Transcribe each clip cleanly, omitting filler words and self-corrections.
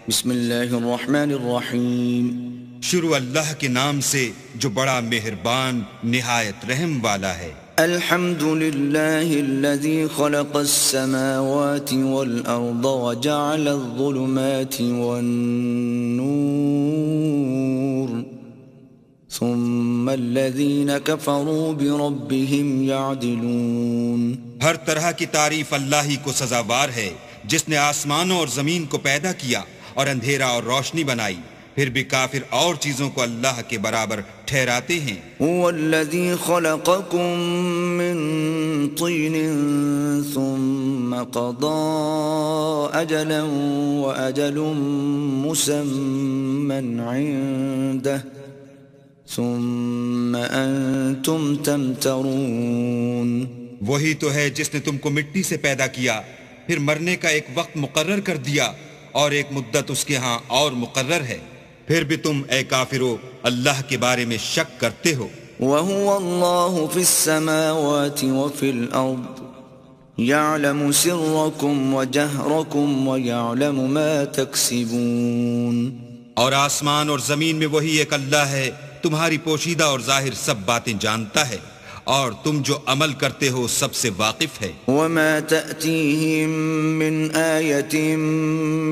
بسم اللہ الرحمن الرحیم. شروع اللہ کے نام سے جو بڑا مہربان نہایت رحم والا ہے. الحمد للہ الذی خلق السماوات والارض وجعل الظلمات والنور ثم الذین کفروا بربهم یعدلون. ہر طرح کی تعریف اللہ ہی کو سزاوار ہے جس نے آسمانوں اور زمین کو پیدا کیا اور اندھیرا اور روشنی بنائی، پھر بھی کافر اور چیزوں کو اللہ کے برابر ٹھہراتے ہیں. هو الذي خلقكم من طين ثم قضى أجلا وأجل مسمى عنده ثم أنتم تمترون. وہی تو ہے جس نے تم کو مٹی سے پیدا کیا، پھر مرنے کا ایک وقت مقرر کر دیا اور ایک مدت اس کے ہاں اور مقرر ہے، پھر بھی تم اے کافرو اللہ کے بارے میں شک کرتے ہو. وهو الله في السماوات وفي الأرض يعلم سركم وجهركم ويعلم ما تكسبون. اور آسمان اور زمین میں وہی ایک اللہ ہے، تمہاری پوشیدہ اور ظاہر سب باتیں جانتا ہے، اور تم جو عمل کرتے ہو سب سے واقف ہے. وما تأتيهم من آية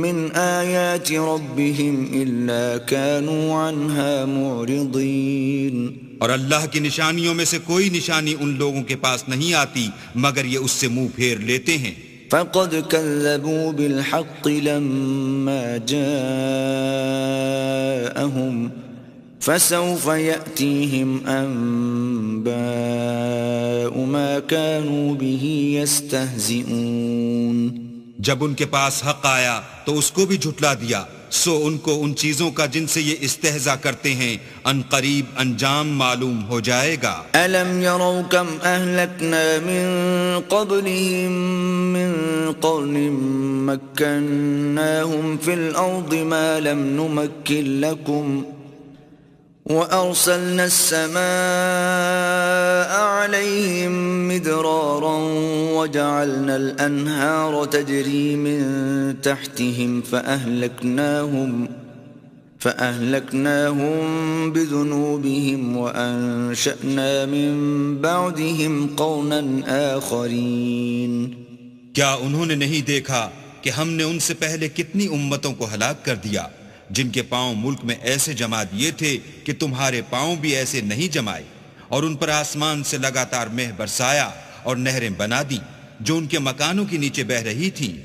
من آيات ربهم إلا كانوا عنها معرضين. اور اللہ کی نشانیوں میں سے کوئی نشانی ان لوگوں کے پاس نہیں آتی مگر یہ اس سے منہ پھیر لیتے ہیں. فقد كذبوا بالحق لما جاءهم فسوف يأتيهم أنباء ما كانوا به يستهزئون. جب ان کے پاس حق آیا تو اس کو بھی جھٹلا دیا، سو ان کو ان چیزوں کا جن سے یہ استہزاء کرتے ہیں ان قریب انجام معلوم ہو جائے گا. ألم يروا كم أهلكنا من قبلهم من قرن مكناهم في الأرض ما لم نمكن لكم وأرسلنا السماء عليهم مدرارا وجعلنا الأنهار تجري من تحتهم فأهلكناهم بذنوبهم وأنشأنا من بعدهم قرنا آخرين. کیا انہوں نے نہیں دیکھا کہ ہم نے ان سے پہلے کتنی امتوں کو ہلاک کر دیا جن کے پاؤں ملک میں ایسے جما دیے تھے کہ تمہارے پاؤں بھی ایسے نہیں جمائے، اور ان پر آسمان سے لگاتار مہ برسایا اور نہریں بنا دی جو ان کے مکانوں کے نیچے بہہ رہی تھیں،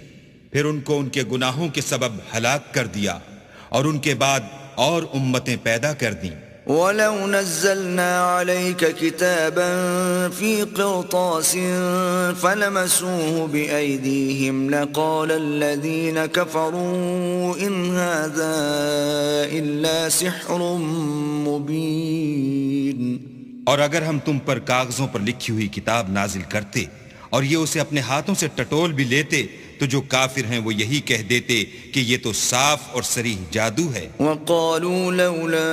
پھر ان کو ان کے گناہوں کے سبب ہلاک کر دیا اور ان کے بعد اور امتیں پیدا کر دیں. وَلَوْ نَزَّلْنَا عَلَيْكَ كِتَابًا فِي قِرْطَاسٍ فَلَمَسُوهُ بِأَيْدِيهِمْ لَقَالَ الَّذِينَ كَفَرُوا إِنْ هَذَا إِلَّا سِحْرٌ مُبِينٌ. اور اگر ہم تم پر کاغذوں پر لکھی ہوئی کتاب نازل کرتے اور یہ اسے اپنے ہاتھوں سے ٹٹول بھی لیتے تو جو کافر ہیں وہ یہی کہہ دیتے کہ یہ تو صاف اور صریح جادو ہے. وَقَالُوا لَوْلَا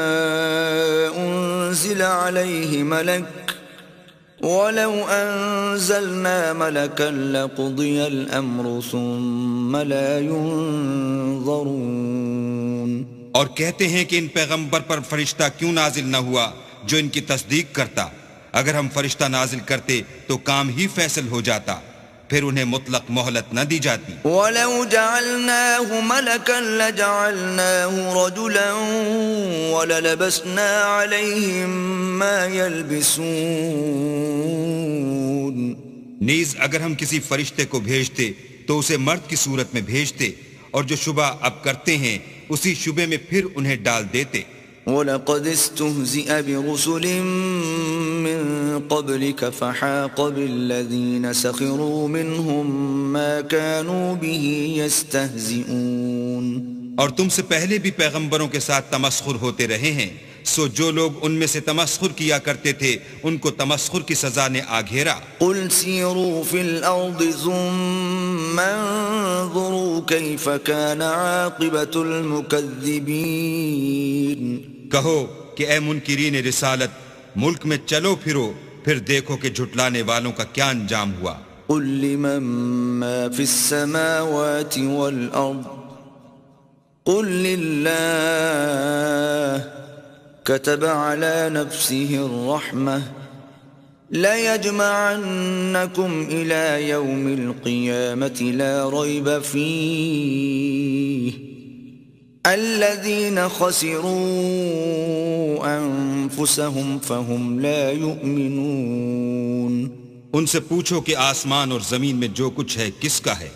أُنزِلَ عَلَيْهِ مَلَكٌ وَلَوْ أَنزَلْنَا مَلَكًا لَقُضِيَ الْأَمْرُ ثُمَّ لَا يُنظَرُونَ. اور کہتے ہیں کہ ان پیغمبر پر فرشتہ کیوں نازل نہ ہوا جو ان کی تصدیق کرتا، اگر ہم فرشتہ نازل کرتے تو کام ہی فیصل ہو جاتا، پھر انہیں مطلق مہلت نہ دی جاتی. وَلَوْ جَعَلْنَاهُ مَلَكًا لَجَعَلْنَاهُ رَجُلًا وَلَلَبَسْنَا عَلَيْهِمْ مَا يَلْبِسُونَ. نیز اگر ہم کسی فرشتے کو بھیجتے تو اسے مرد کی صورت میں بھیجتے، اور جو شبہ اب کرتے ہیں اسی شبے میں پھر انہیں ڈال دیتے. وَلَقَدِ اسْتُهْزِئَ بِرُسُلٍ مِّن قَبْلِكَ فَحَاقَ بِالَّذِينَ سَخِرُوا مِنْهُمْ مَا كَانُوا بِهِ يَسْتَهْزِئُونَ. اور تم سے پہلے بھی پیغمبروں کے ساتھ تمسخر ہوتے رہے ہیں، سو جو لوگ ان میں سے تمسخر کیا کرتے تھے ان کو تمسخر کی سزا نے آ گھیرا. قُلْ سِيرُوا فِي الْأَرْضِ ثُمَّ انظُرُوا كَيْفَ كَانَ عَاقِبَةُ الْمُكَذِّبِينَ. کہو کہ اے منکرین رسالت، ملک میں چلو پھرو، پھر دیکھو کہ جھٹلانے والوں کا کیا انجام ہوا. قُلْ لِمَن مَّا فِي السَّمَاوَاتِ وَالْأَرْضِ قل لله كتب على نفسه الرحمة ليجمعنكم إلى يوم القيامة لا ريب فيه الذين خسروا أنفسهم فهم لا يؤمنون۔ ان سے پوچھو کہ آسمان اور زمین میں جو کچھ ہے کس کا ہے؟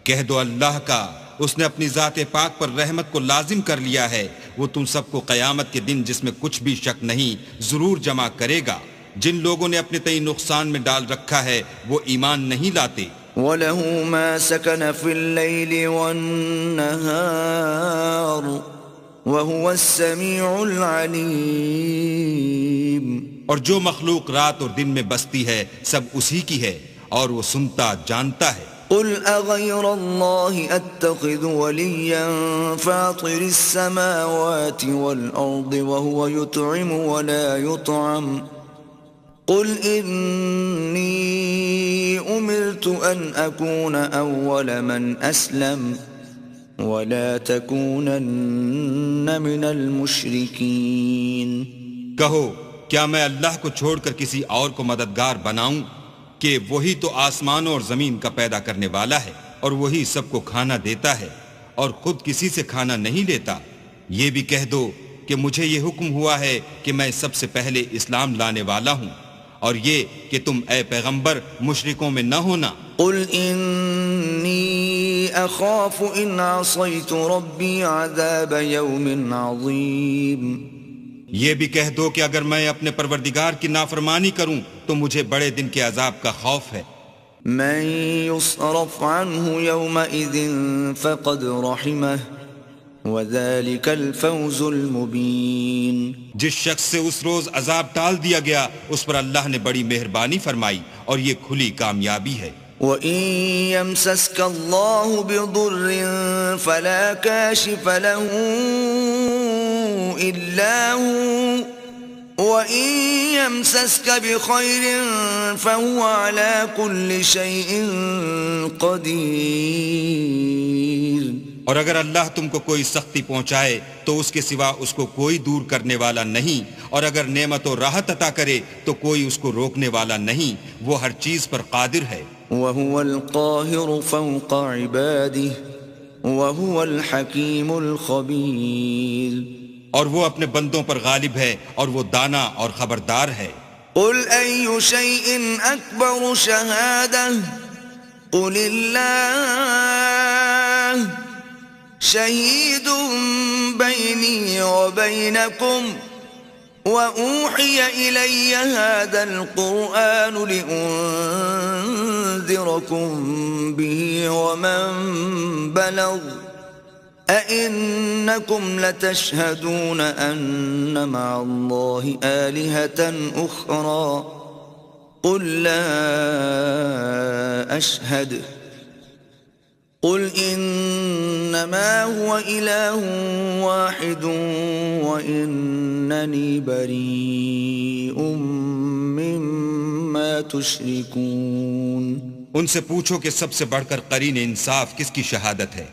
کہہ دو اللہ کا، اس نے اپنی ذات پاک پر رحمت کو لازم کر لیا ہے، وہ تم سب کو قیامت کے دن جس میں کچھ بھی شک نہیں ضرور جمع کرے گا۔ جن لوگوں نے اپنے تئیں نقصان میں ڈال رکھا ہے وہ ایمان نہیں لاتے۔ وَلَهُ مَا سَكَنَ فِي اللَّيْلِ وَالنَّهَارِ وَهُوَ السَّمِيعُ الْعَلِيمُ۔ اور جو مخلوق رات اور دن میں بستی ہے سب اسی کی ہے اور وہ سنتا جانتا ہے۔ قل أغير الله أتخذ وليا فاطر السماوات والأرض وهو يطعم ولا يطعم قل إني أمرت أن أكون أول من أسلم ولا تكونن من المشركين۔ کہو کیا میں اللہ کو چھوڑ کر کسی اور کو مددگار بناؤں کہ وہی تو آسمانوں اور زمین کا پیدا کرنے والا ہے اور وہی سب کو کھانا دیتا ہے اور خود کسی سے کھانا نہیں لیتا۔ یہ بھی کہہ دو کہ مجھے یہ حکم ہوا ہے کہ میں سب سے پہلے اسلام لانے والا ہوں، اور یہ کہ تم اے پیغمبر مشرکوں میں نہ ہونا۔ قل انی اخاف ان عصیت ربی عذاب یوم عظیم۔ یہ بھی کہہ دو کہ اگر میں اپنے پروردگار کی نافرمانی کروں تو مجھے بڑے دن کے عذاب کا خوف ہے۔ من يصرف عنه يومئذ فقد رحمه وذلك الفوز المبين۔ جس شخص سے اس روز عذاب ٹال دیا گیا اس پر اللہ نے بڑی مہربانی فرمائی اور یہ کھلی کامیابی ہے۔ وَإِن يَمْسَسْكَ اللَّهُ بِضُرٍّ فَلَا كَاشِفَ لَهُ إِلَّا هُوَ وَإِن يَمْسَسْكَ بِخَيْرٍ فَهُوَ عَلَى كُلِّ شَيْءٍ قَدِيرٌ۔ اور اگر اللہ تم کو کوئی سختی پہنچائے تو اس کے سوا اس کو کوئی دور کرنے والا نہیں، اور اگر نعمت و راحت عطا کرے تو کوئی اس کو روکنے والا نہیں، وہ ہر چیز پر قادر ہے۔ وَهُوَ الْقَاهِرُ فَوْقَ عِبَادِهِ وَهُوَ الْحَكِيمُ الْخَبِيرُ۔ اور وہ اپنے بندوں پر غالب ہے اور وہ دانا اور خبردار ہے۔ قُلْ أَيُّ شَيْءٍ أَكْبَرُ شَهَادَةً قُلِ اللَّهُ شَهِيدٌ بَيْنِي وَبَيْنَكُمْ وَأُوحِيَ إِلَيَّ هَذَا الْقُرْآنُ لِأُنذِرَكُم بِهِ وَمَن بَلَغَ أَإِنَّكُمْ لَتَشْهَدُونَ أَنَّ مَعَ اللَّهِ آلِهَةً أُخْرَى قُل لَّا أَشْهَدُ قُلْ إِنَّمَا هُوَ إِلَٰهٌ وَاحِدٌ وَإِنَّنِي بَرِيءٌ مِّمَّا تُشْرِكُونَ۔ ان سے پوچھو کہ سب سے بڑھ کر قرین انصاف کس کی شہادت ہے؟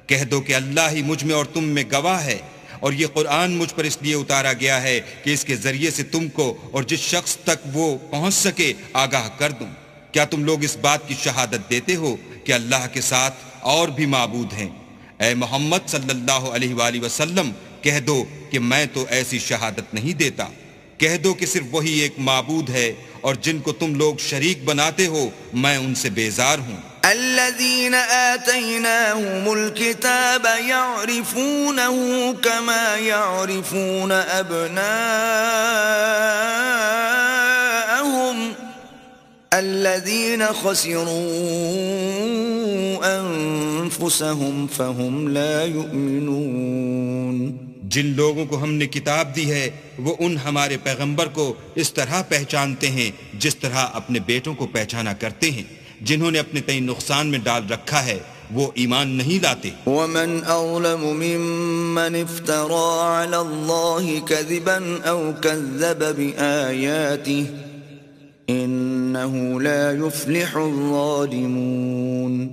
کہہ دو کہ اللہ ہی مجھ میں اور تم میں گواہ ہے، اور یہ قرآن مجھ پر اس لیے اتارا گیا ہے کہ اس کے ذریعے سے تم کو اور جس شخص تک وہ پہنچ سکے آگاہ کر دوں۔ کیا تم لوگ اس بات کی شہادت دیتے ہو کہ اللہ کے ساتھ اور بھی معبود ہیں؟ اے محمد صلی اللہ علیہ وآلہ وسلم کہہ دو کہ میں تو ایسی شہادت نہیں دیتا۔ کہہ دو کہ صرف وہی ایک معبود ہے، اور جن کو تم لوگ شریک بناتے ہو میں ان سے بیزار ہوں۔ الذين آتيناهم الكتاب يعرفونه كما يعرفون أبناءهم الذين خسروا أنفسهم فهم لا يؤمنون۔ جن لوگوں کو ہم نے کتاب دی ہے وہ ان ہمارے پیغمبر کو اس طرح پہچانتے ہیں جس طرح اپنے بیٹوں کو پہچانا کرتے ہیں۔ جنہوں نے اپنے تئیں نقصان میں ڈال رکھا ہے وہ ایمان نہیں لاتے۔ ومن اظلم ممن افترى على الله كذبا او كذب بآياته انه لا يفلح الظالمون۔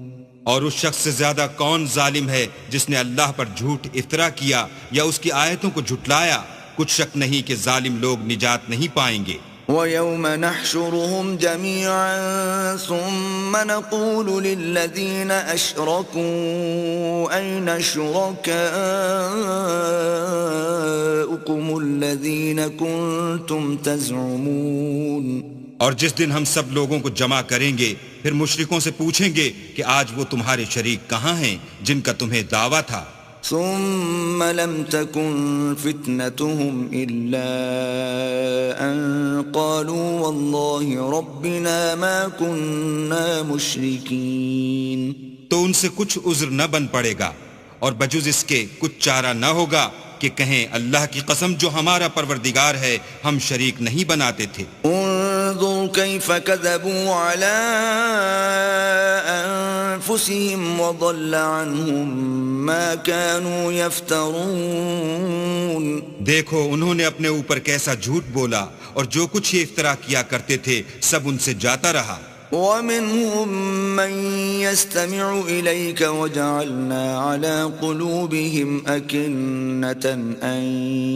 اور اس شخص سے زیادہ کون ظالم ہے جس نے اللہ پر جھوٹ افطرا کیا یا اس کی آیتوں کو جھٹلایا؟ کچھ شک نہیں کہ ظالم لوگ نجات نہیں پائیں گے۔ وَيَوْمَ نَحْشُرُهُمْ جَمِيعًا ثُمَّ نَقُولُ لِلَّذِينَ أَشْرَكُوا أَيْنَ شُرَكَاؤُكُمُ الَّذِينَ كُنتُمْ تَزْعُمُونَ۔ اور جس دن ہم سب لوگوں کو جمع کریں گے پھر مشرکوں سے پوچھیں گے کہ آج وہ تمہارے شریک کہاں ہیں جن کا تمہیں دعویٰ تھا؟ ثم لم تكن فتنتهم إلا أن قالوا والله ربنا ما كنا مشركين۔ تو ان سے کچھ عذر نہ بن پڑے گا اور بجز اس کے کچھ چارہ نہ ہوگا کہ کہیں اللہ کی قسم جو ہمارا پروردگار ہے ہم شریک نہیں بناتے تھے۔ انظر كيف كذبوا على أنفسهم وضل عنهم ما كانوا يفترون۔ دیکھو انہوں نے اپنے اوپر کیسا جھوٹ بولا اور جو کچھ یہ افطرا کیا کرتے تھے سب ان سے جاتا رہا۔ وَمِنْهُمْ مَنْ يَسْتَمِعُ إِلَيْكَ وَجَعَلْنَا عَلَى قُلُوبِهِمْ أَكِنَّةً أَنْ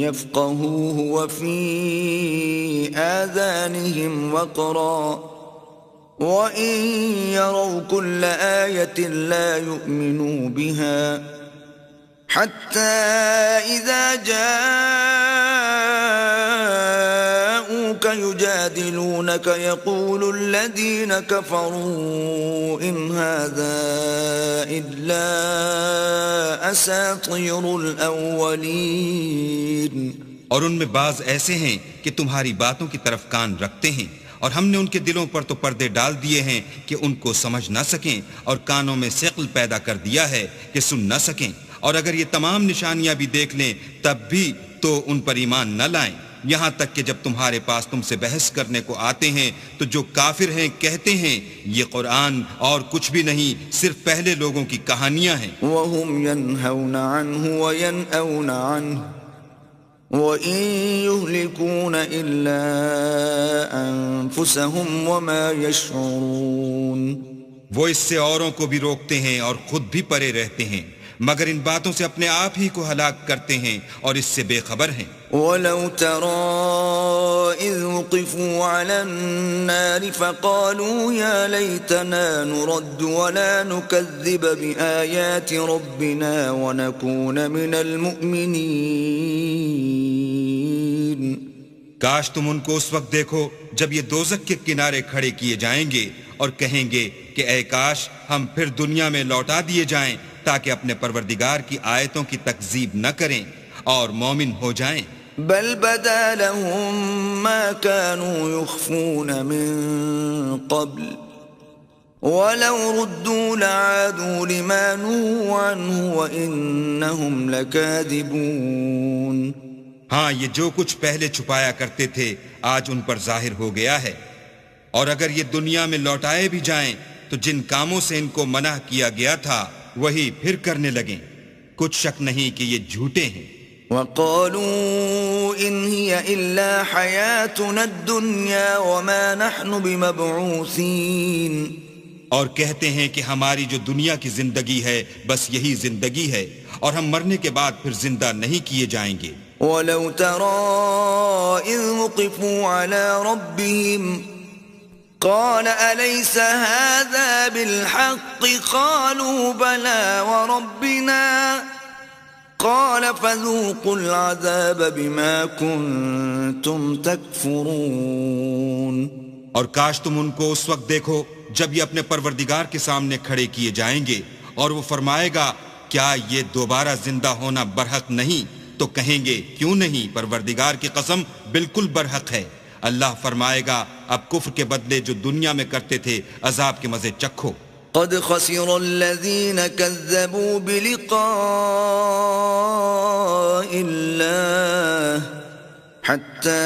يَفْقَهُوهُ وَفِي آذَانِهِمْ وَقْرًا وَإِنْ يَرَوْا كُلَّ آيَةٍ لَا يُؤْمِنُوا بِهَا حَتَّى إِذَا يجادلونك يقول الذين كفروا إن هذا إلا أساطير الأولين۔ اور ان میں بعض ایسے ہیں کہ تمہاری باتوں کی طرف کان رکھتے ہیں اور ہم نے ان کے دلوں پر تو پردے ڈال دیے ہیں کہ ان کو سمجھ نہ سکیں اور کانوں میں ثقل پیدا کر دیا ہے کہ سن نہ سکیں، اور اگر یہ تمام نشانیاں بھی دیکھ لیں تب بھی تو ان پر ایمان نہ لائیں، یہاں تک کہ جب تمہارے پاس تم سے بحث کرنے کو آتے ہیں تو جو کافر ہیں کہتے ہیں یہ قرآن اور کچھ بھی نہیں صرف پہلے لوگوں کی کہانیاں ہیں۔ وَهُمْ يَنْهَوْنَ عَنْهُ وَيَنْأَوْنَ عَنْهُ وَإِنْ يُهْلِكُونَ إِلَّا أَنفُسَهُمْ وَمَا يَشْعُرُونَ۔ وہ اس سے اوروں کو بھی روکتے ہیں اور خود بھی پرے رہتے ہیں مگر ان باتوں سے اپنے آپ ہی کو ہلاک کرتے ہیں اور اس سے بے خبر ہیں۔ وَلَوْ تَرَى إِذْ وُقِفُوا عَلَى النَّارِ فَقَالُوا يَا لَيْتَنَا نُرَدُّ وَلَا نُكَذِّبَ بِآيَاتِ رَبِّنَا وَنَكُونَ مِنَ الْمُؤْمِنِينَ۔ کاش تم ان کو اس وقت دیکھو جب یہ دوزخ کے کنارے کھڑے کیے جائیں گے اور کہیں گے کہ اے کاش ہم پھر دنیا میں لوٹا دیے جائیں تاکہ اپنے پروردگار کی آیتوں کی تکذیب نہ کریں اور مومن ہو جائیں۔ بل بدا لهم ما كانوا يخفون من قبل ولو ردوا لعادوا لما نهوا عنه وإنهم لكاذبون۔ ہاں یہ جو کچھ پہلے چھپایا کرتے تھے آج ان پر ظاہر ہو گیا ہے، اور اگر یہ دنیا میں لوٹائے بھی جائیں تو جن کاموں سے ان کو منع کیا گیا تھا وہی پھر کرنے لگیں، کچھ شک نہیں کہ یہ جھوٹے ہیں۔ وَقَالُوا إِنْ هِيَ إِلَّا حَيَاتُنَا الدُّنْيَا وَمَا نَحْنُ بِمَبْعُوثِينَ۔ اور کہتے ہیں کہ ہماری جو دنیا کی زندگی ہے بس یہی زندگی ہے اور ہم مرنے کے بعد پھر زندہ نہیں کیے جائیں گے۔ وَلَوْ تَرَى إِذْ وُقِفُوا عَلَى رَبِّهِمْ قال أليس هذا بالحق قالوا بلى وربنا قال فذوقوا العذاب بما كنتم تكفرون۔ اور کاش تم ان کو اس وقت دیکھو جب یہ اپنے پروردگار کے سامنے کھڑے کیے جائیں گے اور وہ فرمائے گا کیا یہ دوبارہ زندہ ہونا برحق نہیں؟ تو کہیں گے کیوں نہیں، پروردگار کی قسم بالکل برحق ہے۔ اللہ فرمائے گا اب کفر کے بدلے جو دنیا میں کرتے تھے عذاب کے مزے چکھو۔ قد خسر الذين كذبوا بلقاء الله حتى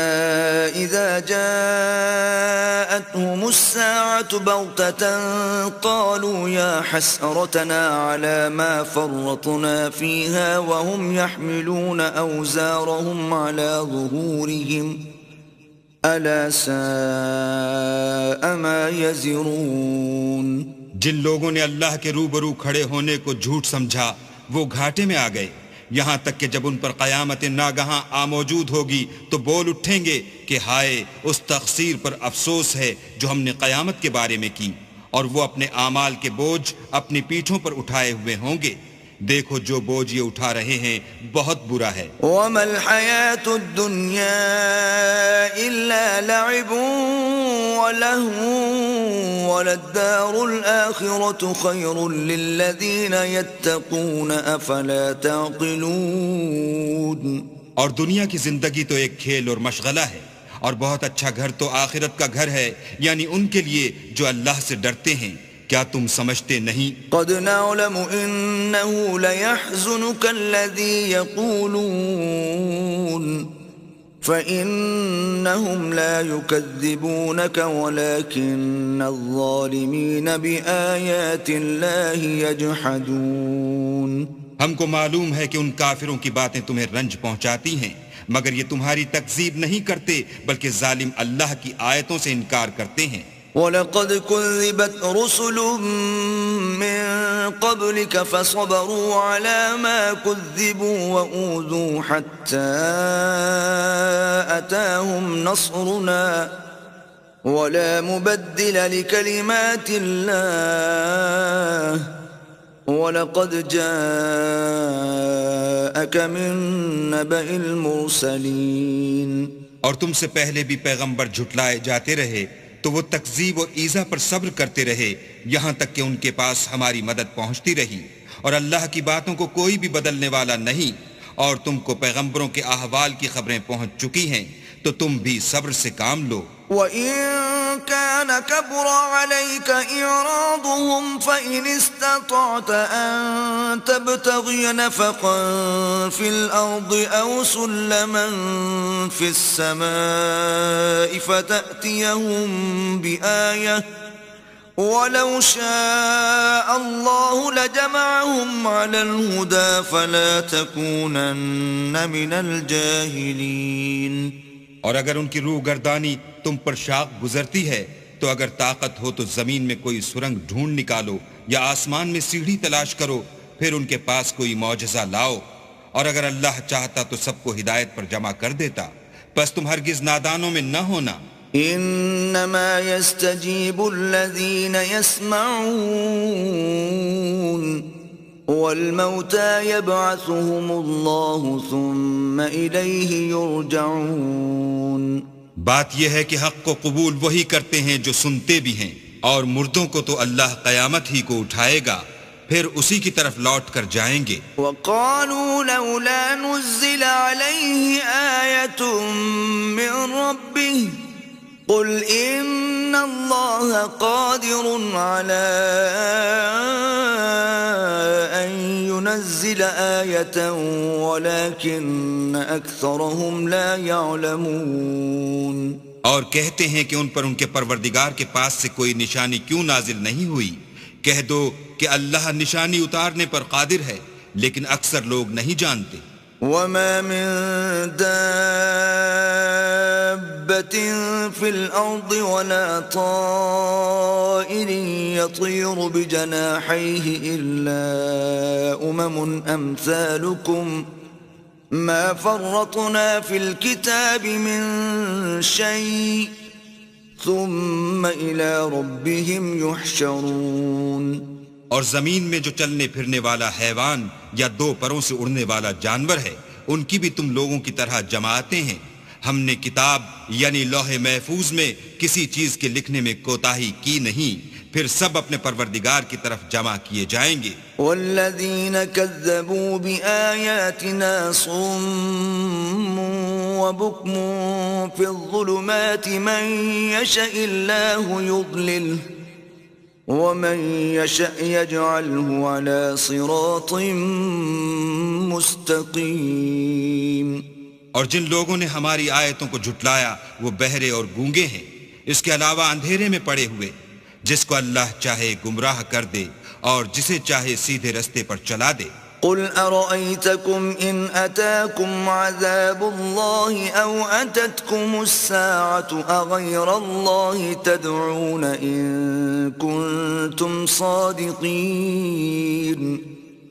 إذا جاءتهم الساعة بغتة قالوا يا حسرتنا على ما فرطنا فيها وهم يحملون أوزارهم على ظهورهم ألا ساء ما يزرون۔ جن لوگوں نے اللہ کے روبرو کھڑے ہونے کو جھوٹ سمجھا وہ گھاٹے میں آ گئے، یہاں تک کہ جب ان پر قیامت ناگہاں موجود ہوگی تو بول اٹھیں گے کہ ہائے اس تقصیر پر افسوس ہے جو ہم نے قیامت کے بارے میں کی، اور وہ اپنے اعمال کے بوجھ اپنی پیٹھوں پر اٹھائے ہوئے ہوں گے۔ دیکھو جو بوجھ یہ اٹھا رہے ہیں بہت برا ہے۔ وَمَا الْحَيَاةُ الدُّنْيَا إِلَّا لَعِبٌ وَلَهْوٌ وَلَلدَّارُ الْآخِرَةُ خَيْرٌ لِّلَّذِينَ يَتَّقُونَ أَفَلَا تَعْقِلُونَ۔ اور دنیا کی زندگی تو ایک کھیل اور مشغلہ ہے، اور بہت اچھا گھر تو آخرت کا گھر ہے، یعنی ان کے لیے جو اللہ سے ڈرتے ہیں۔ کیا تم سمجھتے نہیں؟ قد نعلم إنه ليحزنك الذي يقولون فإنهم لا يكذبونك ولكن الظالمين بآيات الله يجحدون۔ ہم کو معلوم ہے کہ ان کافروں کی باتیں تمہیں رنج پہنچاتی ہیں، مگر یہ تمہاری تکذیب نہیں کرتے بلکہ ظالم اللہ کی آیتوں سے انکار کرتے ہیں۔ وَلَقَدْ كُذِّبَتْ رُسُلٌ مِّن قَبْلِكَ فَصَبَرُوا عَلَى مَا كُذِّبُوا وَأُوذُوا حَتَّى أَتَاهُمْ نَصْرُنَا وَلَا مُبَدِّلَ لِكَلِمَاتِ اللَّهِ وَلَقَدْ جَاءَكَ مِن نَّبَإِ الْمُرْسَلِينَ۔ اور تم سے پہلے بھی پیغمبر جھٹلائے جاتے رہے تو وہ تکذیب و ایذا پر صبر کرتے رہے، یہاں تک کہ ان کے پاس ہماری مدد پہنچتی رہی، اور اللہ کی باتوں کو کوئی بھی بدلنے والا نہیں، اور تم کو پیغمبروں کے احوال کی خبریں پہنچ چکی ہیں تو تم بھی صبر سے کام لو۔ وَإِن كَانَ كَبُرَ عَلَيْكَ إِعْرَاضُهُمْ فَإِنِ اسْتَطَعْتَ أَن تَبْتَغِيَ نَفَقًا فِي الْأَرْضِ أَوْ سُلَّمًا فِي السَّمَاءِ فَتَأْتِيَهُم بِآيَةٍ وَلَوْ شَاءَ اللَّهُ لَجَمَعَهُمْ عَلَى الْهُدَى فَلَا تَكُونَنَّ مِنَ الْجَاهِلِينَ۔ اور اگر ان کی روح گردانی تم پر شاق گزرتی ہے تو اگر طاقت ہو تو زمین میں کوئی سرنگ ڈھونڈ نکالو یا آسمان میں سیڑھی تلاش کرو، پھر ان کے پاس کوئی معجزہ لاؤ، اور اگر اللہ چاہتا تو سب کو ہدایت پر جمع کر دیتا، بس تم ہرگز نادانوں میں نہ ہونا۔ انما يستجيب الذين يسمعون والموتى يبعثهم الله ثم إليه يرجعون۔ بات یہ ہے کہ حق کو قبول وہی کرتے ہیں جو سنتے بھی ہیں، اور مردوں کو تو اللہ قیامت ہی کو اٹھائے گا، پھر اسی کی طرف لوٹ کر جائیں گے۔ وقالوا لولا نزل عليه آية من ربه قل إن الله قادر على أن ينزل آية ولكن أكثرهم لا يعلمون۔ اور کہتے ہیں کہ ان پر ان کے پروردگار کے پاس سے کوئی نشانی کیوں نازل نہیں ہوئی؟ کہہ دو کہ اللہ نشانی اتارنے پر قادر ہے، لیکن اکثر لوگ نہیں جانتے۔ وما من دابة في الأرض ولا طائر يطير بجناحيه إلا أمثالكم ما فرطنا في الكتاب من شيء ثم إلى ربهم يحشرون۔ اور زمین میں جو چلنے پھرنے والا حیوان یا دو پروں سے اڑنے والا جانور ہے، ان کی بھی تم لوگوں کی طرح جماعتیں ہیں۔ ہم نے کتاب یعنی لوح محفوظ میں کسی چیز کے لکھنے میں کوتاہی کی نہیں، پھر سب اپنے پروردگار کی طرف جمع کیے جائیں گے۔ والذین کذبوا بآیاتنا صم وبکم فی الظلمات من یشاء اللہ یضللہ ومن يشأ يجعله على صراط مستقيم۔ اور جن لوگوں نے ہماری آیتوں کو جھٹلایا وہ بہرے اور گونگے ہیں، اس کے علاوہ اندھیرے میں پڑے ہوئے، جس کو اللہ چاہے گمراہ کر دے اور جسے چاہے سیدھے رستے پر چلا دے۔ قل أرأيتكم إن أتاكم عذاب الله أو أتتكم الساعة أغير الله تدعون إن كنتم صادقين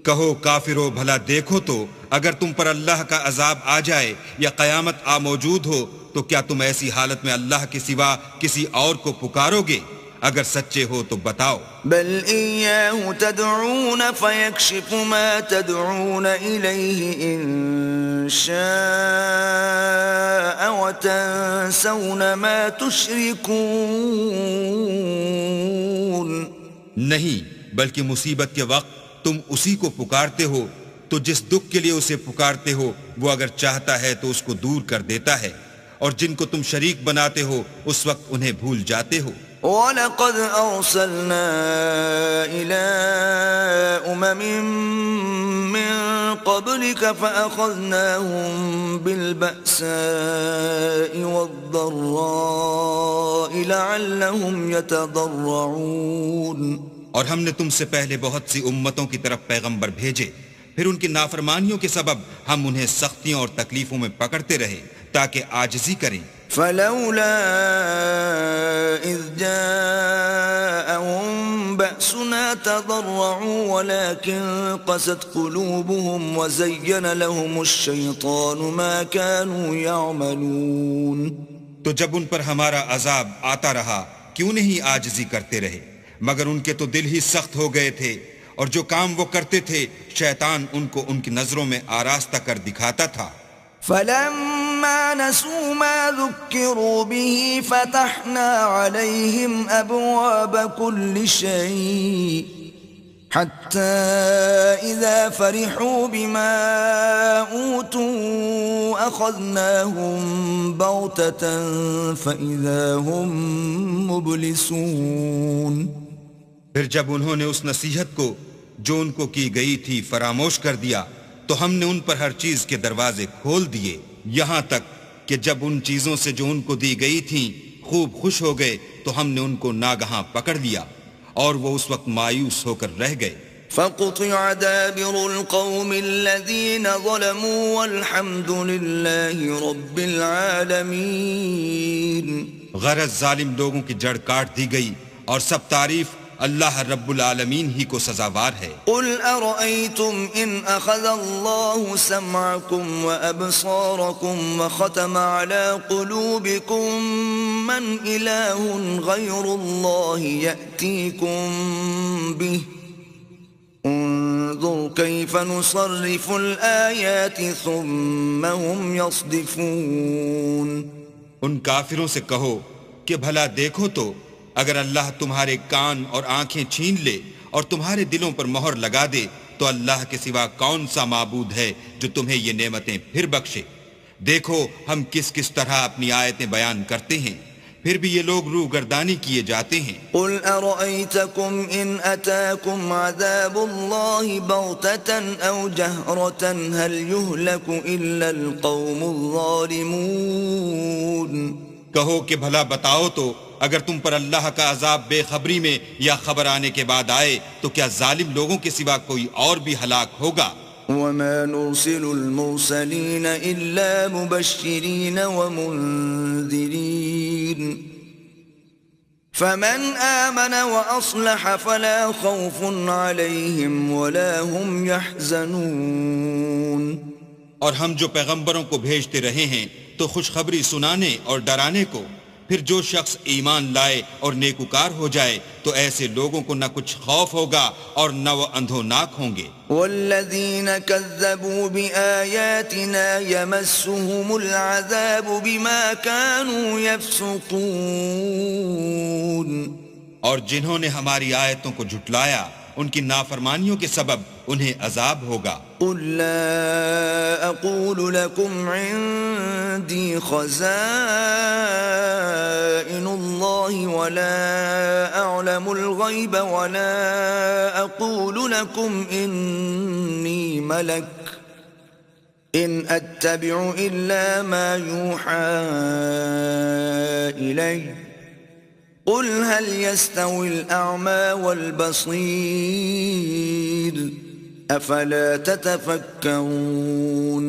کہو کافرو بھلا دیکھو تو اگر تم پر اللہ کا عذاب آ جائے یا قیامت آ موجود ہو تو کیا تم ایسی حالت میں اللہ کے سوا کسی اور کو پکارو گے؟ اگر سچے ہو تو بتاؤ۔ بل إياه تدعون فيكشف ما تدعون إليه إن شاء وتنسون ما تشركون۔ نہیں، بلکہ مصیبت کے وقت تم اسی کو پکارتے ہو تو جس دکھ کے لیے اسے پکارتے ہو وہ اگر چاہتا ہے تو اس کو دور کر دیتا ہے، اور جن کو تم شریک بناتے ہو اس وقت انہیں بھول جاتے ہو۔ وَلَقَدْ أَرْسَلْنَا إِلَىٰ أُمَمٍ مِّن قَبْلِكَ فَأَخَذْنَاهُم بِالْبَأْسَاءِ وَالضَّرَّاءِ لَعَلَّهُمْ يَتَضَرَّعُونَ۔ اور ہم نے تم سے پہلے بہت سی امتوں کی طرف پیغمبر بھیجے، پھر ان کی نافرمانیوں کے سبب ہم انہیں سختیوں اور تکلیفوں میں پکڑتے رہے تاکہ عاجزی کریں۔ فلولا إذ جاءهم بأسنا تضرعوا ولكن قست قلوبهم وزين لهم الشيطان ما كانوا يعملون۔ تو جب ان پر ہمارا عذاب آتا رہا کیوں نہیں عاجزی کرتے رہے، مگر ان کے تو دل ہی سخت ہو گئے تھے، اور جو کام وہ کرتے تھے شیطان ان کو ان کی نظروں میں آراستہ کر دکھاتا تھا۔ فلما نسوا ما ذكروا به فتحنا عليهم أبواب كل شيء حتى إذا فرحوا بما أوتوا أخذناهم بغتة فإذا هم مبلسون۔ پھر جب انہوں نے اس نصیحت کو جو ان کو کی گئی تھی فراموش کر دیا تو ہم نے ان پر ہر چیز کے دروازے کھول دیے، یہاں تک کہ جب ان چیزوں سے جو ان کو دی گئی تھیں خوب خوش ہو گئے تو ہم نے ان کو ناگہاں پکڑ لیا اور وہ اس وقت مایوس ہو کر رہ گئے۔ فقطع دابر القوم الذين ظلموا والحمد لله رب العالمين۔ غرض ظالم لوگوں کی جڑ کاٹ دی گئی اور سب تعریف اللہ رب العالمین ہی کو سزاوار ہے۔ قل أرأيتم إن أخذ الله سمعكم وأبصاركم وختم على قلوبكم من إله غير الله يأتيكم به انظر كيف نصرف الآيات ثم هم يصدفون۔ ان کافروں سے کہو کہ بھلا دیکھو تو اگر اللہ تمہارے کان اور آنکھیں چھین لے اور تمہارے دلوں پر مہر لگا دے تو اللہ کے سوا کون سا معبود ہے جو تمہیں یہ نعمتیں پھر بخشے؟ دیکھو ہم کس کس طرح اپنی آیتیں بیان کرتے ہیں، پھر بھی یہ لوگ روگردانی کیے جاتے ہیں۔ قل أرأيتكم إن أتاكم عذاب الله بغتة أو جهرة هل يهلك إلا القوم الظالمون۔ کہو کہ بھلا بتاؤ تو اگر تم پر اللہ کا عذاب بے خبری میں یا خبر آنے کے بعد آئے تو کیا ظالم لوگوں کے سوا کوئی اور بھی ہلاک ہوگا؟ وما نرسل المرسلين إلا مبشرين ومنذرين فمن آمن وأصلح فلا خوف عليهم ولا هم يحزنون۔ اور ہم جو پیغمبروں کو بھیجتے رہے ہیں تو خوشخبری سنانے اور ڈرانے کو، پھر جو شخص ایمان لائے اور نیکوکار ہو جائے تو ایسے لوگوں کو نہ کچھ خوف ہوگا اور نہ وہ اندھوناک ہوں گے۔ والذین کذبوا بآیاتنا یمسهم العذاب بما كانوا یفسقون۔ اور جنہوں نے ہماری آیتوں کو جھٹلایا ان کی نافرمانیوں کے سبب انہیں عذاب ہوگا۔ قل لا اقول لكم عندي خزائن الله ولا اعلم الغيب ولا اقول لكم اني ملك ان اتبع الا ما يوحى الي قل هل يستوي الأعمى والبصير أفلا تتفكرون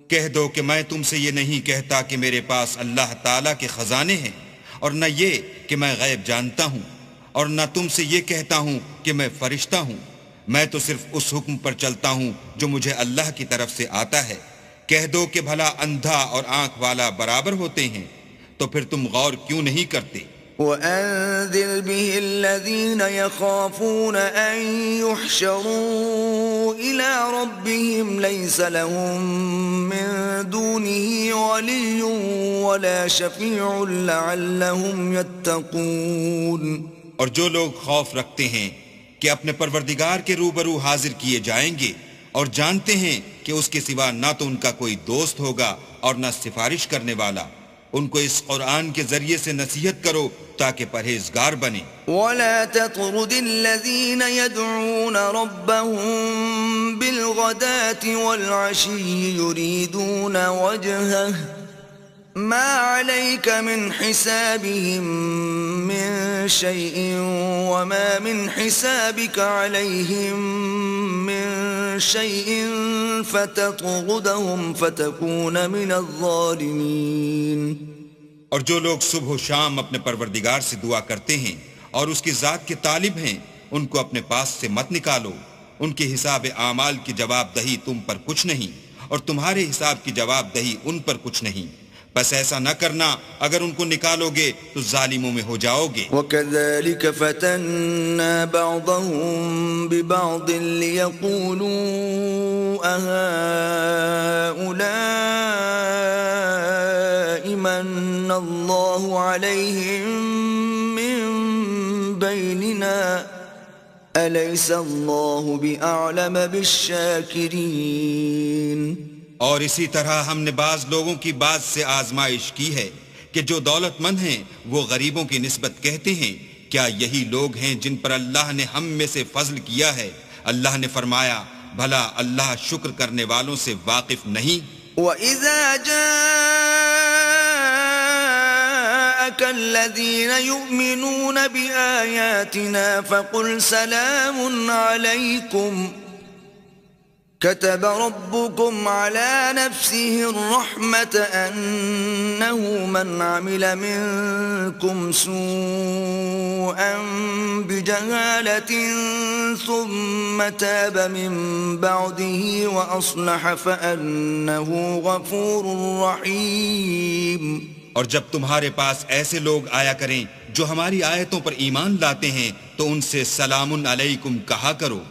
کہہ دو کہ میں تم سے یہ نہیں کہتا کہ میرے پاس اللہ تعالیٰ کے خزانے ہیں، اور نہ یہ کہ میں غیب جانتا ہوں، اور نہ تم سے یہ کہتا ہوں کہ میں فرشتہ ہوں، میں تو صرف اس حکم پر چلتا ہوں جو مجھے اللہ کی طرف سے آتا ہے۔ کہہ دو کہ بھلا اندھا اور آنکھ والا برابر ہوتے ہیں؟ تو پھر تم غور کیوں نہیں کرتے؟ وأنذر به الذين يخافون أن يحشروا إلى ربهم ليس لهم من دونه ولي ولا شفيع لعلهم يتقون۔ اور جو لوگ خوف رکھتے ہیں کہ اپنے پروردگار کے روبرو حاضر کیے جائیں گے اور جانتے ہیں کہ اس کے سوا نہ تو ان کا کوئی دوست ہوگا اور نہ سفارش کرنے والا، ان کو اس قرآن کے ذریعے سے نصیحت کرو تاکہ پرہیزگار بنیں۔ ولا تطرد الذين يدعون ربهم بالغداة والعشي يريدون وجهه ما عليك من حسابهم من شيء وما من حسابك عليهم من شيء فتطردهم فتكون من الظالمين۔ اور جو لوگ صبح و شام اپنے پروردگار سے دعا کرتے ہیں اور اس کی ذات کے طالب ہیں، ان کو اپنے پاس سے مت نکالو، ان کے حساب اعمال کی جواب دہی تم پر کچھ نہیں، اور تمہارے حساب کی جواب دہی ان پر کچھ نہیں، بس ایسا نہ کرنا، اگر ان کو نکالو گے تو ظالموں میں ہو جاؤ گے۔ وَكَذَلِكَ فَتَنَّا بَعْضَهُمْ بِبَعْضٍ لِيَقُولُوا أَهَؤُلَاءِ مَنَّ اللَّهُ عَلَيْهِمْ مِنْ بَيْنِنَا أَلَيْسَ اللَّهُ بِأَعْلَمَ بِالشَّاكِرِينَ۔ اور اسی طرح ہم نے بعض لوگوں کی بعض سے آزمائش کی ہے کہ جو دولت مند ہیں وہ غریبوں کی نسبت کہتے ہیں کیا یہی لوگ ہیں جن پر اللہ نے ہم میں سے فضل کیا ہے؟ اللہ نے فرمایا بھلا اللہ شکر کرنے والوں سے واقف نہیں؟ وَإِذَا جَاءَكَ الَّذِينَ يُؤْمِنُونَ بِآيَاتِنَا فَقُلْ سَلَامٌ عَلَيْكُمْ كتب ربكم على نفسه الرحمة أنه من عمل منكم سوءا بجهالة ثم تاب من بعده وأصلح فأنه غفور رحيم۔ اور جب تمہارے پاس ایسے لوگ آیا کریں جو ہماری آیتوں پر ایمان لاتے ہیں تو ان سے سلام علیکم کہا کرو۔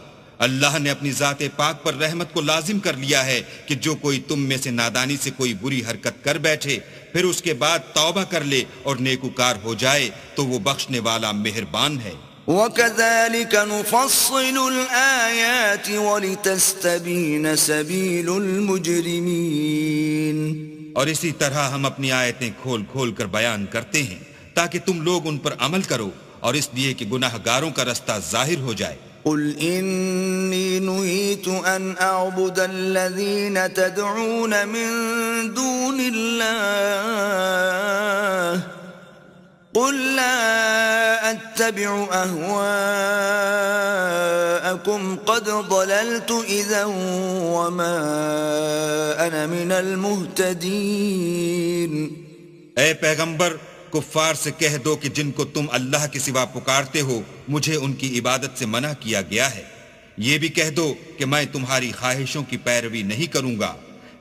اللہ نے اپنی ذات پاک پر رحمت کو لازم کر لیا ہے کہ جو کوئی تم میں سے نادانی سے کوئی بری حرکت کر بیٹھے پھر اس کے بعد توبہ کر لے اور نیکوکار ہو جائے تو وہ بخشنے والا مہربان ہے۔ وَكَذَلِكَ نُفَصِّلُ الْآيَاتِ وَلِتَسْتَبِينَ سَبِيلُ الْمُجْرِمِينَ۔ اور اسی طرح ہم اپنی آیتیں کھول کھول کر بیان کرتے ہیں تاکہ تم لوگ ان پر عمل کرو، اور اس لیے کہ گناہ گاروں کا رستہ ظاہر ہو جائے۔ قل إني نهيت أن أعبد الذين تدعون من دون الله قل لا أتبع أهواءكم قد ضللت إذا وما أنا من المهتدين۔ اے پیغمبر کفار سے کہہ دو کہ جن کو تم اللہ کے سوا پکارتے ہو مجھے ان کی عبادت سے منع کیا گیا ہے، یہ بھی کہہ دو کہ میں تمہاری خواہشوں کی پیروی نہیں کروں گا،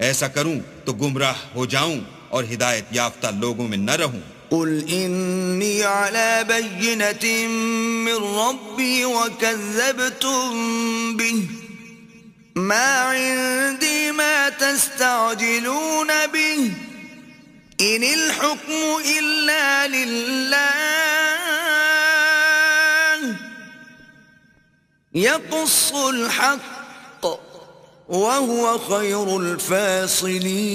ایسا کروں تو گمراہ ہو جاؤں اور ہدایت یافتہ لوگوں میں نہ رہوں۔ قل إني على بينة من ربي وكذبتم به ما عندي ما تستعجلون به إن الحكم إلا لله يقص الحق وهو خير الفاصلين۔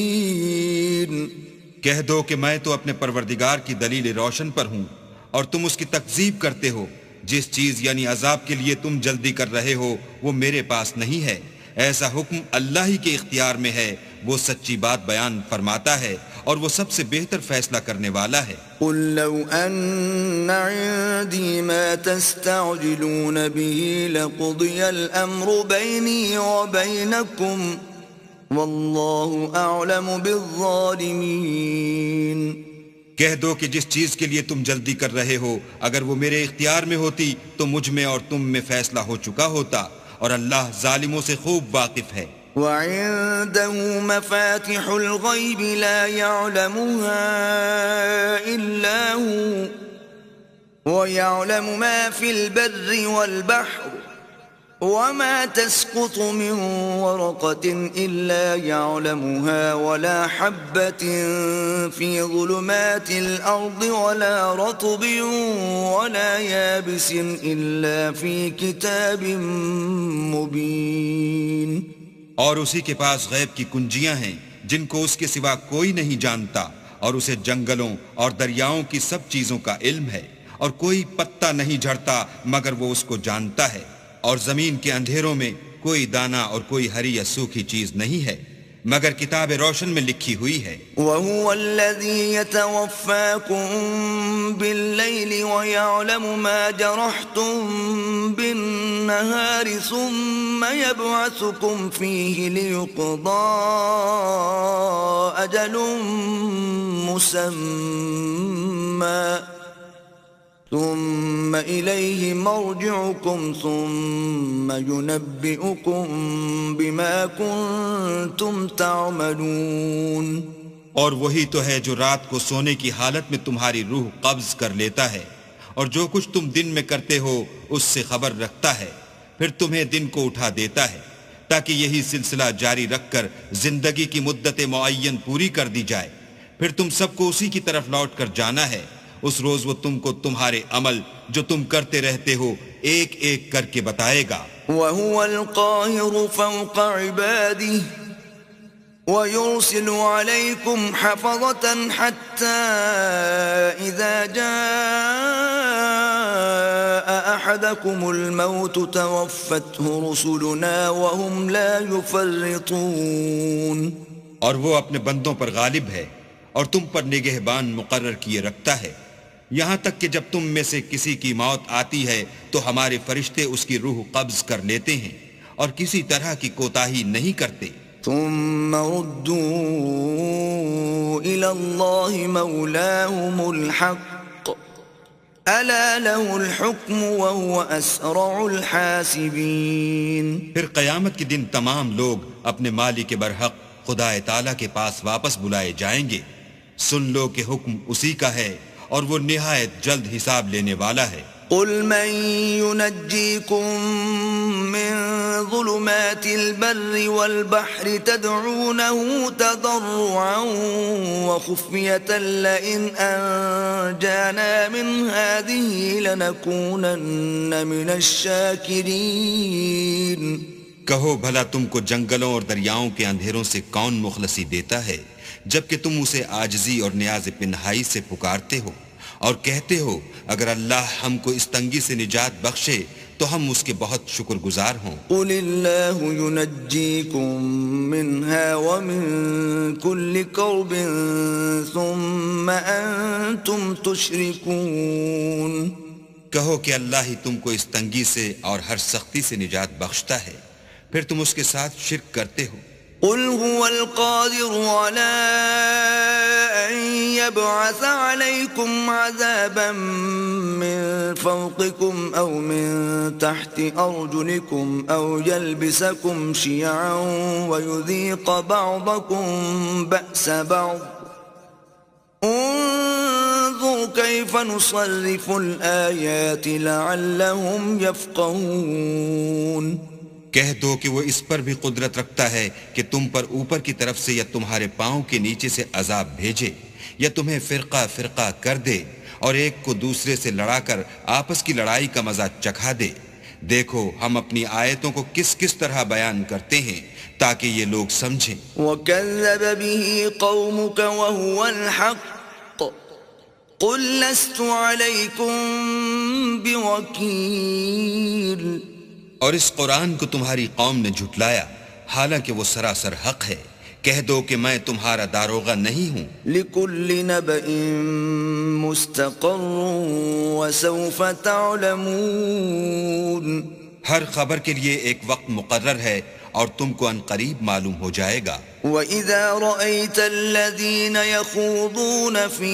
کہہ دو کہ میں تو اپنے پروردگار کی دلیل روشن پر ہوں اور تم اس کی تکذیب کرتے ہو، جس چیز یعنی عذاب کے لیے تم جلدی کر رہے ہو وہ میرے پاس نہیں ہے، ایسا حکم اللہ ہی کے اختیار میں ہے، وہ سچی بات بیان فرماتا ہے اور وہ سب سے بہتر فیصلہ کرنے والا ہے۔ قل لو أن عندي ما تستعجلون به لقضي الأمر بيني وبينكم والله أعلم بالظالمين۔ کہہ دو کہ جس چیز کے لیے تم جلدی کر رہے ہو اگر وہ میرے اختیار میں ہوتی تو مجھ میں اور تم میں فیصلہ ہو چکا ہوتا، اور اللہ ظالموں سے خوب واقف ہے۔ وعنده مفاتح الغيب لا يعلمها إلا هو ويعلم ما في البر والبحر وما تسقط من ورقة إلا يعلمها ولا حبة في ظلمات الأرض ولا رطب ولا يابس إلا في كتاب مبين۔ اور اسی کے پاس غیب کی کنجیاں ہیں جن کو اس کے سوا کوئی نہیں جانتا، اور اسے جنگلوں اور دریاؤں کی سب چیزوں کا علم ہے، اور کوئی پتا نہیں جھڑتا مگر وہ اس کو جانتا ہے، اور زمین کے اندھیروں میں کوئی دانہ اور کوئی ہری یا سوکھی چیز نہیں ہے مگر کتاب روشن میں لکھی ہوئی ہے۔ وَهُوَ الَّذِي يَتَوَفَّاكُم بِاللَّيْلِ وَيَعْلَمُ مَا جَرَحْتُم بِالنَّهَارِ ثُمَّ يَبْعَثُكُمْ فِيهِ لِيُقْضَىٰ أَجَلٌ مُّسَمًّى ثم إليه مرجعكم ثم ينبئكم بما كنتم تعملون۔ اور وہی تو ہے جو رات کو سونے کی حالت میں تمہاری روح قبض کر لیتا ہے، اور جو کچھ تم دن میں کرتے ہو اس سے خبر رکھتا ہے، پھر تمہیں دن کو اٹھا دیتا ہے تاکہ یہی سلسلہ جاری رکھ کر زندگی کی مدت معین پوری کر دی جائے، پھر تم سب کو اسی کی طرف لوٹ کر جانا ہے۔ اس روز وہ تم کو تمہارے عمل جو تم کرتے رہتے ہو ایک ایک کر کے بتائے گا۔ وَهُوَ الْقَاهِرُ فَوْقَ عِبَادِهِ وَيُرْسِلُ عَلَيْكُمْ حَفَظَةً حَتَّى إِذَا جَاءَ أَحَدَكُمُ الْمَوْتُ تَوَفَّتْهُ رُسُلُنَا وَهُمْ لَا يُفَرِّطُونَ۔ اور وہ اپنے بندوں پر غالب ہے اور تم پر نگہبان مقرر کیے رکھتا ہے، یہاں تک کہ جب تم میں سے کسی کی موت آتی ہے تو ہمارے فرشتے اس کی روح قبض کر لیتے ہیں اور کسی طرح کی کوتاہی نہیں کرتے۔ ثم ردوا إلى الله مولاهم الحق ألا له الحكم وهو أسرع الحاسبين۔ پھر قیامت کے دن تمام لوگ اپنے مالک برحق خدا تعالیٰ کے پاس واپس بلائے جائیں گے۔ سن لو کہ حکم اسی کا ہے اور وہ نہایت جلد حساب لینے والا ہے۔ قل من ينجيكم من ظلمات البر والبحر تدعونه تضرعا وخفية لئن أنجانا من هذه لنكونن من الشاكرين۔ کہو بھلا تم کو جنگلوں اور دریاؤں کے اندھیروں سے کون مخلصی دیتا ہے جبکہ تم اسے عاجزی اور نیاز پنہائی سے پکارتے ہو اور کہتے ہو اگر اللہ ہم کو اس تنگی سے نجات بخشے تو ہم اس کے بہت شکر گزار ہوں۔ قل اللہ ينجيكم منها ومن كل كرب ثم انتم تشركون۔ کہو کہ اللہ ہی تم کو اس تنگی سے اور ہر سختی سے نجات بخشتا ہے، پھر تم اس کے ساتھ شرک کرتے ہو۔ قل هو القادر على أن يبعث عليكم عذابا من فوقكم أو من تحت أرجلكم أو يلبسكم شيعا ويذيق بعضكم بأس بعض انظر كيف نصرف الآيات لعلهم يفقهون۔ کہہ دو کہ وہ اس پر بھی قدرت رکھتا ہے کہ تم پر اوپر کی طرف سے یا تمہارے پاؤں کے نیچے سے عذاب بھیجے یا تمہیں فرقہ فرقہ کر دے اور ایک کو دوسرے سے لڑا کر آپس کی لڑائی کا مزہ چکھا دے۔ دیکھو ہم اپنی آیتوں کو کس کس طرح بیان کرتے ہیں تاکہ یہ لوگ سمجھیں۔ وَكَذَّبَ بِهِ قَوْمُكَ وَهُوَ الْحَقُّ قُلْ لَسْتُ عَلَيْكُمْ بِوَكِيلٍ۔ اور اس قرآن کو تمہاری قوم نے جھٹلایا حالانکہ وہ سراسر حق ہے، کہہ دو کہ میں تمہارا داروغہ نہیں ہوں. لِكُلِّ نَبَإٍ مُسْتَقَرٌّ وَسَوْفَ تَعْلَمُونَ. ہر خبر کے لیے ایک وقت مقرر ہے اور تم کو ان قریب معلوم ہو جائے گا. وَإِذَا رَأَيْتَ الَّذِينَ يَخُوضُونَ فِي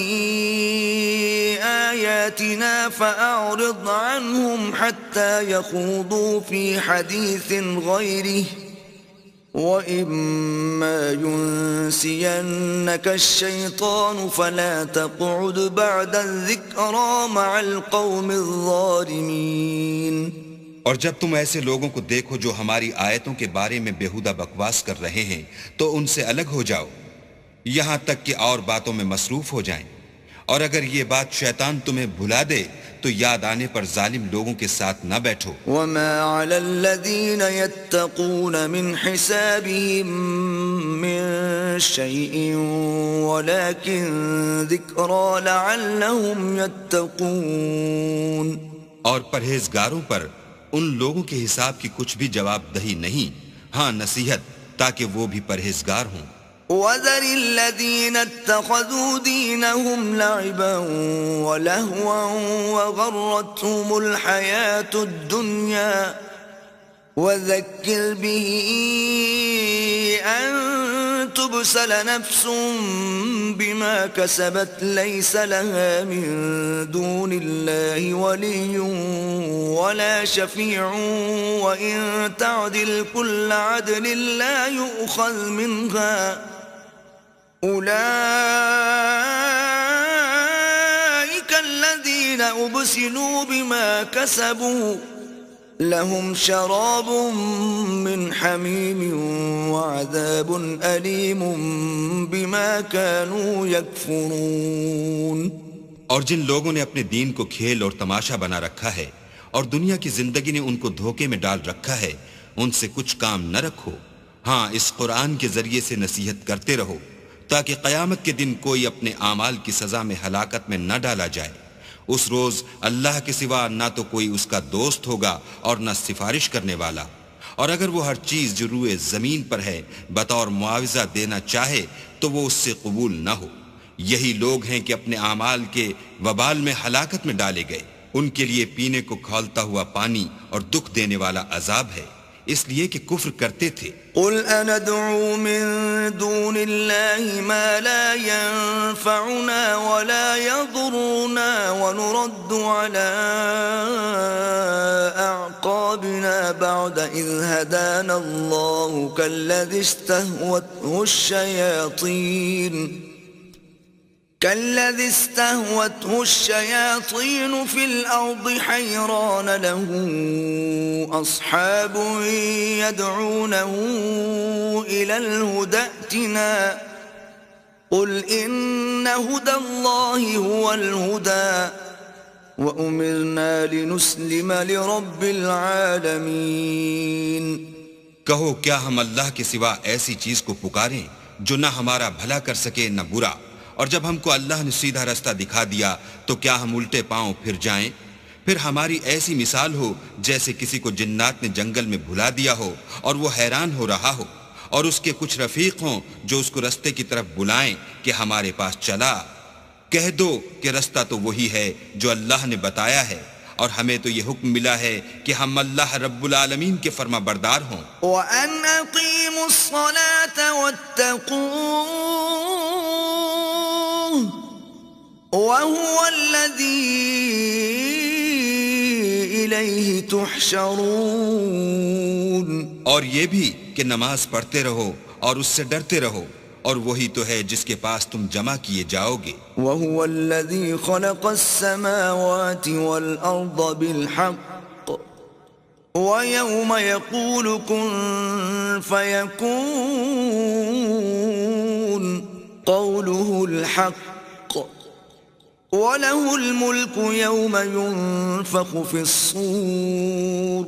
آيَاتِنَا فَأَعْرِضْ عَنْهُمْ حَتَّى يَخُوضُوا فِي حَدِيثٍ غَيْرِهِ وَإِمَّا يُنْسِيَنَّكَ الشَّيْطَانُ فَلَا تَقْعُدْ بَعْدَ الذِّكْرَى مَعَ الْقَوْمِ الظَّالِمِينَ. اور جب تم ایسے لوگوں کو دیکھو جو ہماری آیتوں کے بارے میں بیہودہ بکواس کر رہے ہیں تو ان سے الگ ہو جاؤ یہاں تک کہ اور باتوں میں مصروف ہو جائیں. اور اگر یہ بات شیطان تمہیں بھلا دے تو یاد آنے پر ظالم لوگوں کے ساتھ نہ بیٹھو. وَمَا عَلَى الَّذِينَ يَتَّقُونَ مِنْ حِسَابِهِمْ مِنْ شَيْءٍ وَلَكِنْ ذِكْرَى لَعَلَّهُمْ يَتَّقُونَ. اور پرہیزگاروں پر ان لوگوں کے حساب کی کچھ بھی جواب دہی نہیں، ہاں نصیحت تاکہ وہ بھی پرہیزگار ہوں. وَذَرِ الَّذِينَ اتَّخَذُوا دِينَهُمْ لَعِبًا وَلَهْوًا وَغَرَّتْهُمُ الْحَيَاةُ الدُّنْيَا وَذَكِّرْ بِهِ أَن تُبْسَلَ نَفْسٌ بِمَا كَسَبَتْ لَيْسَ لَهَا مِن دُونِ اللَّهِ وَلِيٌّ وَلَا شَفِيعٌ وَإِن تَعْدِلْ كُلَّ عَدْلٍ لَّا يُؤْخَذْ مِنْهَا أُولَئِكَ الَّذِينَ أُبْسِلُوا بِمَا كَسَبُوا لَهُمْ شَرَابٌ مِّنْ حَمِيمٍ وَعَذَابٌ أَلِيمٌ بِمَا كَانُوا يَكْفُرُونَ. اور جن لوگوں نے اپنے دین کو کھیل اور تماشا بنا رکھا ہے اور دنیا کی زندگی نے ان کو دھوکے میں ڈال رکھا ہے ان سے کچھ کام نہ رکھو. ہاں اس قرآن کے ذریعے سے نصیحت کرتے رہو تاکہ قیامت کے دن کوئی اپنے اعمال کی سزا میں ہلاکت میں نہ ڈالا جائے. اس روز اللہ کے سوا نہ تو کوئی اس کا دوست ہوگا اور نہ سفارش کرنے والا. اور اگر وہ ہر چیز جو روئے زمین پر ہے بطور معاوضہ دینا چاہے تو وہ اس سے قبول نہ ہو. یہی لوگ ہیں کہ اپنے اعمال کے وبال میں ہلاکت میں ڈالے گئے. ان کے لیے پینے کو کھولتا ہوا پانی اور دکھ دینے والا عذاب ہے اس لیے کہ کفر کرتے تھے. قُلْ أَنَدْعُو مِن دُونِ اللَّهِ مَا لَا يَنفَعُنَا وَلَا يَضُرُّنَا وَنُرَدُّ عَلَىٰ أَعْقَابِنَا بَعْدَ إِذْ هَدَانَا اللَّهُ كَالَّذِي استهوته الشياطين في الأرض حيران له أصحاب يدعونه إلى الهدى ائتنا قل إن هدى الله هو الهدى وأمرنا لنسلم لرب العالمين. کہو کیا ہم اللہ کے سوا ایسی چیز کو پکاریں جو نہ ہمارا بھلا کر سکے نہ برا؟ اور جب ہم کو اللہ نے سیدھا رستہ دکھا دیا تو کیا ہم الٹے پاؤں پھر جائیں؟ پھر ہماری ایسی مثال ہو جیسے کسی کو جنات نے جنگل میں بھلا دیا ہو اور وہ حیران ہو رہا ہو اور اس کے کچھ رفیق ہوں جو اس کو رستے کی طرف بلائیں کہ ہمارے پاس چلا. کہہ دو کہ رستہ تو وہی ہے جو اللہ نے بتایا ہے اور ہمیں تو یہ حکم ملا ہے کہ ہم اللہ رب العالمین کے فرما بردار ہوں. وَأَنْ أَقِيمُوا الصَّلَاةَ وَاتَّقُوهُ وَهُوَ الَّذِي إِلَيْهِ تُحْشَرُونَ. اور یہ بھی کہ نماز پڑھتے رہو اور اس سے ڈرتے رہو اور وہی تو ہے جس کے پاس تم جمع کیے جاؤ گے. وَهُوَ الَّذِي خَلَقَ السَّمَاوَاتِ وَالْأَرْضَ بِالْحَقِّ وَيَوْمَ يَقُولُ كُن فَيَكُونُ قَوْلُهُ الْحَقُّ وَلَهُ الْمُلْكُ يَوْمَ يُنفَخُ فِي الصُّورِ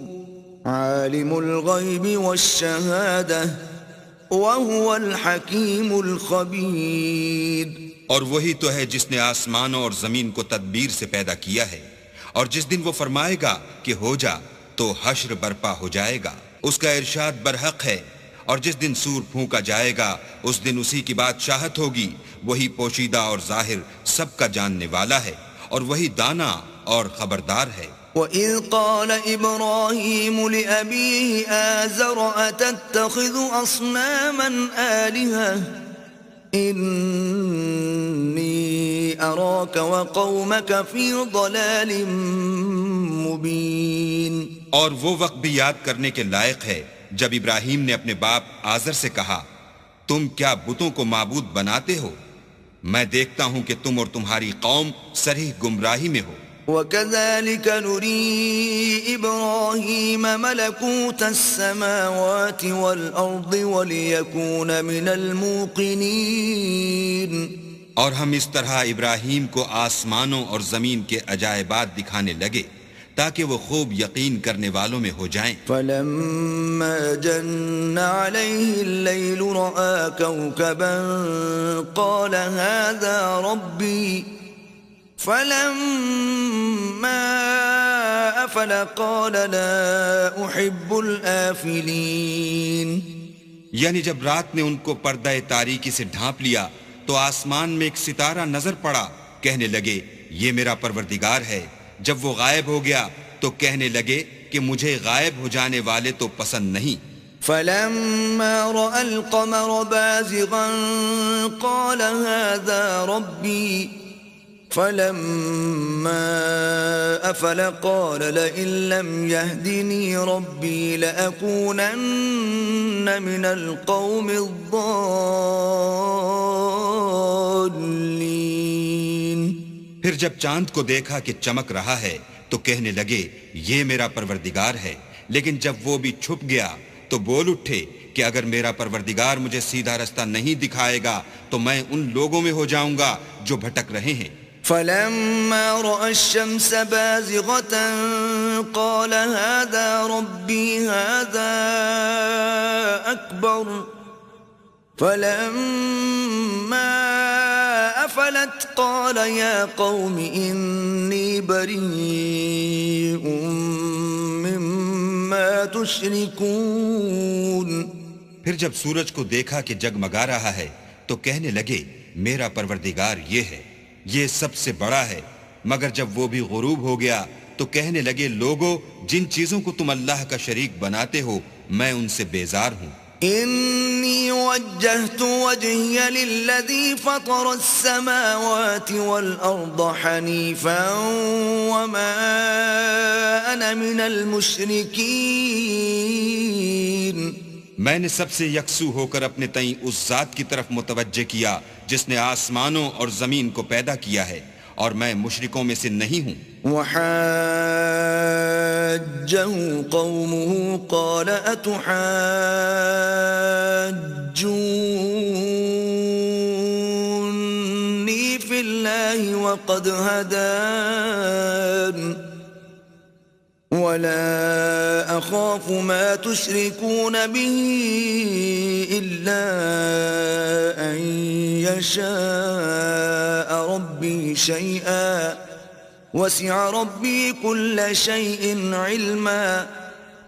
عَالِمُ الْغَيْبِ وَالشَّهَادَةِ وَهُوَ الْحَكِيمُ الْخَبِيرُ. اور وہی تو ہے جس نے آسمانوں اور زمین کو تدبیر سے پیدا کیا ہے اور جس دن وہ فرمائے گا کہ ہو جا تو حشر برپا ہو جائے گا. اس کا ارشاد برحق ہے اور جس دن سور پھونکا جائے گا اس دن اسی کی بادشاہت ہوگی، وہی پوشیدہ اور ظاہر سب کا جاننے والا ہے اور وہی دانا اور خبردار ہے۔ وَإِذْ قَالَ إِبْرَاهِيمُ لِأَبِيهِ آزَرَ أَتَتَّخِذُ أَصْنَامًا آلِهَةً إِنِّي أَرَاكَ وَقَوْمَكَ فِي ضَلَالٍ مُبِينٍ۔ اور وہ وقت بھی یاد کرنے کے لائق ہے جب ابراہیم نے اپنے باپ آزر سے کہا، تم کیا بتوں کو معبود بناتے ہو؟ میں دیکھتا ہوں کہ تم اور تمہاری قوم صریح گمراہی میں ہو۔ وَكَذَلِكَ نُرِي إِبْرَاهِيمَ مَلَكُوتَ السَّمَاوَاتِ وَالْأَرْضِ وَلِيَكُونَ مِنَ الْمُوقِنِينَ۔ اور ہم اس طرح ابراہیم کو آسمانوں اور زمین کے عجائبات دکھانے لگے تاکہ وہ خوب یقین کرنے والوں میں ہو جائیں۔ فَلَمَّا جَنَّ عَلَيْهِ اللَّيْلُ رَأَىٰ كَوْكَبًا قَالَ هَٰذَا رَبِّي فَلَمَّا أَفَلَ قَالَ لَا أُحِبُّ الْآفِلِينَ۔ یعنی جب رات نے ان کو پردہ تاریکی سے ڈھانپ لیا تو آسمان میں ایک ستارہ نظر پڑا، کہنے لگے یہ میرا پروردگار ہے۔ جب وہ غائب ہو گیا تو کہنے لگے کہ مجھے غائب ہو جانے والے تو پسند نہیں۔ فَلَمَّا رَأَى الْقَمَرَ بَازِغًا قَالَ هَٰذَا رَبِّي فَلَمَّا أَفَلَ قَالَ لَئِن لَّمْ يَهْدِنِي رَبِّي لَأَكُونَنَّ مِنَ الْقَوْمِ الضَّالِّينَ۔ پھر جب چاند کو دیکھا کہ چمک رہا ہے تو کہنے لگے یہ میرا پروردگار ہے، لیکن جب وہ بھی چھپ گیا تو بول اٹھے کہ اگر میرا پروردگار مجھے سیدھا رستہ نہیں دکھائے گا تو میں ان لوگوں میں ہو جاؤں گا جو بھٹک رہے ہیں۔ فَلَمَّا رَأَى الشَّمْسَ بَازِغَةً قَالَ هَٰذَا رَبِّي هَٰذَا أَكْبَرُ فَلَمَّا أَفَلَتْ قَالَ يَا قَوْمِ إِنِّي بَرِيءٌ مِّمَّا تُشْرِكُونَ۔ پھر جب سورج کو دیکھا کہ جگمگا رہا ہے تو کہنے لگے میرا پروردگار یہ ہے، یہ سب سے بڑا ہے۔ مگر جب وہ بھی غروب ہو گیا تو کہنے لگے لوگو جن چیزوں کو تم اللہ کا شریک بناتے ہو میں ان سے بیزار ہوں۔ إِنِّي وَجَّهْتُ وَجْهِيَ لِلَّذِي فَطَرَ السَّمَاوَاتِ وَالْأَرْضَ حَنِيفًا وَمَا أَنَا مِنَ الْمُشْرِكِينَ۔ میں نے سب سے یکسو ہو کر اپنے تئیں اس ذات کی طرف متوجہ کیا جس نے آسمانوں اور زمین کو پیدا کیا ہے، اور میں مشرکوں میں سے نہیں ہوں۔ وَحَاجَّهُ قَوْمُهُ قَالَ أَتُحَاجُّونِّي فِي اللَّهِ وَقَدْ هَدَانِ وَلَا أَخَافُ مَا تُشْرِكُونَ بِهِ إِلَّا أَن يَشَاءَ رَبِّي شَيْئًا وَسِعَ رَبِّي كُلَّ شَيْءٍ عِلْمًا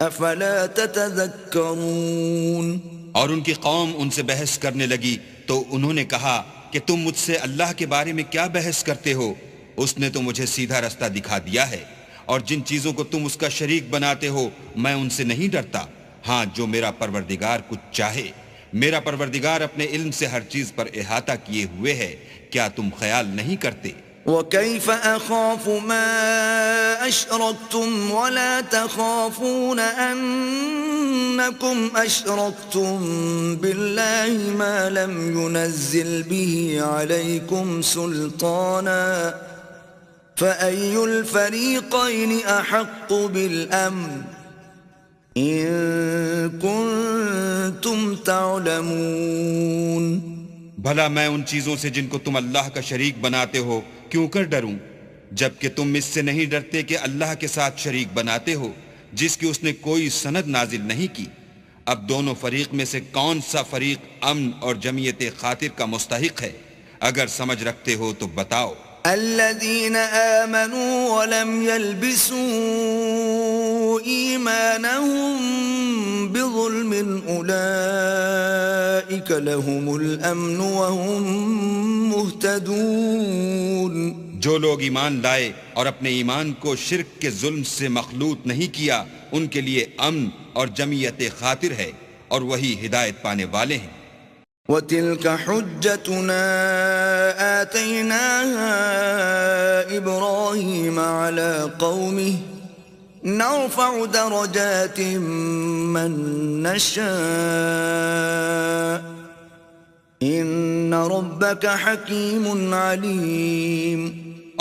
أَفَلَا تَتَذَكَّرُونَ۔ اور ان کی قوم ان سے بحث کرنے لگی تو انہوں نے کہا کہ تم مجھ سے اللہ کے بارے میں کیا بحث کرتے ہو؟ اس نے تو مجھے سیدھا رستہ دکھا دیا ہے، اور جن چیزوں کو تم اس کا شریک بناتے ہو میں ان سے نہیں ڈرتا۔ ہاں جو میرا پروردگار کچھ چاہے، میرا پروردگار اپنے علم سے ہر چیز پر احاطہ کیے ہوئے ہے، کیا تم خیال نہیں کرتے؟ وَكَيْفَ أَخَافُ مَا أَشْرَكْتُمْ وَلَا تَخَافُونَ أَنَّكُمْ أَشْرَكْتُمْ بِاللَّهِ مَا لَمْ يُنَزِّلْ بِهِ عَلَيْكُمْ سُلْطَانًا فَأَيُّ الْفَرِيقَيْنِ أَحَقُّ بِالْأَمْنِ إِن كُنتُمْ تَعْلَمُونَ۔ بھلا میں ان چیزوں سے جن کو تم اللہ کا شریک بناتے ہو کیوں کر ڈروں، جبکہ تم اس سے نہیں ڈرتے کہ اللہ کے ساتھ شریک بناتے ہو جس کی اس نے کوئی سند نازل نہیں کی۔ اب دونوں فریق میں سے کون سا فریق امن اور جمعیت خاطر کا مستحق ہے؟ اگر سمجھ رکھتے ہو تو بتاؤ۔ الذين آمنوا ولم يلبسوا إيمانهم بظلم أولئك لهم الأمن وهم مهتدون. جو لوگ ایمان لائے اور اپنے ایمان کو شرک کے ظلم سے مخلوط نہیں کیا ان کے لیے امن اور جمعیت خاطر ہے اور وہی ہدایت پانے والے ہیں. وَتِلْكَ حُجَّتُنَا آتَيْنَاهَا إِبْرَاهِيمَ عَلَى قَوْمِهِ نَرْفَعُ دَرَجَاتٍ مَّن نَّشَاءُ إِنَّ رَبَّكَ حَكِيمٌ عَلِيمٌ.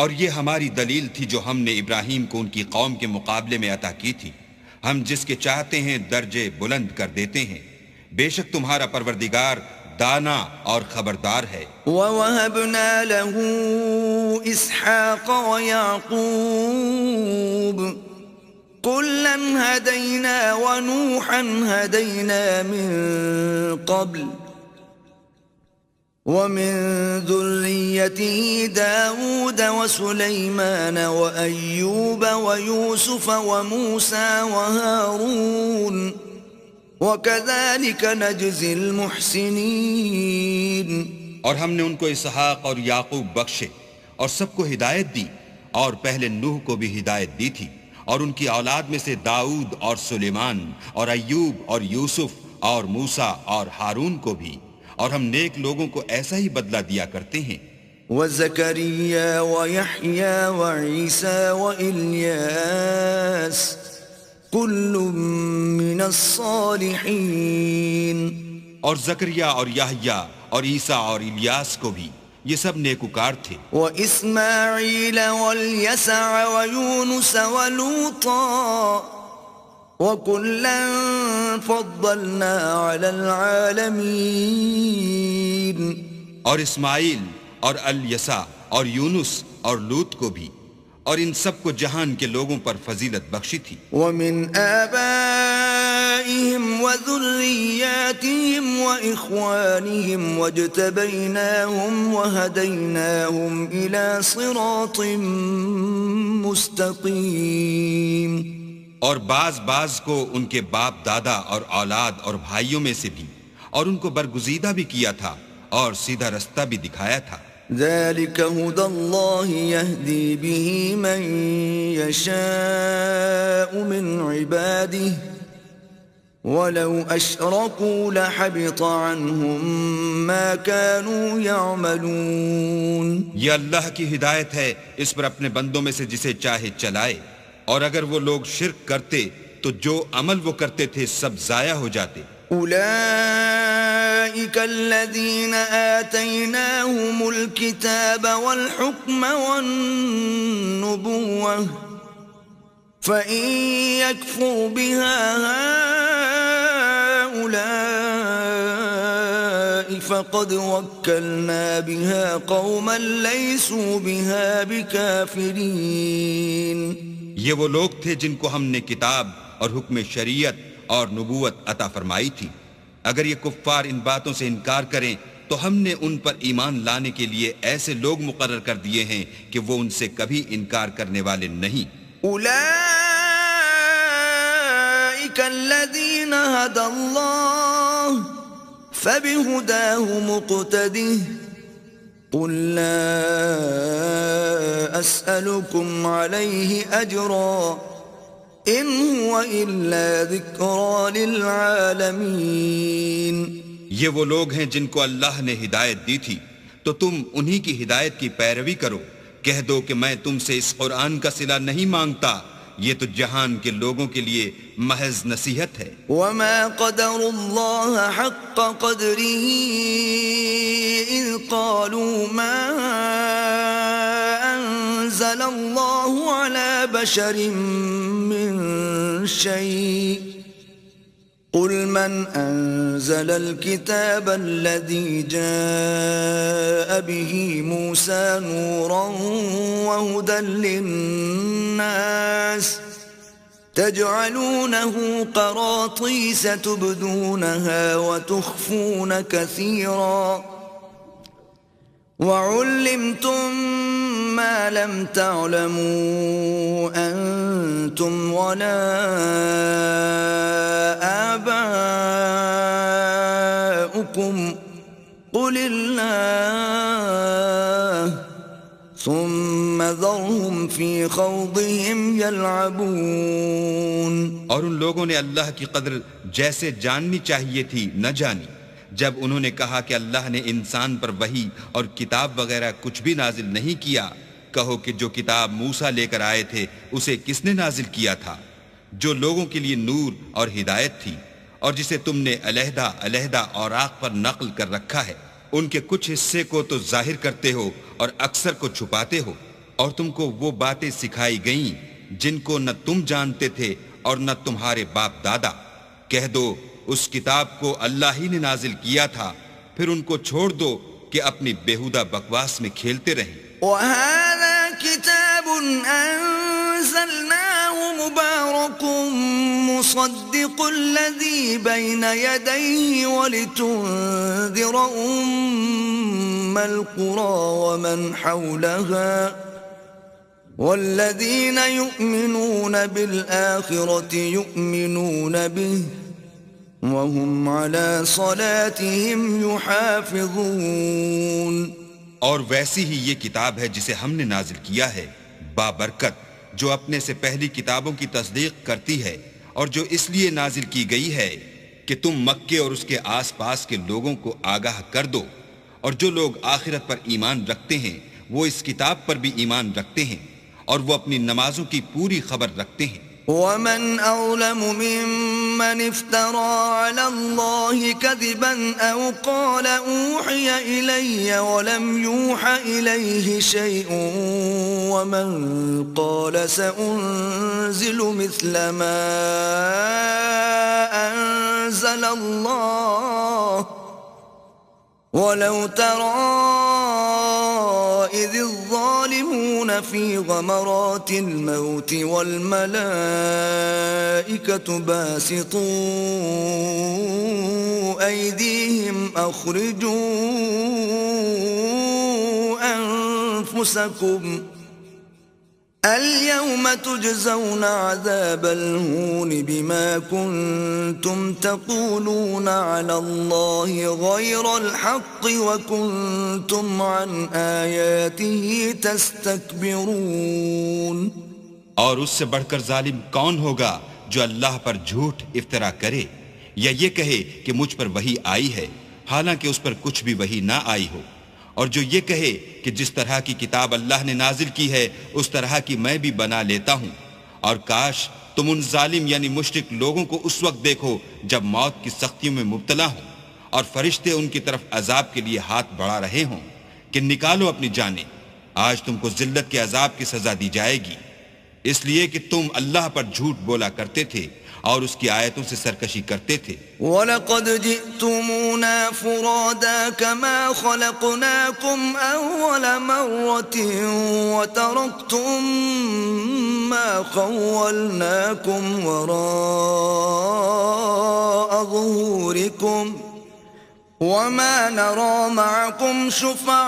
اور یہ ہماری دلیل تھی جو ہم نے ابراہیم کو ان کی قوم کے مقابلے میں عطا کی تھی. ہم جس کے چاہتے ہیں درجے بلند کر دیتے ہیں. بے شک تمہارا پروردگار دانا اور خبردار ہے. وَوَهَبْنَا لَهُ إِسْحَاقَ وَيَعْقُوبَ كُلًّا هَدَيْنَا وَنُوحًا هَدَيْنَا مِن قَبْلُ وَمِن ذُرِّيَّتِهِ دَاوُودَ وَسُلَيْمَانَ وَأَيُّوبَ وَيُوسُفَ وَمُوسَى وَهَارُونَ وَكَذَلِكَ نَجْزِي الْمُحْسِنِينَ. اور ہم نے ان کو اسحاق اور یعقوب بخشے اور سب کو ہدایت دی اور پہلے نوح کو بھی ہدایت دی تھی اور ان کی اولاد میں سے داؤد اور سلیمان اور ایوب اور یوسف اور موسیٰ اور ہارون کو بھی. اور ہم نیک لوگوں کو ایسا ہی بدلہ دیا کرتے ہیں. وَزَكَرِيَّا وَيَحْيَا وَعِيسَى وَإِلْيَاسَ كُلٌّ مِّنَ الصَّالِحِينَ. اور زکریا اور یحییٰ اور عیسیٰ اور الیاس کو بھی یہ سب نیکوکار تھے. وَإِسْمَاعِيلَ وَالْيَسَعَ وَيُونُسَ وَلُوطًا وَكُلًّا فَضَّلْنَا عَلَى الْعَالَمِينَ. اور اسماعیل اور الیسع اور یونس اور لوط کو بھی اور ان سب کو جہان کے لوگوں پر فضیلت بخشی تھی. وَمِنْ آبَائِهِمْ وَذُرِّيَّاتِهِمْ وَإِخْوَانِهِمْ وَاجْتَبَيْنَاهُمْ وَهَدَيْنَاهُمْ إِلَى صِرَاطٍ مُسْتَقِيمٍ. اور بعض کو ان کے باپ دادا اور اولاد اور بھائیوں میں سے بھی اور ان کو برگزیدہ بھی کیا تھا اور سیدھا رستہ بھی دکھایا تھا. ذَلِكَ هُدَى اللَّهِ يَهْدِي بِهِ مَن يَشَاءُ مِنْ عِبَادِهِ وَلَوْ أَشْرَكُوا لَحَبِطَ عَنْهُمْ مَا كَانُوا يَعْمَلُونَ. یہ اللہ کی ہدایت ہے اس پر اپنے بندوں میں سے جسے چاہے چلائے اور اگر وہ لوگ شرک کرتے تو جو عمل وہ کرتے تھے سب ضائع ہو جاتے. أولئك الذين آتيناهم الكتاب والحكم والنبوة فإن يكفر بها هؤلاء فقد وكلنا بها قوما ليسوا بها بكافرين. یہ وہ لوگ تھے جن کو ہم نے کتاب اور حکم شریعت اور نبوت عطا فرمائی تھی. اگر یہ کفار ان باتوں سے انکار کریں تو ہم نے ان پر ایمان لانے کے لیے ایسے لوگ مقرر کر دیے ہیں کہ وہ ان سے کبھی انکار کرنے والے نہیں. اولئک الذین ھدی اللہ فبہداہ مقتدہ قل لا اسألکم علیہ اجرا ان هو الا ذکرى للعالمین. یہ وہ لوگ ہیں جن کو اللہ نے ہدایت دی تھی تو تم انہی کی ہدایت کی پیروی کرو. کہہ دو کہ میں تم سے اس قرآن کا صلہ نہیں مانگتا، یہ تو جہان کے لوگوں کے لیے محض نصیحت ہے. وما قدر اللہ حق قدره اذ قالوا ما انزل اللہ على بشر من شيء قل من انزل الكتاب الذي جاء به موسى نورا وهدى للناس تجعلونه قراطيس تبدونها وتخفون كثيرا وعلمتم ما لم تعلموا أنتم ولا آباؤكم خوضهم يلعبون اور ان لوگوں نے اللہ کی قدر جیسے جاننی چاہیے تھی نہ جانی جب انہوں نے کہا کہ اللہ نے انسان پر وحی اور کتاب وغیرہ کچھ بھی نازل نہیں کیا. کہو کہ جو کتاب موسیٰ لے کر آئے تھے اسے کس نے نازل کیا تھا؟ جو لوگوں کے لیے نور اور ہدایت تھی، اور جسے تم نے علیحدہ علیحدہ اوراق پر نقل کر رکھا ہے. ان کے کچھ حصے کو تو ظاہر کرتے ہو اور اکثر کو چھپاتے ہو. اور تم کو وہ باتیں سکھائی گئیں جن کو نہ تم جانتے تھے اور نہ تمہارے باپ دادا. کہہ دو اس کتاب کو اللہ ہی نے نازل کیا تھا، پھر ان کو چھوڑ دو کہ اپنی بیہودہ بکواس میں کھیلتے رہیں. وَهَذَا كِتَابٌ أَنزَلْنَاهُ مُبَارَكٌ مُصَدِّقُ الَّذِي بَيْنَ يَدَيْهِ وَلِتُنذِرَ أُمَّ الْقُرَى وَمَنْ حَوْلَهَا وَالَّذِينَ يُؤْمِنُونَ بِالْآخِرَةِ يُؤْمِنُونَ بِهِ وَهُمْ عَلَى صَلَاتِهِمْ يُحَافِظُونَ. اور ویسی ہی یہ کتاب ہے جسے ہم نے نازل کیا ہے بابرکت، جو اپنے سے پہلی کتابوں کی تصدیق کرتی ہے، اور جو اس لیے نازل کی گئی ہے کہ تم مکے اور اس کے آس پاس کے لوگوں کو آگاہ کر دو. اور جو لوگ آخرت پر ایمان رکھتے ہیں وہ اس کتاب پر بھی ایمان رکھتے ہیں، اور وہ اپنی نمازوں کی پوری خبر رکھتے ہیں. وَمَنْ أَظْلَمُ مِمَّنِ افْتَرَى عَلَى اللَّهِ كَذِبًا أَوْ قَالَ أُوحِيَ إِلَيَّ وَلَمْ يُوحَ إِلَيْهِ شَيْءٌ وَمَنْ قَالَ سَأُنْزِلُ مِثْلَ مَا أَنزَلَ اللَّهُ وَلَوْ تَرَى إِذِ الظَّالِمُونَ فِي غَمَرَاتِ الْمَوْتِ وَالْمَلَائِكَةُ بَاسِطُو أَيْدِيهِمْ أَخْرِجُوا أَنفُسَكُمْ الْيَوْمَ تُجْزَوْنَ عَذَابَ الْهُونِ بِمَا كُنْتُمْ تَقُولُونَ عَلَى اللَّهِ غَيْرَ الْحَقِّ وَكُنْتُمْ عَنْ آيَاتِهِ تَسْتَكْبِرُونَ. اور اس سے بڑھ کر ظالم کون ہوگا جو اللہ پر جھوٹ افطرا کرے یا یہ کہے کہ مجھ پر وحی آئی ہے حالانکہ اس پر کچھ بھی وحی نہ آئی ہو، اور جو یہ کہے کہ جس طرح کی کتاب اللہ نے نازل کی ہے اس طرح کی میں بھی بنا لیتا ہوں. اور کاش تم ان ظالم یعنی مشرک لوگوں کو اس وقت دیکھو جب موت کی سختیوں میں مبتلا ہوں اور فرشتے ان کی طرف عذاب کے لیے ہاتھ بڑھا رہے ہوں کہ نکالو اپنی جانیں، آج تم کو ذلت کے عذاب کی سزا دی جائے گی، اس لیے کہ تم اللہ پر جھوٹ بولا کرتے تھے اور اس کی آیتوں سے سرکشی کرتے تھے. وَلَقَدْ جِئْتُمُونَا فُرَادَى كَمَا خَلَقْنَاكُمْ أَوَّلَ مَرَّةٍ وَتَرَكْتُمْ مَا خَوَّلْنَاكُمْ وَرَاءَ ظُهُورِكُمْ وَمَا نَرَى مَعَكُمْ شُفَعَاءَكُمُ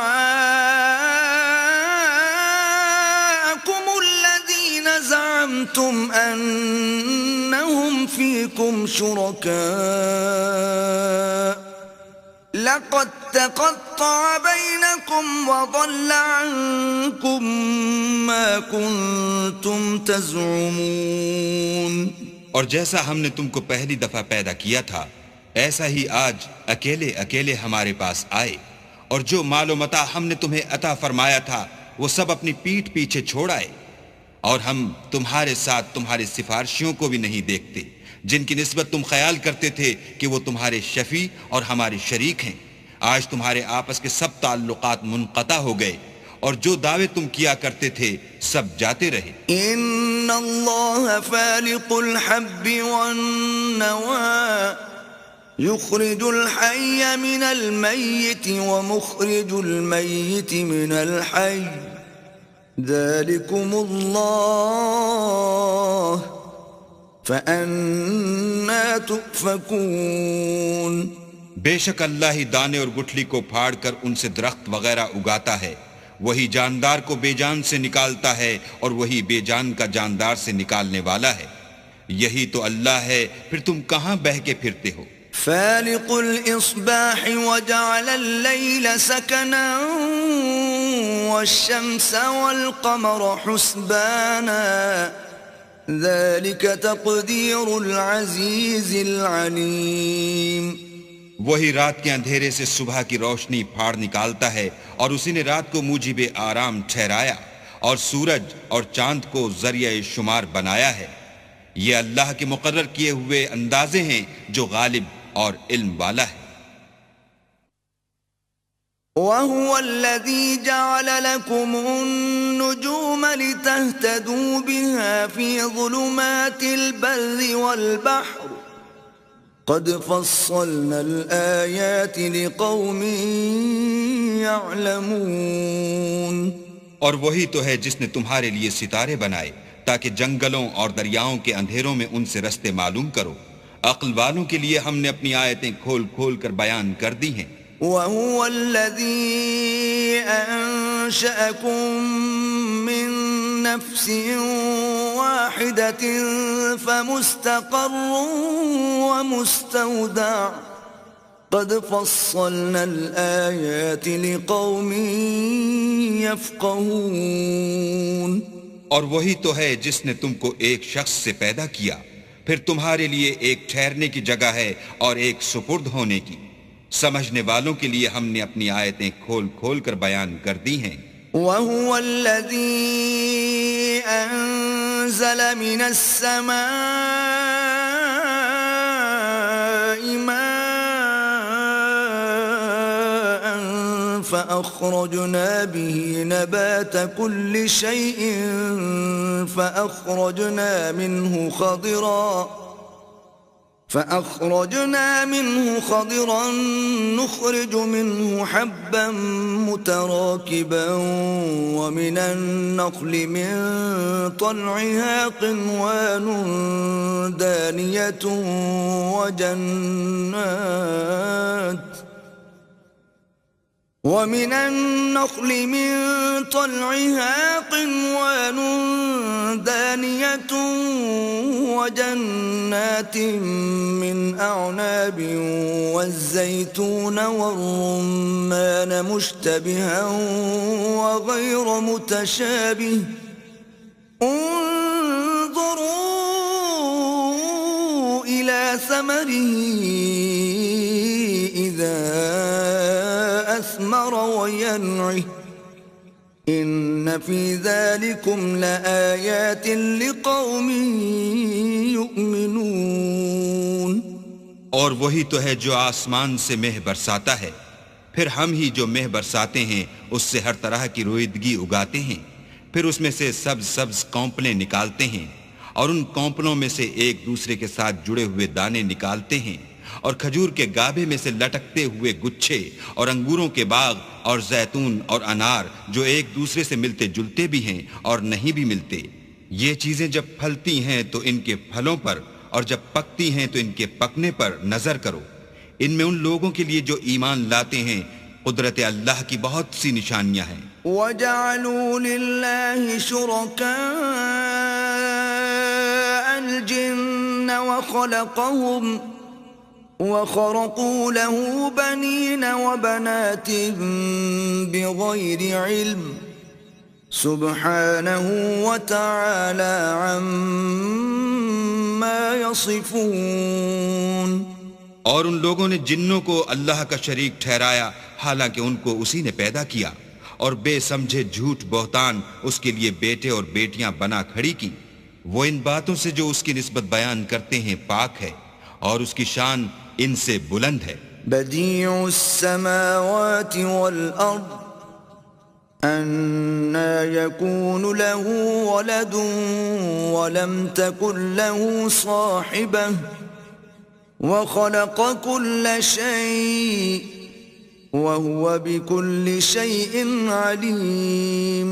الَّذِينَ زَعَمْتُمْ أَنَّهُمْ فِيكُمْ شُرَكَاءُ لَقَدْ تَقَطَّعَ بَيْنَكُمْ وَضَلَّ عَنْكُمْ مَا كُنْتُمْ تَزْعُمُونَ. اور جیسا ہم نے تم کو پہلی دفعہ پیدا کیا تھا ایسا ہی آج اکیلے اکیلے ہمارے پاس آئے، اور جو مال و متاع ہم نے تمہیں عطا فرمایا تھا وہ سب اپنی پیٹھ پیچھے چھوڑ آئے، اور ہم تمہارے ساتھ تمہارے سفارشیوں کو بھی نہیں دیکھتے جن کی نسبت تم خیال کرتے تھے کہ وہ تمہارے شفیع اور ہمارے شریک ہیں. آج تمہارے آپس کے سب تعلقات منقطع ہو گئے اور جو دعوے تم کیا کرتے تھے سب جاتے رہے. ان اللہ فالق الحب والنوى يخرج الحي من الميت ومخرج الميت من الحي ذلكم الله فأنا تؤفكون. بے شک اللہ ہی دانے اور گٹھلی کو پھاڑ کر ان سے درخت وغیرہ اگاتا ہے، وہی جاندار کو بے جان سے نکالتا ہے اور وہی بے جان کا جاندار سے نکالنے والا ہے. یہی تو اللہ ہے، پھر تم کہاں بہہ کے پھرتے ہو؟ فالق الإصباح وجعل الليل سكنا والشمس والقمر حسبانا ذلك تقدير العزيز العليم. وہی رات کے اندھیرے سے صبح کی روشنی پھاڑ نکالتا ہے اور اسی نے رات کو موجب آرام ٹھہرایا اور سورج اور چاند کو ذریعہ شمار بنایا ہے. یہ اللہ کے مقرر کیے ہوئے اندازے ہیں جو غالب اور علم والا ہے. وَهُوَ الَّذِي جَعَلَ لَكُمُ النُّجُومَ لِتَهْتَدُوا بِهَا فِي ظُلُمَاتِ الْبَرِّ وَالْبَحْرِ قَدْ فَصَّلْنَا الْآيَاتِ لِقَوْمٍ يَعْلَمُونَ. اور وہی تو ہے جس نے تمہارے لیے ستارے بنائے تاکہ جنگلوں اور دریاؤں کے اندھیروں میں ان سے رستے معلوم کرو. عقل والوں کے لیے ہم نے اپنی آیتیں کھول کھول کر بیان کر دی ہیں. وَهُوَ الَّذِي أَنشَأَكُم مِّن نَّفْسٍ وَاحِدَةٍ فَمُسْتَقَرٌّ وَمُسْتَوْدَعٌ قَدْ فَصَّلْنَا الْآيَاتِ لِقَوْمٍ يَفْقَهُونَ. اور وہی تو ہے جس نے تم کو ایک شخص سے پیدا کیا، پھر تمہارے لیے ایک ٹھہرنے کی جگہ ہے اور ایک سپرد ہونے کی. سمجھنے والوں کے لیے ہم نے اپنی آیتیں کھول کھول کر بیان کر دی ہیں. وَهُوَ الَّذِي أَنزَلَ مِنَ السَّمَاءِ مَاءً فَأَخْرَجْنَا بِهِ نَبَاتَ كُلِّ شَيْءٍ فأخرجنا منه خضرا نخرج منه حبا متراكبا ومن النخل من طلعها قنوان دانية ومن النخل من طلعها قنوان دانية وجنات من أعناب والزيتون والرمان مشتبها وغير متشابه انظروا إلى ثمره إذا أثمر وينعه إن في ذلكم لآيات لقوم يؤمنون. اور وہی تو ہے جو آسمان سے مہ برساتا ہے، پھر ہم ہی جو مہ برساتے ہیں اس سے ہر طرح کی رویدگی اگاتے ہیں، پھر اس میں سے سبز سبز کونپلیں نکالتے ہیں اور ان کونپلوں میں سے ایک دوسرے کے ساتھ جڑے ہوئے دانے نکالتے ہیں، اور کھجور کے گابے میں سے لٹکتے ہوئے گچھے، اور انگوروں کے باغ اور زیتون اور انار جو ایک دوسرے سے ملتے جلتے بھی ہیں اور نہیں بھی ملتے. یہ چیزیں جب پھلتی ہیں تو ان کے پھلوں پر، اور جب پکتی ہیں تو ان کے پکنے پر نظر کرو. ان میں ان لوگوں کے لیے جو ایمان لاتے ہیں قدرت اللہ کی بہت سی نشانیاں ہیں. وَجَعَلُوا لِلَّهِ شُرَكَاءَ الْجِنَّ وَخَرَقُوا لَهُ بَنِينَ وَبَنَاتٍ بِغَيْرِ عِلْمٍ سُبْحَانَهُ وَتَعَالَى عَمَّا يَصِفُونَ. اور ان لوگوں نے جنوں کو اللہ کا شریک ٹھہرایا حالانکہ ان کو اسی نے پیدا کیا، اور بے سمجھے جھوٹ بہتان اس کے لیے بیٹے اور بیٹیاں بنا کھڑی کی. وہ ان باتوں سے جو اس کی نسبت بیان کرتے ہیں پاک ہے، اور اس کی شان ان سے بلند ہے. بدیع السماوات والارض أَنَّى يَكُونُ لَهُ وَلَدٌ وَلَمْ تَكُنْ لَهُ صَاحِبَةٌ وَخَلَقَ كُلَّ شَيْءٍ وَهُوَ بِكُلِّ شَيْءٍ عَلِيمٌ.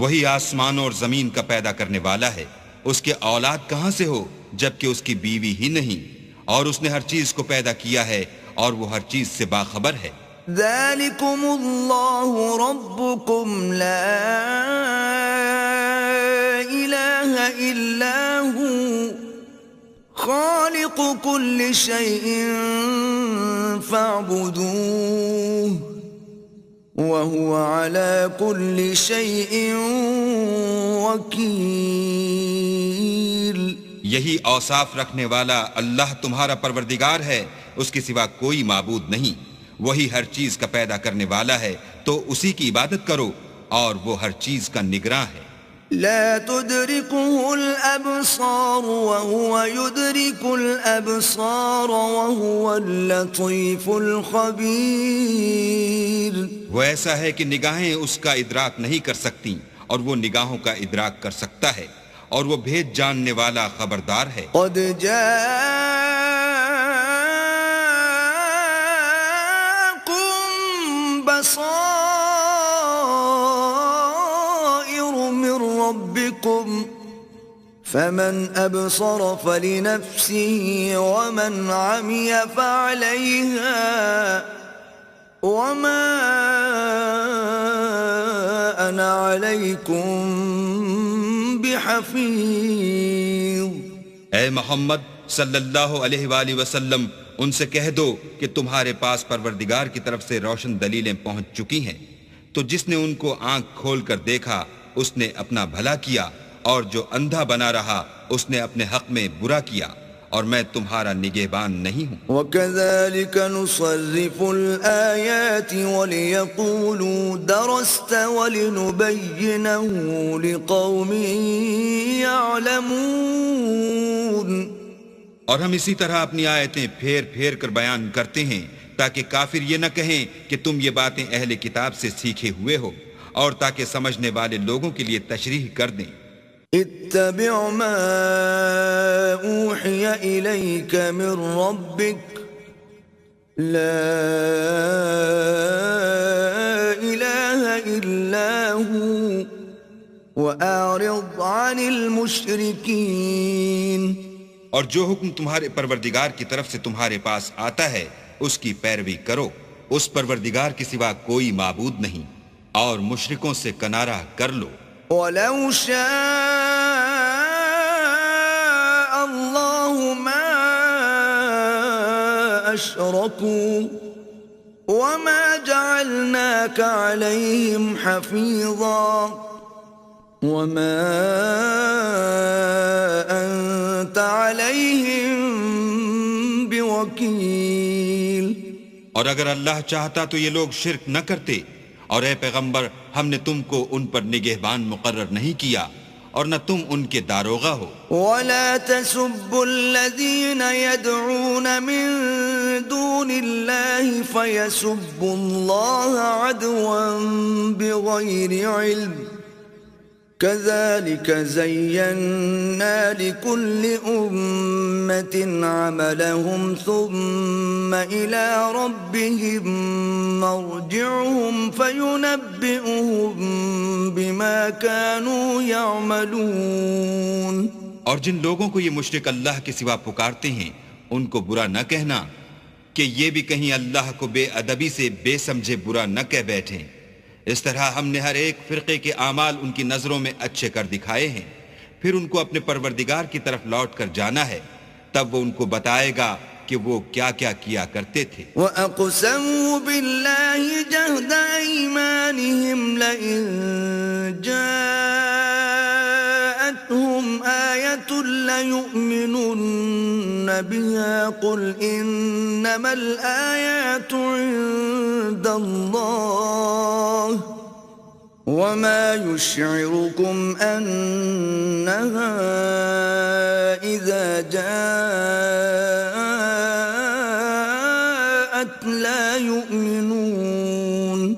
وہی آسمان اور زمین کا پیدا کرنے والا ہے، اس کے اولاد کہاں سے ہو جبکہ اس کی بیوی ہی نہیں، اور اس نے ہر چیز کو پیدا کیا ہے اور وہ ہر چیز سے باخبر ہے. ذَلِكُمُ اللَّهُ رَبُّكُمْ لَا إِلَٰهَ إِلَّا هُوَ خالق كل شيء فاعبدوه وهو على كل شيء وكيل. یہی اوصاف رکھنے والا اللہ تمہارا پروردگار ہے، اس کے سوا کوئی معبود نہیں. وہی ہر چیز کا پیدا کرنے والا ہے، تو اسی کی عبادت کرو، اور وہ ہر چیز کا نگراں ہے. لا تدركه الأبصار وهو يدرك الأبصار وهو اللطيف الخبير. وہ ایسا ہے کہ نگاہیں اس کا ادراک نہیں کر سکتی، اور وہ نگاہوں کا ادراک کر سکتا ہے، اور وہ بھید جاننے والا خبردار ہے. قد جاءكم بصائر من ربكم فمن أبصر فلنفسه ومن عمي فعليها وما أنا عليكم بحفيظ. اے محمد صلی اللہ علیہ وآلہ وسلم، ان سے کہہ دو کہ تمہارے پاس پروردگار کی طرف سے روشن دلیلیں پہنچ چکی ہیں، تو جس نے ان کو آنکھ کھول کر دیکھا اس نے اپنا بھلا کیا، اور جو اندھا بنا رہا اس نے اپنے حق میں برا کیا، اور میں تمہارا نگہبان نہیں ہوں. وَكَذَلِكَ نُصَرِّفُ الْآيَاتِ وَلِيَقُولُوا دَرَسْتَ وَلِنُبَيِّنَهُ لِقَوْمٍ يَعْلَمُونَ. اور ہم اسی طرح اپنی آیتیں پھیر پھیر کر بیان کرتے ہیں تاکہ کافر یہ نہ کہیں کہ تم یہ باتیں اہل کتاب سے سیکھے ہوئے ہو، اور تاکہ سمجھنے والے لوگوں کے لیے تشریح کر دیں. اتبع ما اوحی الیک من ربک لا الہ الا ہو واعرض عن المشرکین. اور جو حکم تمہارے پروردگار کی طرف سے تمہارے پاس آتا ہے اس کی پیروی کرو، اس پروردگار کے سوا کوئی معبود نہیں، اور مشرکوں سے کنارہ کر لو. وَلَوْ شَاءَ اللَّهُ مَا أَشْرَكُوا وَمَا جَعَلْنَاكَ عَلَيْهِمْ حَفِيظًا وَمَا أَنْتَ عَلَيْهِمْ بِوَكِيلٍ. اور اگر اللہ چاہتا تو یہ لوگ شرک نہ کرتے، اور اے پیغمبر ہم نے تم کو ان پر نگہبان مقرر نہیں کیا، اور نہ تم ان کے داروغہ ہو. وَلَا تَسُبُّوا الَّذِينَ يَدْعُونَ مِن دُونِ اللَّهِ فَيَسُبُّوا اللَّهَ عَدْوًا بِغَيْرِ عِلْمٍ كَذَلِكَ زَيَّنَّا لِكُلِّ أُمَّةٍ عَمَلَهُمْ ثُمَّ إِلَى رَبِّهِمْ مَرْجِعُهُمْ فَيُنَبِّئُهُم بِمَا كَانُوا يَعْمَلُونَ. اور جن لوگوں کو یہ مشرک اللہ کے سوا پکارتے ہیں ان کو برا نہ کہنا کہ یہ بھی کہیں اللہ کو بے ادبی سے بے سمجھے برا نہ کہہ بیٹھیں. اس طرح ہم نے ہر ایک فرقے کے اعمال ان کی نظروں میں اچھے کر دکھائے ہیں، پھر ان کو اپنے پروردگار کی طرف لوٹ کر جانا ہے، تب وہ ان کو بتائے گا کہ وہ کیا کیا کیا کرتے تھے. وَأَقْسَمُوا بِاللَّهِ جَهْدَ أَيْمَانِهِمْ لَئِن جَاءَتْهُمْ آيَةٌ لَيُؤْمِنُنَّ بِهَا قُلْ إِنَّمَا الْآيَاتُ عِندَ اللَّهِ وَمَا يُشْعِرُكُمْ أَنَّهَا إِذَا جَاءَتْ لَا يُؤْمِنُونَ.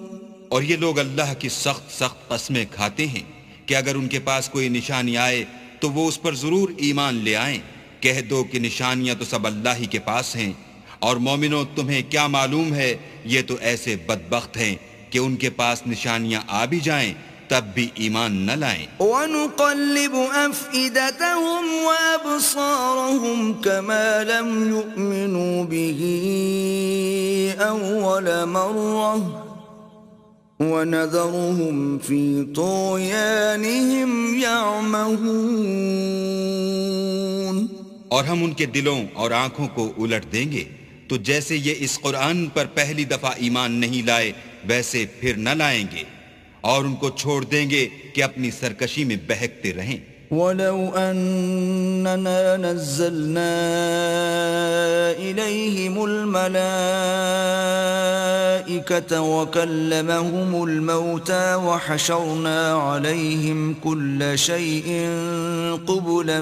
اور یہ لوگ اللہ کی سخت سخت قسمیں کھاتے ہیں کہ اگر ان کے پاس کوئی نشانی آئے تو وہ اس پر ضرور ایمان لے آئیں. کہہ دو کہ نشانیاں تو سب اللہ ہی کے پاس ہیں، اور مومنوں تمہیں کیا معلوم ہے یہ تو ایسے بدبخت ہیں کہ ان کے پاس نشانیاں آ بھی جائیں تب بھی ایمان نہ لائیں. وَنُقَلِّبُ أَفْئِدَتَهُمْ وَأَبْصَارَهُمْ كَمَا لَمْ يُؤْمِنُوا بِهِ أَوَّلَ مَرَّةٍ وَنَذَرُهُمْ فِي طُغْيَانِهِمْ يَعْمَهُونَ. اور ہم ان کے دلوں اور آنکھوں کو الٹ دیں گے، تو جیسے یہ اس قرآن پر پہلی دفعہ ایمان نہیں لائے ویسے پھر نہ لائیں گے، اور ان کو چھوڑ دیں گے کہ اپنی سرکشی میں بہکتے رہیں۔ وَلَوْ أَنَّنَا نَزَّلْنَا إِلَيْهِمُ الْمَلَائِكَةَ وَكَلَّمَهُمُ الْمَوْتَى وَحَشَرْنَا عَلَيْهِمْ كُلَّ شَيْءٍ قُبُلًا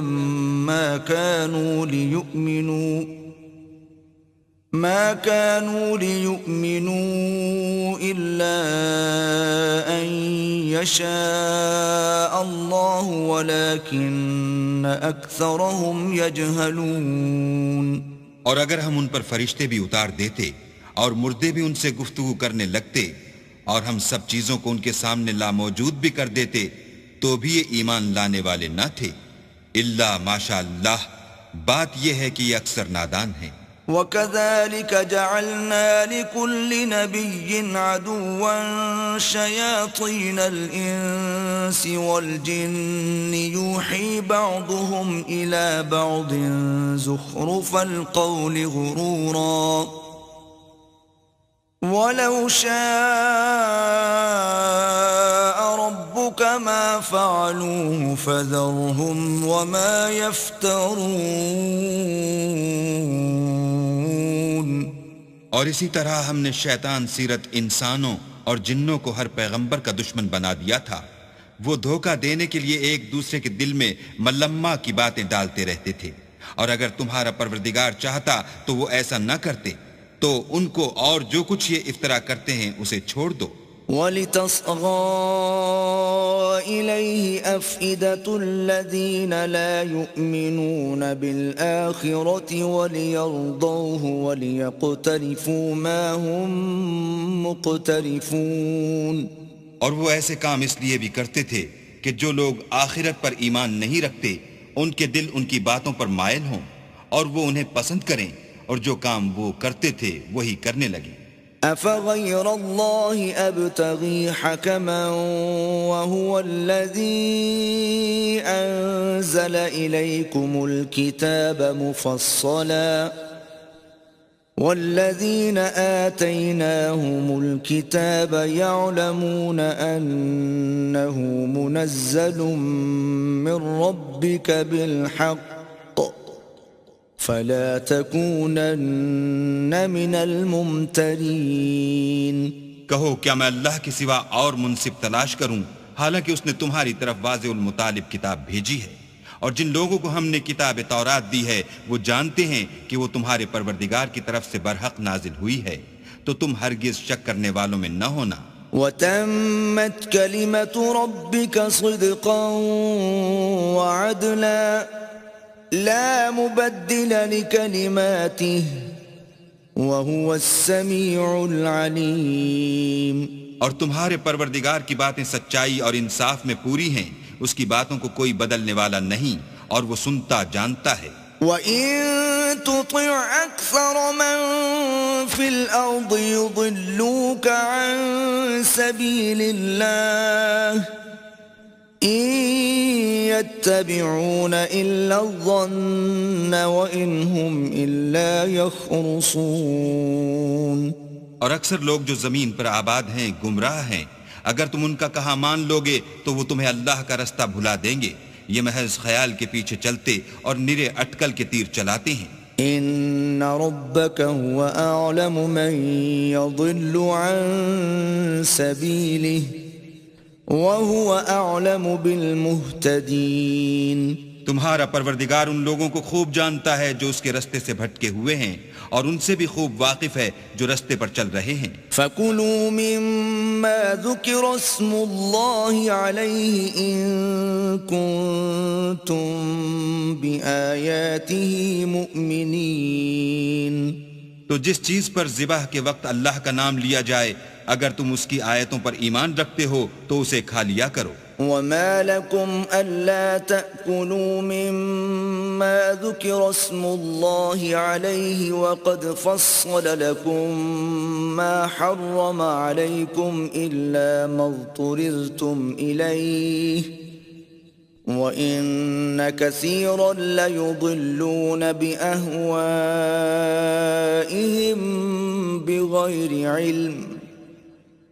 ما كانوا ليؤمنوا إلا أن يشاء الله ولكن أكثرهم يجهلون۔ اور اگر ہم ان پر فرشتے بھی اتار دیتے اور مردے بھی ان سے گفتگو کرنے لگتے اور ہم سب چیزوں کو ان کے سامنے لاموجود بھی کر دیتے تو بھی یہ ایمان لانے والے نہ تھے، الا ماشاء اللہ، بات یہ ہے کہ یہ اکثر نادان ہیں۔ وَكَذَلِكَ جَعَلْنَا لِكُلِّ نَبِيٍّ عَدُوًّا شَيَاطِينَ الْإِنسِ وَالْجِنِّ يُوحِي بَعْضُهُمْ إِلَى بَعْضٍ زُخْرُفَ الْقَوْلِ غُرُورًا وَلَوْ شَاءَ رَبُّكَ مَا فَعَلُوهُ فَذَرْهُمْ وَمَا يَفْتَرُونَ۔ اور اسی طرح ہم نے شیطان سیرت انسانوں اور جنوں کو ہر پیغمبر کا دشمن بنا دیا تھا، وہ دھوکہ دینے کے لیے ایک دوسرے کے دل میں ملمہ کی باتیں ڈالتے رہتے تھے، اور اگر تمہارا پروردگار چاہتا تو وہ ایسا نہ کرتے، تو ان کو اور جو کچھ یہ افطرا کرتے ہیں اسے چھوڑ دو۔ وَلِتَصْغَىٰ إِلَيْهِ أَفْئِدَةُ الَّذِينَ لَا يُؤْمِنُونَ بِالْآخِرَةِ وَلِيَرْضَوْهُ وَلِيَقْتَرِفُوا مَا هُمْ مُقْتَرِفُونَ۔ اور وہ ایسے کام اس لیے بھی کرتے تھے کہ جو لوگ آخرت پر ایمان نہیں رکھتے ان کے دل ان کی باتوں پر مائل ہوں اور وہ انہیں پسند کریں، اور جو کام وہ کرتے تھے وہی کرنے لگے۔ أَفَغَيْرَ اللَّهِ أَبْتَغِي حَكَمًا وَهُوَ الَّذِي أَنزَلَ إِلَيْكُمُ الْكِتَابَ مُفَصَّلًا وَالَّذِينَ آتَيْنَاهُمُ الْكِتَابَ يَعْلَمُونَ أَنَّهُ مُنَزَّلٌ مِّن رَّبِّكَ بِالْحَقِّ فَلَا تَكُونَنَّ مِنَ الْمُمْتَرِينَ۔ کہو کیا میں اللہ کے سوا اور منصف تلاش کروں، حالانکہ اس نے تمہاری طرف واضح المطالب کتاب بھیجی ہے، اور جن لوگوں کو ہم نے کتاب تورات دی ہے وہ جانتے ہیں کہ وہ تمہارے پروردگار کی طرف سے برحق نازل ہوئی ہے، تو تم ہرگز شک کرنے والوں میں نہ ہونا۔ وَتَمَّتْ كَلِمَةُ رَبِّكَ صِدْقًا وَعَدْلًا لا مبدل لكلماته وهو السميع العليم۔ اور تمہارے پروردگار کی باتیں سچائی اور انصاف میں پوری ہیں، اس کی باتوں کو کوئی بدلنے والا نہیں، اور وہ سنتا جانتا ہے۔ وَإِن تُطِعْ أَكْثَرَ مَن فِي الْأَرْضِ يُضِلُّوكَ عَن سَبِيلِ اللَّهِ إِن يَتَّبِعُونَ إِلَّا الظَّنَّ وَإِنْ هُمْ إِلَّا يَخْرُصُونَ۔ اور اکثر لوگ جو زمین پر آباد ہیں گمراہ ہیں، اگر تم ان کا کہا مان لوگے تو وہ تمہیں اللہ کا رستہ بھلا دیں گے، یہ محض خیال کے پیچھے چلتے اور نرے اٹکل کے تیر چلاتے ہیں۔ إِنَّ رَبَّكَ هُوَ أَعْلَمُ مَن يَضِلُّ عَن سَبِيلِهِ وَهُوَ أَعْلَمُ بِالْمُهْتَدِينَ۔ تمہارا پروردگار ان لوگوں کو خوب جانتا ہے جو اس کے رستے سے بھٹکے ہوئے ہیں، اور ان سے بھی خوب واقف ہے جو رستے پر چل رہے ہیں۔ فَكُلُوا مِمَّا ذُكِرَ اسْمُ اللَّهِ عَلَيْهِ إِن كُنتُم بِآيَاتِهِ مُؤْمِنِينَ۔ تو جس چیز پر ذبح کے وقت اللہ کا نام لیا جائے، اگر تم اس کی آیتوں پر ایمان رکھتے ہو تو اسے کھا لیا کرو۔ وَمَا لَكُمْ أَلَّا تَأْكُلُوا مِمَّا ذُكِرَ اسْمُ اللَّهِ عَلَيْهِ وَقَدْ فَصَّلَ لَكُم مَّا حَرَّمَ عَلَيْكُمْ إِلَّا مَا اضْطُرِرْتُمْ إِلَيْهِ وَإِنَّ كَثِيرًا لَيُضِلُّونَ بِأَهْوَائِهِمْ بِغَيْرِ عِلْمٍ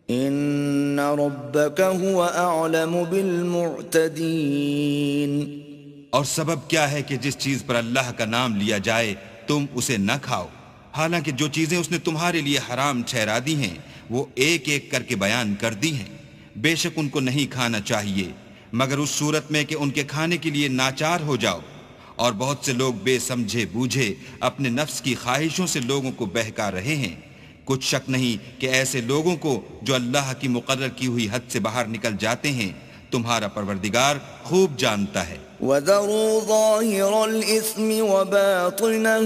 إِنَّ رَبَّكَ هُوَ أَعْلَمُ بِالْمُعْتَدِينَ۔ اور سبب کیا ہے کہ جس چیز پر اللہ کا نام لیا جائے تم اسے نہ کھاؤ، حالانکہ جو چیزیں اس نے تمہارے لیے حرام ٹھہرا دی ہیں وہ ایک ایک کر کے بیان کر دی ہیں۔ بے شک ان کو نہیں کھانا چاہیے مگر اس صورت میں کہ ان کے کھانے کے لیے ناچار ہو جاؤ، اور بہت سے لوگ بے سمجھے بوجھے اپنے نفس کی خواہشوں سے لوگوں کو بہکا رہے ہیں۔ کچھ شک نہیں کہ ایسے لوگوں کو جو اللہ کی مقرر کی ہوئی حد سے باہر نکل جاتے ہیں تمہارا پروردگار خوب جانتا ہے۔ وَذَرُوا ظَاهِرَ الْإِثْمِ وَبَاطِنَهُ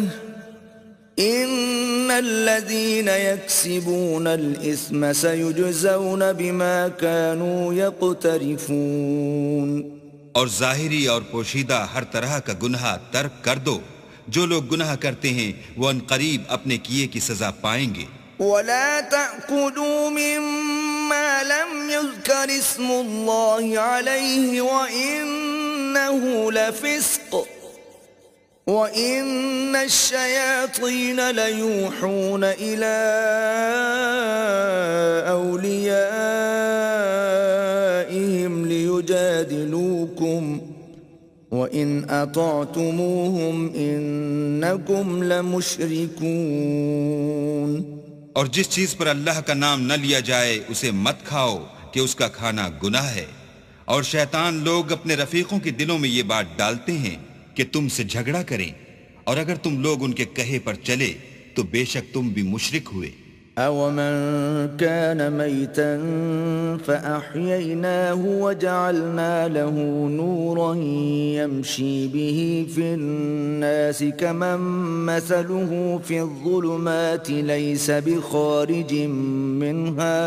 إِنَّ الَّذِينَ يَكْسِبُونَ الْإِثْمَ سَيُجْزَوْنَ بِمَا كَانُوا يَقْتَرِفُونَ۔ اور ظاہری اور پوشیدہ ہر طرح کا گناہ ترک کر دو، جو لوگ گناہ کرتے ہیں وہ ان قریب اپنے کیے کی سزا پائیں گے۔ وَلَا تَأْكُلُوا مِمَّا لَمْ يُذْكَرِ اسْمُ اللَّهِ عَلَيْهِ وَإِنَّهُ لَفِسْقٌ وَإِنَّ الشَّيَاطِينَ لَيُوحُونَ إِلَىٰ أَوْلِيَائِهِمْ لِيُجَادِلُوكُمْ وَإِنْ أَطَعْتُمُوهُمْ إِنَّكُمْ لَمُشْرِكُونَ۔ اور جس چیز پر اللہ کا نام نہ لیا جائے اسے مت کھاؤ کہ اس کا کھانا گناہ ہے، اور شیطان لوگ اپنے رفیقوں کے دلوں میں یہ بات ڈالتے ہیں کہ تم سے جھگڑا کریں، اور اگر تم لوگ ان کے کہے پر چلے تو بے شک تم بھی مشرک ہوئے۔ أَوَمَنْ كَانَ مَيْتًا فَأَحْيَيْنَاهُ وَجَعَلْنَا لَهُ نُورًا يَمْشِي بِهِ فِي النَّاسِ كَمَنْ مَثَلُهُ فِي الظُّلُمَاتِ لَيْسَ بِخَارِجٍ مِّنْهَا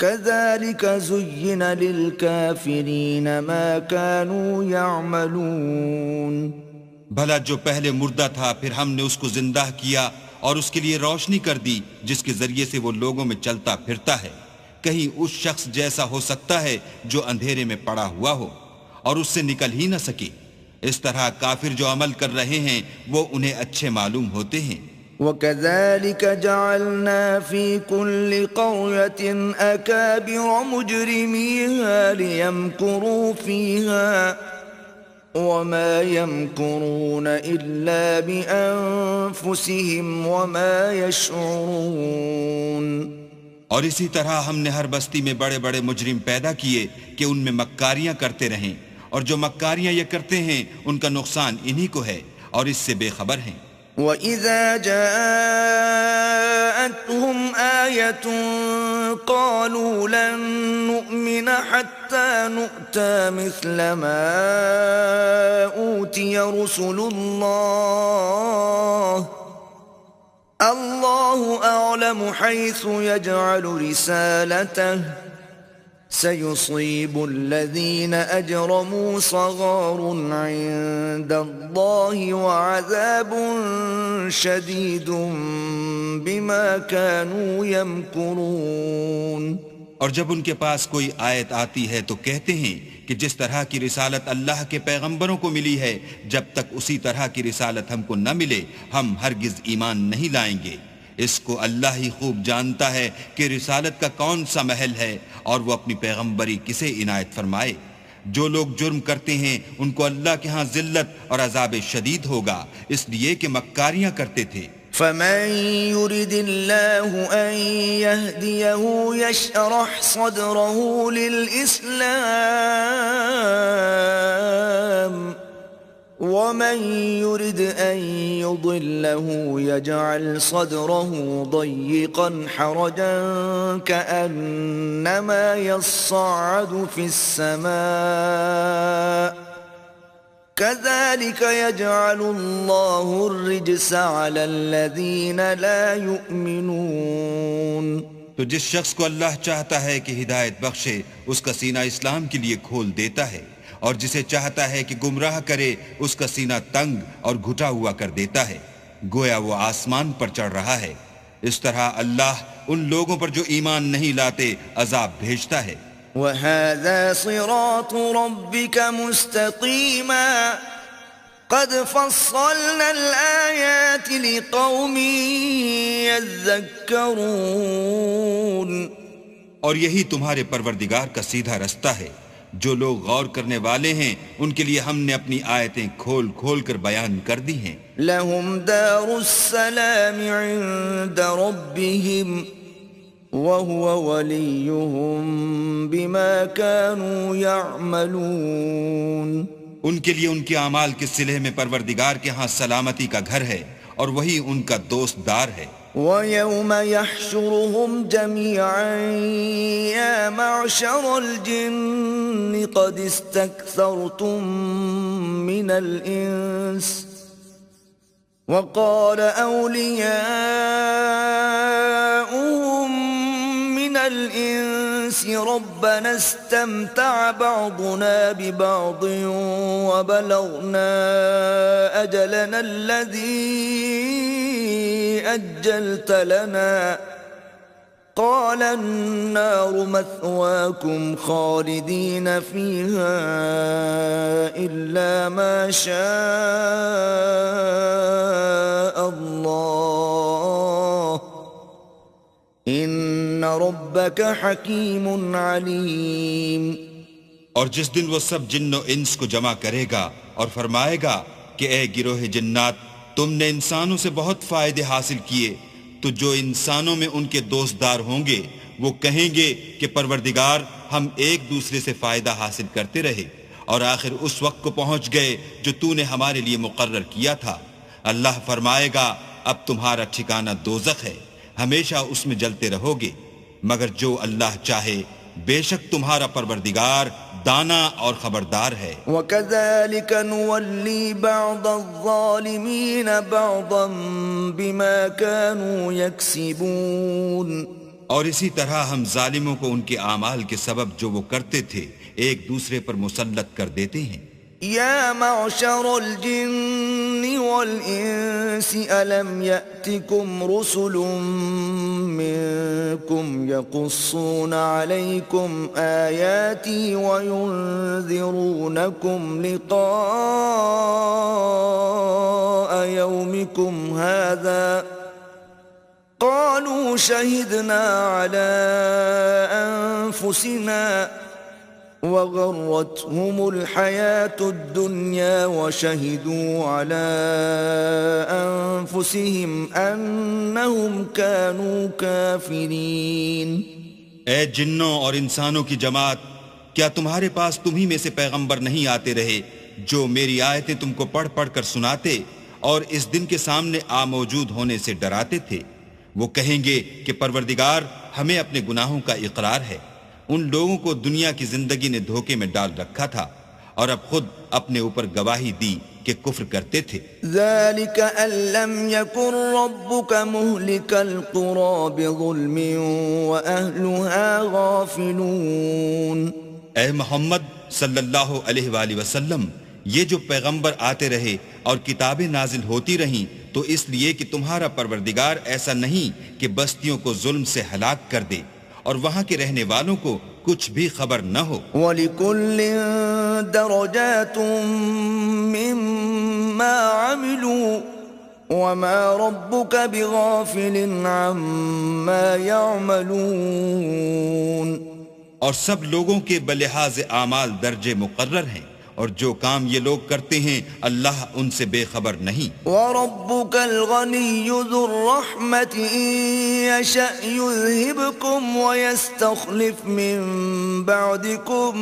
كَذَلِكَ زُيِّنَ لِلْكَافِرِينَ مَا كَانُوا يَعْمَلُونَ۔ بھلا جو پہلے مردہ تھا پھر ہم نے اس کو زندہ کیا اور اس کے لیے روشنی کر دی جس کے ذریعے سے وہ لوگوں میں چلتا پھرتا ہے، کہیں اس شخص جیسا ہو سکتا ہے جو اندھیرے میں پڑا ہوا ہو اور اس سے نکل ہی نہ سکے۔ اس طرح کافر جو عمل کر رہے ہیں وہ انہیں اچھے معلوم ہوتے ہیں۔ وَكَذَلِكَ جَعَلْنَا فِي كُلِّ قَرْيَةٍ أَكَابِرَ مُجْرِمِيهَا لِيَمْكُرُوا فِيهَا وَمَا يَمْكُرُونَ إِلَّا بِأَنفُسِهِمْ وَمَا يَشْعُرُونَ۔ اور اسی طرح ہم نے ہر بستی میں بڑے بڑے مجرم پیدا کیے کہ ان میں مکاریاں کرتے رہیں، اور جو مکاریاں یہ کرتے ہیں ان کا نقصان انہی کو ہے اور اس سے بے خبر ہیں۔ وَإِذَا جَاءَتْهُمْ آيَةٌ قَالُوا لَن نُّؤْمِنَ حَتَّى نُؤْتَىٰ مِثْلَ مَا أُوتِيَ رُسُلُ اللَّهُ أَعْلَمُ حَيْثُ يَجْعَلُ رِسَالَتَهُ سَيُصِيبُ الَّذِينَ أَجْرَمُوا صَغَارٌ عِندَ اللَّهِ وَعَذَابٌ شَدِيدٌ بِمَا كَانُوا يَمْكُرُونَ۔ اور جب ان کے پاس کوئی آیت آتی ہے تو کہتے ہیں کہ جس طرح کی رسالت اللہ کے پیغمبروں کو ملی ہے جب تک اسی طرح کی رسالت ہم کو نہ ملے ہم ہرگز ایمان نہیں لائیں گے۔ اس کو اللہ ہی خوب جانتا ہے کہ رسالت کا کون سا محل ہے اور وہ اپنی پیغمبری کسے عنایت فرمائے۔ جو لوگ جرم کرتے ہیں ان کو اللہ کے ہاں ذلت اور عذاب شدید ہوگا، اس لیے کہ مکاریاں کرتے تھے۔ فَمَن يُرِدِ اللَّهُ أَن يَهْدِيَهُ يَشْرَحْ صَدْرَهُ لِلْإِسْلَامِ وَمَن يُرِدْ أَن يُضِلَّهُ يَجْعَلْ صَدْرَهُ ضَيِّقًا حَرَجًا كَأَنَّمَا يَصَّعَّدُ فِي السَّمَاءِ كَذَلِكَ يَجْعَلُ اللَّهُ الرِّجْسَ عَلَى الَّذِينَ لَا يُؤْمِنُونَ۔ تو جس شخص کو اللہ چاہتا ہے کہ ہدایت بخشے اس کا سینہ اسلام کے لیے کھول دیتا ہے، اور جسے چاہتا ہے کہ گمراہ کرے اس کا سینہ تنگ اور گھٹا ہوا کر دیتا ہے، گویا وہ آسمان پر چڑھ رہا ہے۔ اس طرح اللہ ان لوگوں پر جو ایمان نہیں لاتے عذاب بھیجتا ہے۔ وهذا صراط ربك مستقيما قد فصلنا الآيات لقوم يذكرون. اور یہی تمہارے پروردگار کا سیدھا رستہ ہے. جو لوگ غور کرنے والے ہیں ان کے لیے ہم نے اپنی آیتیں کھول کھول کر بیان کر دی ہیں. لهم دار السلام عند ربهم وهو وليهم بما كانوا يعملون. ان کے لیے ان کے اعمال کے صلح میں پروردگار کے ہاں سلامتی کا گھر ہے اور وہی ان کا دوست دار ہے. وَيَوْمَ يَحْشُرُهُمْ جَمِيعًا يَا مَعْشَرَ الْجِنِّ قَدِ اسْتَكْثَرْتُم مِّنَ الْإِنسِ وَقَالَ أَوْلِيَاؤُهُم مِّنَ الْإِنسِ رَبَّنَا اسْتَمْتَعَ بَعْضُنَا بِبَعْضٍ وَبَلَغْنَا أَجَلَنَا الَّذِي أجلت لنا قال النار مثواكم خالدين فيها إلا ما شاء الله إن ربك حكيم عليم. اور جس دن وہ سب جن و انس کو جمع کرے گا اور فرمائے گا کہ اے گروہ جنات، تم نے انسانوں سے بہت فائدے حاصل کیے، تو جو انسانوں میں ان کے دوست دار ہوں گے وہ کہیں گے کہ پروردگار ہم ایک دوسرے سے فائدہ حاصل کرتے رہے اور آخر اس وقت کو پہنچ گئے جو تو نے ہمارے لیے مقرر کیا تھا. اللہ فرمائے گا اب تمہارا ٹھکانہ دوزخ ہے، ہمیشہ اس میں جلتے رہو گے، مگر جو اللہ چاہے بے شک تمہارا پروردگار دانا اور خبردار ہے. وَكَذَلِكَ نُوَلِّي بَعْضَ الظَّالِمِينَ بَعْضًا بِمَا كَانُوا يَكْسِبُونَ. اور اسی طرح ہم ظالموں کو ان کے اعمال کے سبب جو وہ کرتے تھے ایک دوسرے پر مسلط کر دیتے ہیں. يا معشر الجن والإنس ألم يأتكم رسل منكم يقصون عليكم آياتي وينذرونكم لقاء يومكم هذا قالوا شهدنا على أنفسنا وغرتهم الحياة الدنيا وشهدوا على أنفسهم أنهم كانوا كافرين. اے جنوں اور انسانوں کی جماعت، کیا تمہارے پاس تمہیں میں سے پیغمبر نہیں آتے رہے جو میری آیتیں تم کو پڑھ پڑھ کر سناتے اور اس دن کے سامنے موجود ہونے سے ڈراتے تھے؟ وہ کہیں گے کہ پروردگار ہمیں اپنے گناہوں کا اقرار ہے، ان لوگوں کو دنیا کی زندگی نے دھوکے میں ڈال رکھا تھا اور اب خود اپنے اوپر گواہی دی کہ کفر کرتے تھے. ذَلِكَ أَن لَّمْ يَكُن رَّبُّكَ مُهْلِكَ الْقُرَىٰ بِظُلْمٍ وَأَهْلُهَا غَافِلُونَ. اے محمد صلی اللہ علیہ وآلہ وسلم، یہ جو پیغمبر آتے رہے اور کتابیں نازل ہوتی رہیں تو اس لیے کہ تمہارا پروردگار ایسا نہیں کہ بستیوں کو ظلم سے ہلاک کر دے اور وہاں کے رہنے والوں کو کچھ بھی خبر نہ ہو. وَلِكُلٍّ دَرَجَاتٌ مِّمَّا عَمِلُوا وَمَا رَبُّكَ بِغَافِلٍ عَمَّا يَعْمَلُونَ. اور سب لوگوں کے بلحاظ اعمال درجے مقرر ہیں اور جو کام یہ لوگ کرتے ہیں اللہ ان سے بے خبر نہیں. وَرَبُّكَ الْغَنِيُّ ذُو الرَّحْمَةِ إِن يَشَأْ يُذْهِبْكُمْ وَيَسْتَخْلِفْ مِن بَعْدِكُم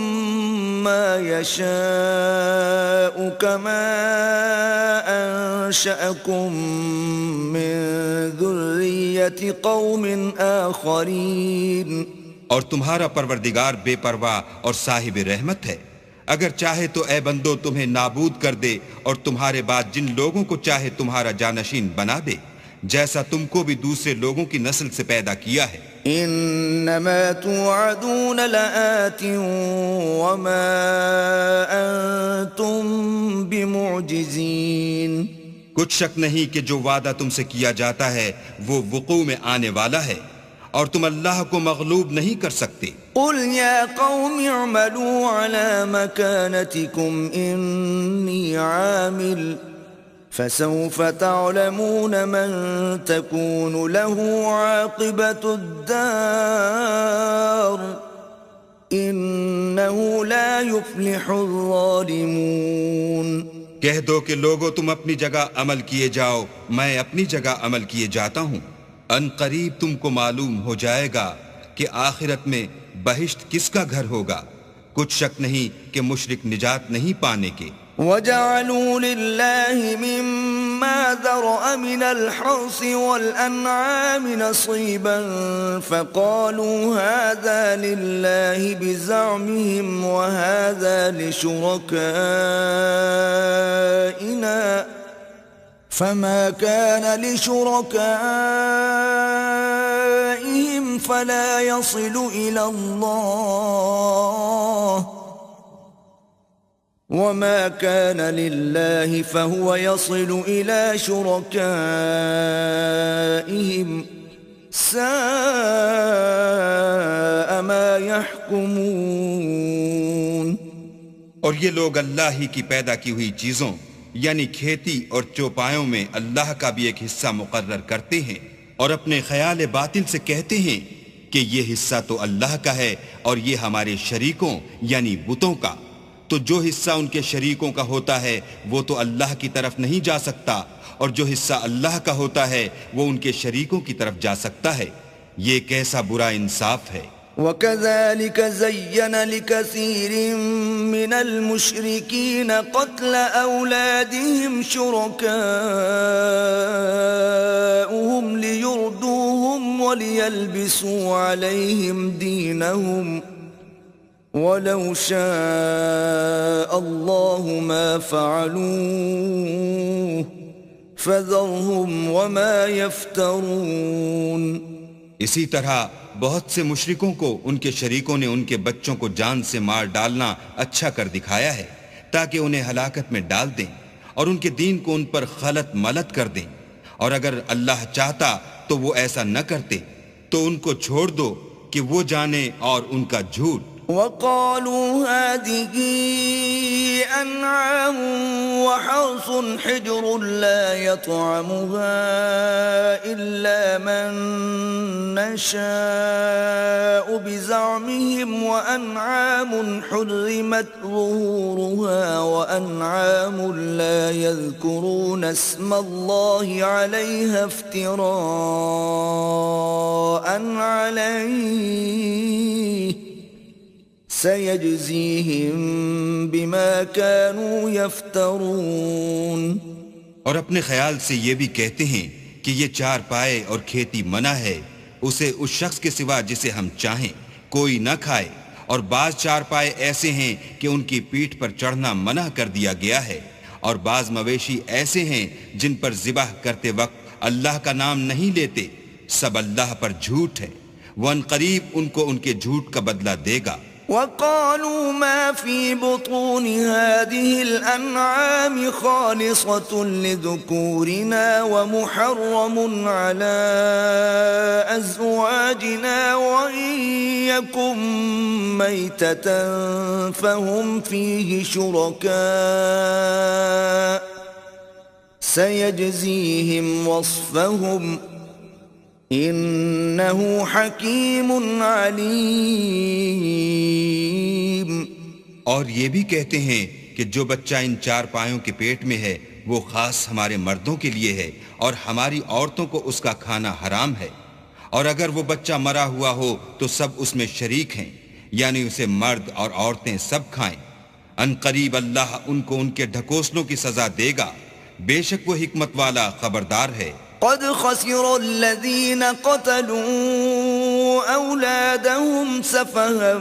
مَّا يَشَاءُ كَمَا أَنشَأَكُم مِّن ذُرِّيَّةِ قَوْمٍ آخَرِينَ. اور تمہارا پروردگار بے پرواہ اور صاحب رحمت ہے، اگر چاہے تو اے بندو تمہیں نابود کر دے اور تمہارے بعد جن لوگوں کو چاہے تمہارا جانشین بنا دے، جیسا تم کو بھی دوسرے لوگوں کی نسل سے پیدا کیا ہے. انما توعدون لآت وما انتم بمعجزین. کچھ شک نہیں کہ جو وعدہ تم سے کیا جاتا ہے وہ وقوع میں آنے والا ہے اور تم اللہ کو مغلوب نہیں کر سکتے۔ قل يا قوم اعملوا على مكانتكم إني عامل فسوف تعلمون من تكون له عاقبة الدار إنه لا يفلح الظالمون۔ کہہ دو کہ لوگو تم اپنی جگہ عمل کیے جاؤ، میں اپنی جگہ عمل کیے جاتا ہوں، ان قریب تم کو معلوم ہو جائے گا کہ آخرت میں بہشت کس کا گھر ہوگا، کچھ شک نہیں کہ مشرک نجات نہیں پانے کے۔ وَجَعَلُوا لِلَّهِ مِمَّا ذَرَأَ مِنَ الْحَرْثِ وَالْأَنْعَامِ نَصِيبًا فَقَالُوا هَذَا لِلَّهِ بِزَعْمِهِمْ وَهَذَا لِشُرَكَائِنَا فَمَا كَانَ لِشُرَكَائِهِمْ فَلَا يَصِلُ إِلَى اللَّهِ وَمَا كَانَ لِلَّهِ فَهُوَ يَصِلُ إِلَى شُرَكَائِهِمْ سَاءَ مَا يَحْكُمُونَ۔ اور یہ لوگ اللہ ہی کی پیدا کی ہوئی چیزوں یعنی کھیتی اور چوپایوں میں اللہ کا بھی ایک حصہ مقرر کرتے ہیں اور اپنے خیال باطل سے کہتے ہیں کہ یہ حصہ تو اللہ کا ہے اور یہ ہمارے شریکوں یعنی بتوں کا، تو جو حصہ ان کے شریکوں کا ہوتا ہے وہ تو اللہ کی طرف نہیں جا سکتا، اور جو حصہ اللہ کا ہوتا ہے وہ ان کے شریکوں کی طرف جا سکتا ہے۔ یہ کیسا برا انصاف ہے۔ وَكَذَلِكَ زَيَّنَ لِكَثِيرٍ مِّنَ الْمُشْرِكِينَ قَتْلَ أَوْلَادِهِمْ شُرَكَاؤُهُمْ لِيُرْدُوهُمْ وَلِيَلْبِسُوا عَلَيْهِمْ دِينَهُمْ وَلَوْ شَاءَ اللَّهُ مَا فَعَلُوهُ فَذَرْهُمْ وَمَا يَفْتَرُونَ۔ اسی طرح بہت سے مشرکوں کو ان کے شریکوں نے ان کے بچوں کو جان سے مار ڈالنا اچھا کر دکھایا ہے تاکہ انہیں ہلاکت میں ڈال دیں اور ان کے دین کو ان پر خلط ملت کر دیں، اور اگر اللہ چاہتا تو وہ ایسا نہ کرتے، تو ان کو چھوڑ دو کہ وہ جانے اور ان کا جھوٹ۔ وَقَالُوا هَذِهِ أَنْعَامٌ وَحَرْثٌ حِجْرٌ لَا يَطْعَمُهَا إِلَّا مَن نَّشَاءُ بِزَعْمِهِمْ وَأَنْعَامٌ حُرِّمَتْ ظُهُورُهَا وَأَنْعَامٌ لَا يَذْكُرُونَ اسْمَ اللَّهِ عَلَيْهَا افْتِرَاءً عَلَيْهِ سَيَجْزِيهِمْ بِمَا كَانُوا يَفْتَرُونَ۔ اور اپنے خیال سے یہ بھی کہتے ہیں کہ یہ چار پائے اور کھیتی منع ہے، اسے اس شخص کے سوا جسے ہم چاہیں کوئی نہ کھائے، اور بعض چار پائے ایسے ہیں کہ ان کی پیٹھ پر چڑھنا منع کر دیا گیا ہے، اور بعض مویشی ایسے ہیں جن پر ذبح کرتے وقت اللہ کا نام نہیں لیتے، سب اللہ پر جھوٹ ہے، وہ ان قریب ان کو ان کے جھوٹ کا بدلہ دے گا۔ وَقَالُوا مَا فِي بُطُونِ هَذِهِ الْأَنْعَامِ خَالِصَةٌ لِذُكُورِنَا وَمُحَرَّمٌ عَلَىٰ أَزْوَاجِنَا وَإِن يَكُن مَّيْتَةً فَهُمْ فِيهِ شُرَكَاءُ سَيَجْزِيهِمْ وَصْفَهُمْ انہو حکیم علیم۔ اور یہ بھی کہتے ہیں کہ جو بچہ ان چار پایوں کے پیٹ میں ہے وہ خاص ہمارے مردوں کے لیے ہے اور ہماری عورتوں کو اس کا کھانا حرام ہے، اور اگر وہ بچہ مرا ہوا ہو تو سب اس میں شریک ہیں، یعنی اسے مرد اور عورتیں سب کھائیں۔ ان قریب اللہ ان کو ان کے ڈھکوسلوں کی سزا دے گا، بے شک وہ حکمت والا خبردار ہے۔ قد خسر الذين قتلوا أولادهم سفها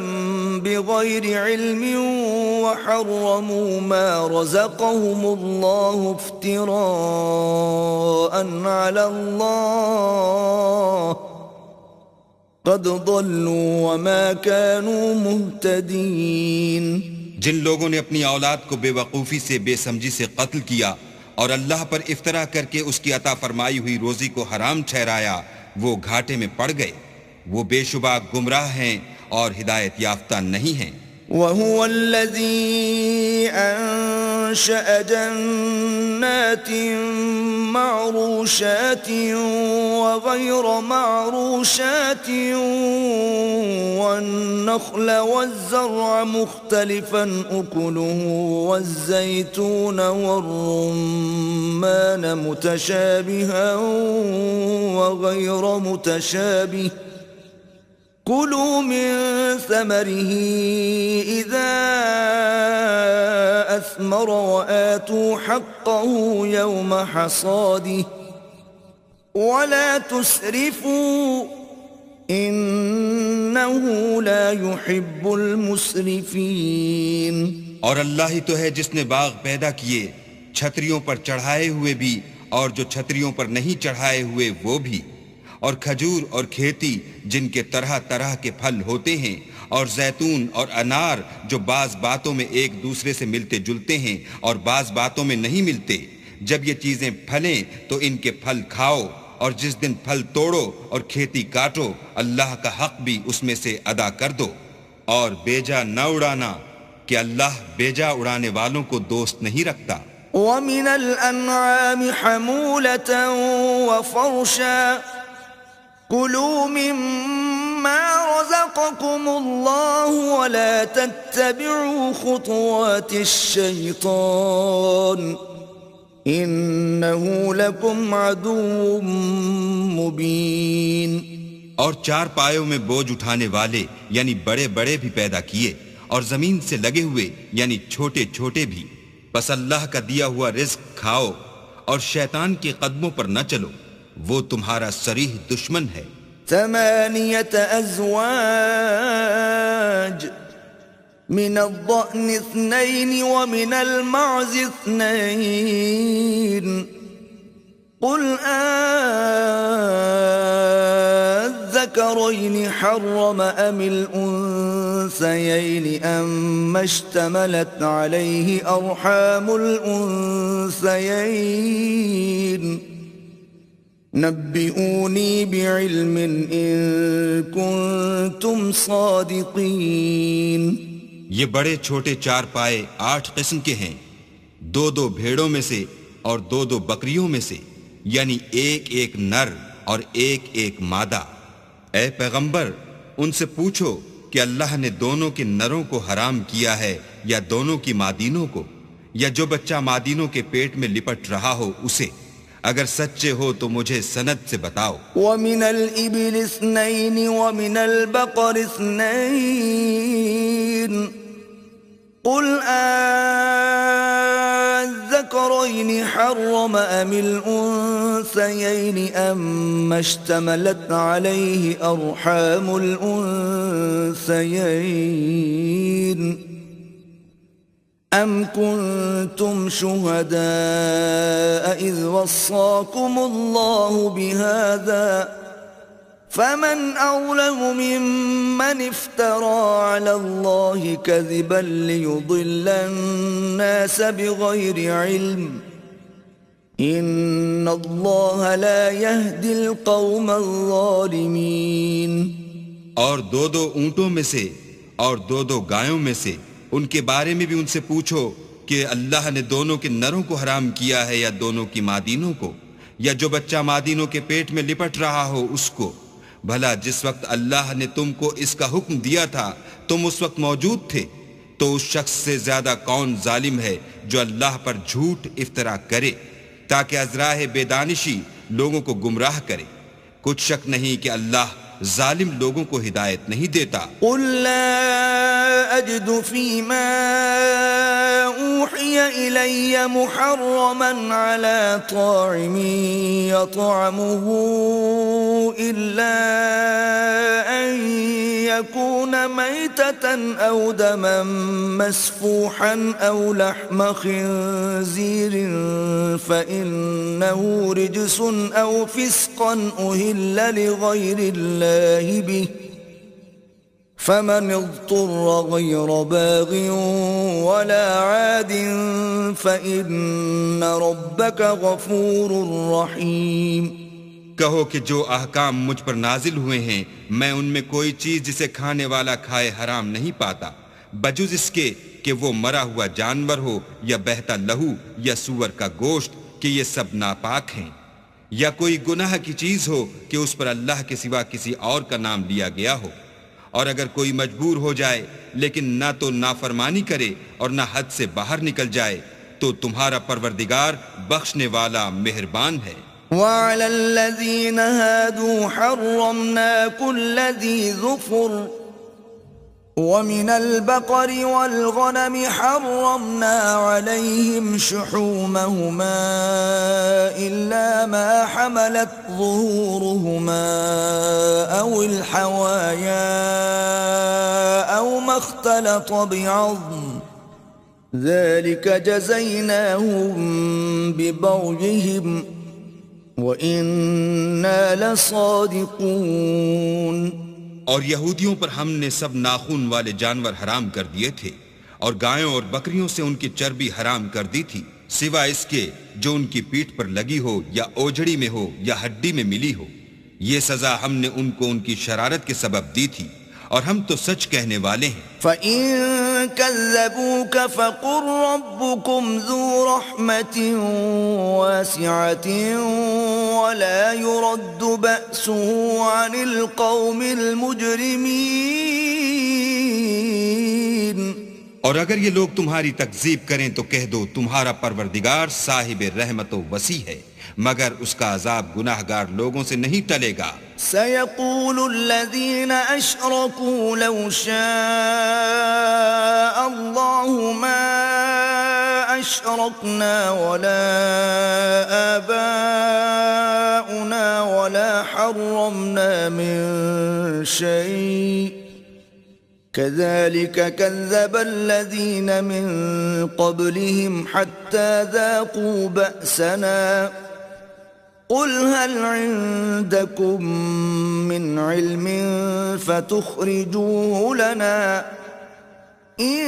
بغير علم وحرموا ما رزقهم الله افتراء على الله قد ضلوا وما كانوا مهتدين۔ جن لوگوں نے اپنی اولاد کو بے وقوفی سے بے سمجھی سے قتل کیا اور اللہ پر افطرا کر کے اس کی عطا فرمائی ہوئی روزی کو حرام ٹھہرایا، وہ گھاٹے میں پڑ گئے، وہ بے شبہ گمراہ ہیں اور ہدایت یافتہ نہیں ہیں۔ وهو الذي أنشأ جنات معروشات وغير معروشات والنخل والزرع مختلفا أكله والزيتون والرمان متشابها وغير متشابه كلوا من ثمره إذا أثمر وآتوا حقه يوم حصاده ولا تسرفوا إنه لا يحب المسرفين۔ اور اللہ ہی تو ہے جس نے باغ پیدا کیے، چھتریوں پر چڑھائے ہوئے بھی اور جو چھتریوں پر نہیں چڑھائے ہوئے وہ بھی، اور کھجور اور کھیتی جن کے طرح طرح کے پھل ہوتے ہیں، اور زیتون اور انار جو بعض باتوں میں ایک دوسرے سے ملتے جلتے ہیں اور بعض باتوں میں نہیں ملتے۔ جب یہ چیزیں پھلیں تو ان کے پھل کھاؤ، اور جس دن پھل توڑو اور کھیتی کاٹو اللہ کا حق بھی اس میں سے ادا کر دو، اور بیجا نہ اڑانا کہ اللہ بیجا اڑانے والوں کو دوست نہیں رکھتا۔ وَمِنَ الْأَنْعَامِ حَمُولَةً وَفَرْشًا كلوا مما رزقكم الله ولا تتبعوا خطوات الشيطان إنه لكم عدو مبين۔ اور چار پایوں میں بوجھ اٹھانے والے یعنی بڑے بڑے بھی پیدا کیے، اور زمین سے لگے ہوئے یعنی چھوٹے چھوٹے بھی، بس اللہ کا دیا ہوا رزق کھاؤ اور شیطان کے قدموں پر نہ چلو، وہ تمہارا صریح دشمن ہے۔ 8 أزواج من الضأن 2 ومن المعز 2 قل الذكرين حرم أم الأنثيين أما اشتملت عليه أرحام الأنثيين نبئوني بعلم إن كنتم صادقين۔ یہ بڑے چھوٹے چار پائے 8 قسم کے ہیں، 2 بھیڑوں میں سے اور 2 بکریوں میں سے، یعنی ایک نر اور ایک مادہ۔ اے پیغمبر ان سے پوچھو کہ اللہ نے دونوں کے نروں کو حرام کیا ہے یا دونوں کی مادینوں کو، یا جو بچہ مادینوں کے پیٹ میں لپٹ رہا ہو اسے، اگر سچے ہو تو مجھے سند سے بتاؤ۔ وَمِنَ الْإِبِلِ 2 وَمِنَ الْبَقَرِ 2 قُلْ الذَّكَرَيْنِ حَرَّمَ أَمِ الْأُنثَيَيْنِ أَمَّا اشْتَمَلَتْ عَلَيْهِ أَرْحَامُ الْأُنثَيَيْنِ أَمْ كُنْتُمْ شُهَدَاءَ إِذْ وَصَّاكُمُ اللَّهُ بِهَذَا فَمَنْ أَظْلَمُ مِمَّنِ افْتَرَى عَلَى اللَّهِ كَذِبًا لِيُضِلَّ النَّاسَ بِغَيْرِ عِلْمٍ إِنَّ اللَّهَ لَا يَهْدِي الْقَوْمَ الظَّالِمِينَ۔ اور 2 اونٹوں میں سے اور 2 گایوں میں سے ان کے بارے میں بھی ان سے پوچھو کہ اللہ نے دونوں کے نروں کو حرام کیا ہے یا دونوں کی مادینوں کو، یا جو بچہ مادینوں کے پیٹ میں لپٹ رہا ہو اس کو۔ بھلا جس وقت اللہ نے تم کو اس کا حکم دیا تھا تم اس وقت موجود تھے، تو اس شخص سے زیادہ کون ظالم ہے جو اللہ پر جھوٹ افترا کرے تاکہ از راہ بے دانشی لوگوں کو گمراہ کرے۔ کچھ شک نہیں کہ اللہ ظالم لوگوں کو ہدایت نہیں دیتا۔ قل لا أجد فيما أوحي إلي محرما على طاعم يطعمه إلا أن يكون ميتة أو دما مسفوحا أو لحم خنزير فإنه رجس أو فسقا أهل لغير الله به فمن اضطر غير باغ ولا عاد فإن ربك غفور رحيم۔ کہو کہ جو احکام مجھ پر نازل ہوئے ہیں میں ان میں کوئی چیز جسے کھانے والا کھائے حرام نہیں پاتا، بجز اس کے کہ وہ مرا ہوا جانور ہو یا بہتا لہو یا سور کا گوشت، کہ یہ سب ناپاک ہیں، یا کوئی گناہ کی چیز ہو کہ اس پر اللہ کے سوا کسی اور کا نام لیا گیا ہو۔ اور اگر کوئی مجبور ہو جائے لیکن نہ تو نافرمانی کرے اور نہ حد سے باہر نکل جائے تو تمہارا پروردگار بخشنے والا مہربان ہے۔ وعلى الذين هادوا حرمنا كل ذي ظفر ومن البقر والغنم حرمنا عليهم شحومهما إلا ما حملت ظهورهما أو الحوايا أو ما اختلط بعظم ذلك جزيناهم ببغيهم وَإِنَّا لَصَادِقُونَ۔ اور یہودیوں پر ہم نے سب ناخون والے جانور حرام کر دیے تھے، اور گایوں اور بکریوں سے ان کی چربی حرام کر دی تھی، سوا اس کے جو ان کی پیٹھ پر لگی ہو یا اوجڑی میں ہو یا ہڈی میں ملی ہو۔ یہ سزا ہم نے ان کو ان کی شرارت کے سبب دی تھی، اور ہم تو سچ کہنے والے ہیں۔ فَإِن كَذَّبُوكَ فَقُلْ رَبُّكُمْ ذُو رَحْمَةٍ وَاسِعَةٍ وَلَا يُرَدُّ بَأْسُهُ عَنِ الْقَوْمِ الْمُجْرِمِينَ۔ اور اگر یہ لوگ تمہاری تکذیب کریں تو کہہ دو تمہارا پروردگار صاحب رحمت و وسیع ہے، مگر اس کا عذاب گناہگار لوگوں سے نہیں ٹلے گا۔ سَيَقُولُ الَّذِينَ أَشْرَكُوا لَوْ شَاءَ اللَّهُ مَا أَشْرَكْنَا وَلَا آبَاؤُنَا وَلَا حَرَّمْنَا مِن شَيْءٍ كَذَلِكَ كَذَّبَ الَّذِينَ مِن قَبْلِهِمْ حَتَّى ذَاقُوا بَأْسَنَا قُلْ هَلْ عِندَكُم مِّنْ عِلْمٍ فَتُخْرِجُوهُ لَنَا إِن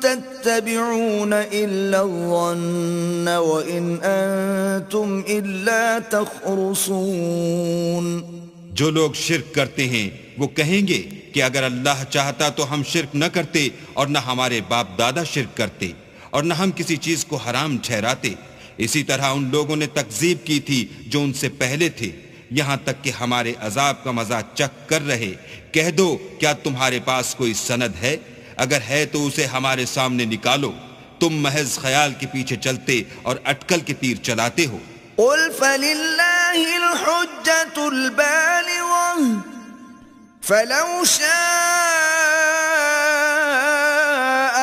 تَتَّبِعُونَ إِلَّا الظَّنَّ وَإِنْ أَنْتُمْ إِلَّا تَخْرُصُونَ۔ جو لوگ شرک کرتے ہیں وہ کہیں گے کہ اگر اللہ چاہتا تو ہم شرک نہ کرتے، اور نہ ہمارے باپ دادا شرک کرتے، اور نہ ہم کسی چیز کو حرام ٹھہراتے۔ اسی طرح ان لوگوں نے تکذیب کی تھی جو ان سے پہلے تھے، یہاں تک کہ ہمارے عذاب کا مزہ چکھ کر رہے۔ کہہ دو کیا تمہارے پاس کوئی سند ہے؟ اگر ہے تو اسے ہمارے سامنے نکالو۔ تم محض خیال کے پیچھے چلتے اور اٹکل کے تیر چلاتے ہو۔ قُلْ فَلِلَّهِ الْحُجَّةُ الْبَالِغَةُ فَلَوْ شَاءَ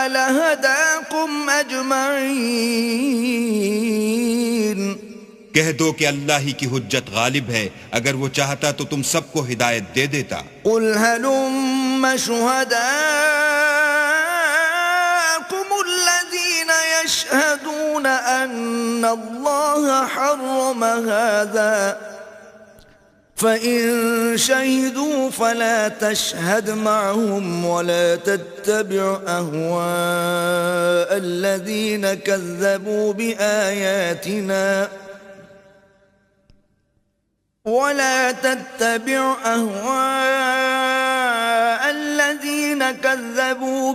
لَهَدَاكُمْ أَجْمَعِينَ۔ کہہ دو کہ اللہ ہی کی حجت غالب ہے، اگر وہ چاہتا تو تم سب کو ہدایت دے دیتا۔ قُلْ هَلُمَّ شُهَدَاءَكُمُ الَّذِينَ يَشْهَدُونَ أَنَّ اللَّهَ حَرَّمَ هَذَا فَإِن شَهِدُوا فَلَا تَشْهَدْ مَعَهُمْ وَلَا تَتَّبِعْ أَهْوَاءَ الَّذِينَ كَذَّبُوا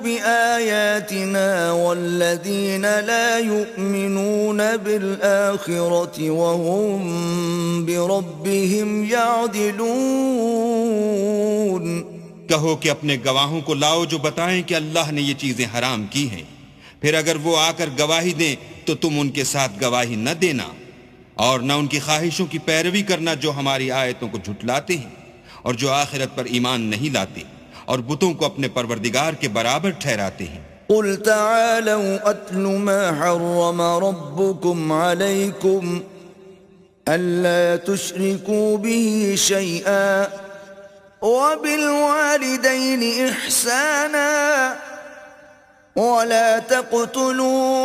بِآيَاتِنَا وَالَّذِينَ لَا يُؤْمِنُونَ بِالْآخِرَةِ وَهُمْ بِرَبِّهِمْ يَعْدِلُونَ۔ کہو کہ اپنے گواہوں کو لاؤ جو بتائیں کہ اللہ نے یہ چیزیں حرام کی ہیں، پھر اگر وہ آ کر گواہی دیں تو تم ان کے ساتھ گواہی نہ دینا، اور نہ ان کی خواہشوں کی پیروی کرنا جو ہماری آیتوں کو جھٹلاتے ہیں اور جو آخرت پر ایمان نہیں لاتے اور بتوں کو اپنے پروردگار کے برابر ٹھہراتے ہیں۔ قُلْ تَعَالَوْا أَتْلُ مَا حَرَّمَ رَبُّكُمْ عَلَيْكُمْ أَلَّا تُشْرِكُوا بِهِ شَيْئًا وَبِالْوَالِدَيْنِ إِحْسَانًا وَلَا تَقْتُلُوا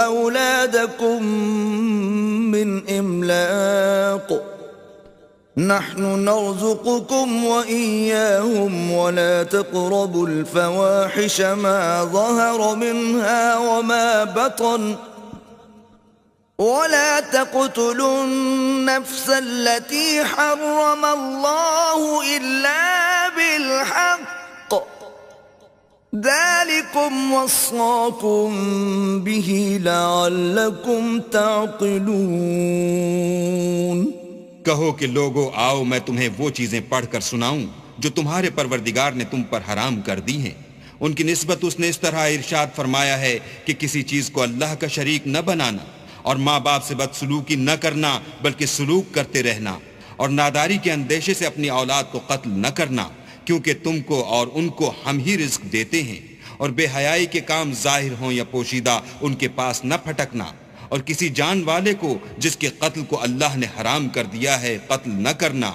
أَوْلَادَكُمْ مِنْ إِمْلَاقٍ نَحْنُ نَرْزُقُكُمْ وَإِيَّاهُمْ وَلَا تَقْرَبُوا الْفَوَاحِشَ مَا ظَهَرَ مِنْهَا وَمَا بَطَنَ ولا تقتلوا النفس التي حرم الله إلا بالحق ذلكم وصاكم به لعلكم تعقلون۔ کہو کہ لوگو آؤ میں تمہیں وہ چیزیں پڑھ کر سناؤں جو تمہارے پروردگار نے تم پر حرام کر دی ہیں۔ ان کی نسبت اس نے اس طرح ارشاد فرمایا ہے کہ کسی چیز کو اللہ کا شریک نہ بنانا، اور ماں باپ سے بدسلوکی نہ کرنا بلکہ سلوک کرتے رہنا، اور ناداری کے اندیشے سے اپنی اولاد کو قتل نہ کرنا، کیونکہ تم کو اور ان کو ہم ہی رزق دیتے ہیں، اور بے حیائی کے کام ظاہر ہوں یا پوشیدہ ان کے پاس نہ پھٹکنا، اور کسی جان والے کو جس کے قتل کو اللہ نے حرام کر دیا ہے قتل نہ کرنا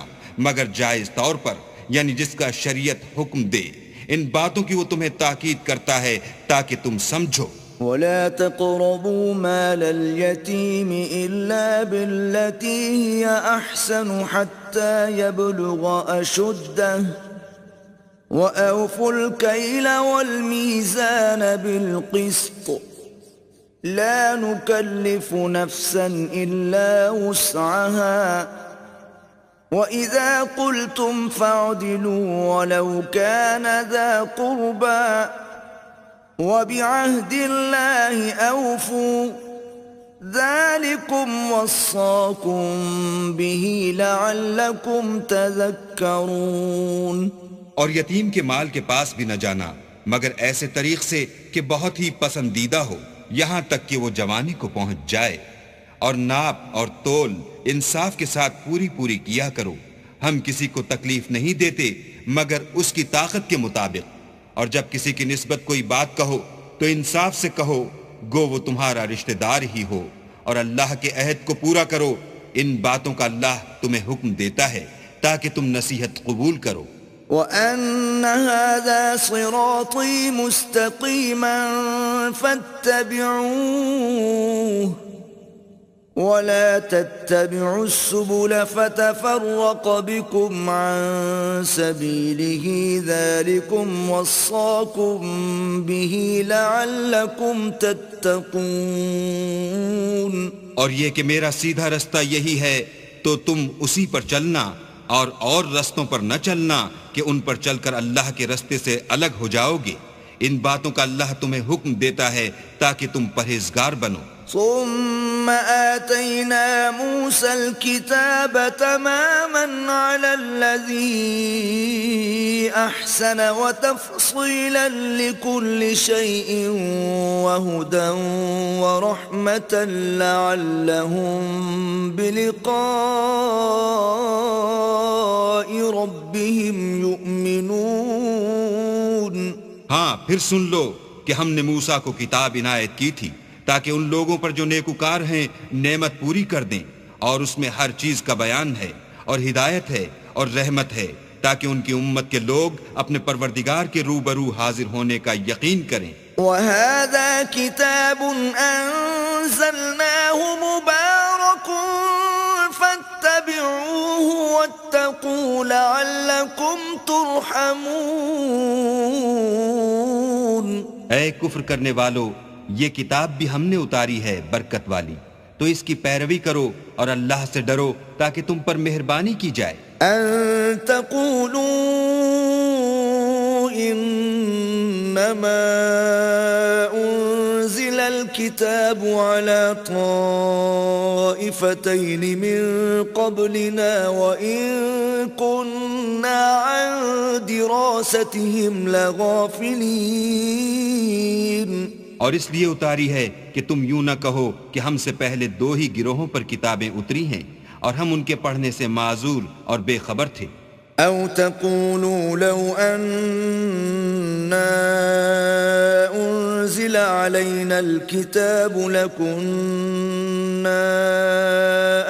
مگر جائز طور پر، یعنی جس کا شریعت حکم دے۔ ان باتوں کی وہ تمہیں تاکید کرتا ہے تاکہ تم سمجھو۔ ولا تقربوا مال اليتيم إلا بالتي هي أحسن حتى يبلغ أشده وأوفوا الكيل والميزان بالقسط لا نكلف نفسا إلا وسعها وإذا قلتم فاعدلوا ولو كان ذا قربى وبعهد الله أوفوا ذلكم وصاكم به لعلكم تذكرون۔ اور یتیم کے مال کے پاس بھی نہ جانا مگر ایسے طریق سے کہ بہت ہی پسندیدہ ہو یہاں تک کہ وہ جوانی کو پہنچ جائے، اور ناپ اور تول انصاف کے ساتھ پوری کیا کرو۔ ہم کسی کو تکلیف نہیں دیتے مگر اس کی طاقت کے مطابق، اور جب کسی کی نسبت کوئی بات کہو تو انصاف سے کہو گو وہ تمہارا رشتہ دار ہی ہو، اور اللہ کے عہد کو پورا کرو۔ ان باتوں کا اللہ تمہیں حکم دیتا ہے تاکہ تم نصیحت قبول کرو۔ وَأَنَّ هَذَا صِرَاطِي مُسْتَقِيمًا فَاتَّبِعُوهُ وَلَا تَتَّبِعُوا السُّبُلَ فَتَفَرَّقَ بِكُمْ عَن سَبِيلِهِ ذَلِكُمْ وَصَّاكُمْ بِهِ لَعَلَّكُمْ تَتَّقُونَ۔ اور یہ کہ میرا سیدھا رستہ یہی ہے تو تم اسی پر چلنا، اور رستوں پر نہ چلنا کہ ان پر چل کر اللہ کے رستے سے الگ ہو جاؤ گے۔ ان باتوں کا اللہ تمہیں حکم دیتا ہے تاکہ تم پرہیزگار بنو۔ ثم آتينا موسى الكتاب تماما على الذي أحسن وتفصيلا لكل شيء وهدى ورحمة لعلهم بلقاء ربهم يؤمنون۔ ہاں پھر سن لو کہ ہم نے موسیٰ کو کتاب عنایت کی تھی تاکہ ان لوگوں پر جو نیکوکار ہیں نعمت پوری کر دیں، اور اس میں ہر چیز کا بیان ہے اور ہدایت ہے اور رحمت ہے، تاکہ ان کی امت کے لوگ اپنے پروردگار کے روبرو حاضر ہونے کا یقین کریں۔ وَهَذَا كِتَابٌ أَنزَلْنَاهُ مُبَارَكٌ فَاتَّبِعُوهُ وَاتَّقُوا لَعَلَّكُمْ تُرْحَمُونَ۔ اے کفر کرنے والو، یہ کتاب بھی ہم نے اتاری ہے برکت والی، تو اس کی پیروی کرو اور اللہ سے ڈرو تاکہ تم پر مہربانی کی جائے۔ ان تقولوا انما انزل الكتاب على طائفتين من قبلنا وان كنا عن دراستهم لغافلين۔ اور اس لیے اتاری ہے کہ تم یوں نہ کہو کہ ہم سے پہلے دو ہی گروہوں پر کتابیں اتری ہیں اور ہم ان کے پڑھنے سے معذور اور بے خبر تھے۔ او تقولوا لو اننا انزل علينا الكتاب لكنا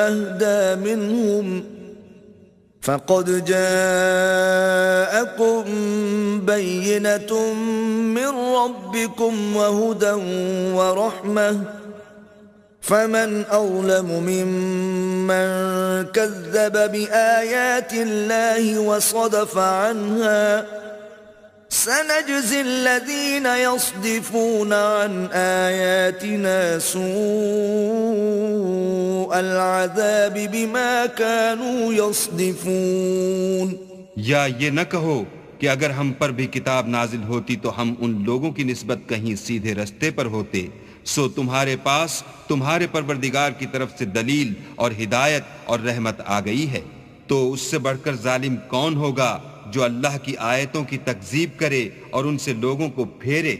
اهدى منهم فقد جاءكم بينة من ربكم وهدى ورحمة فمن أظلم ممن كذب بآيات الله وصدف عنها سنجزي الذين يصدفون عن آياتنا سوء العذاب بما كانوا يصدفون. یا یہ نہ کہو کہ اگر ہم پر بھی کتاب نازل ہوتی تو ہم ان لوگوں کی نسبت کہیں سیدھے رستے پر ہوتے. سو تمہارے پاس تمہارے پروردگار کی طرف سے دلیل اور ہدایت اور رحمت آ گئی ہے. تو اس سے بڑھ کر ظالم کون ہوگا جو اللہ کی آیتوں کی تکذیب کرے اور ان سے لوگوں کو پھیرے.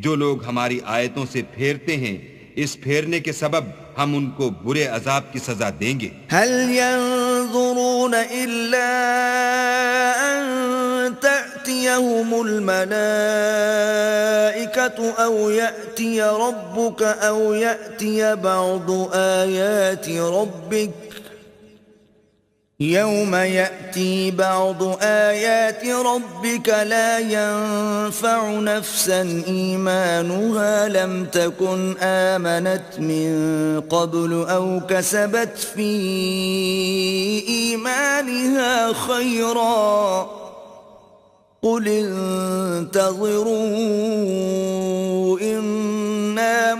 جو لوگ ہماری آیتوں سے پھیرتے ہیں اس پھیرنے کے سبب ہم ان کو برے عذاب کی سزا دیں گے. هل ينظرون إلا أن تأتيهم الملائكة أو يأتي ربك أو يأتي بعض آيات ربك يوم يأتي بعض آيات ربك لا ينفع نفسا إيمانها لم تكن آمنت من قبل أو كسبت في إيمانها خيرا قل انتظروا إنا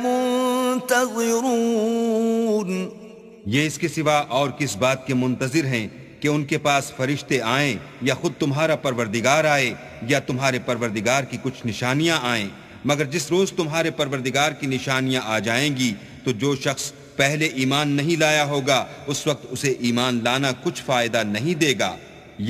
منتظرون. یہ اس کے سوا اور کس بات کے منتظر ہیں کہ ان کے پاس فرشتے آئیں یا خود تمہارا پروردگار آئے یا تمہارے پروردگار کی کچھ نشانیاں آئیں. مگر جس روز تمہارے پروردگار کی نشانیاں آ جائیں گی تو جو شخص پہلے ایمان نہیں لایا ہوگا اس وقت اسے ایمان لانا کچھ فائدہ نہیں دے گا.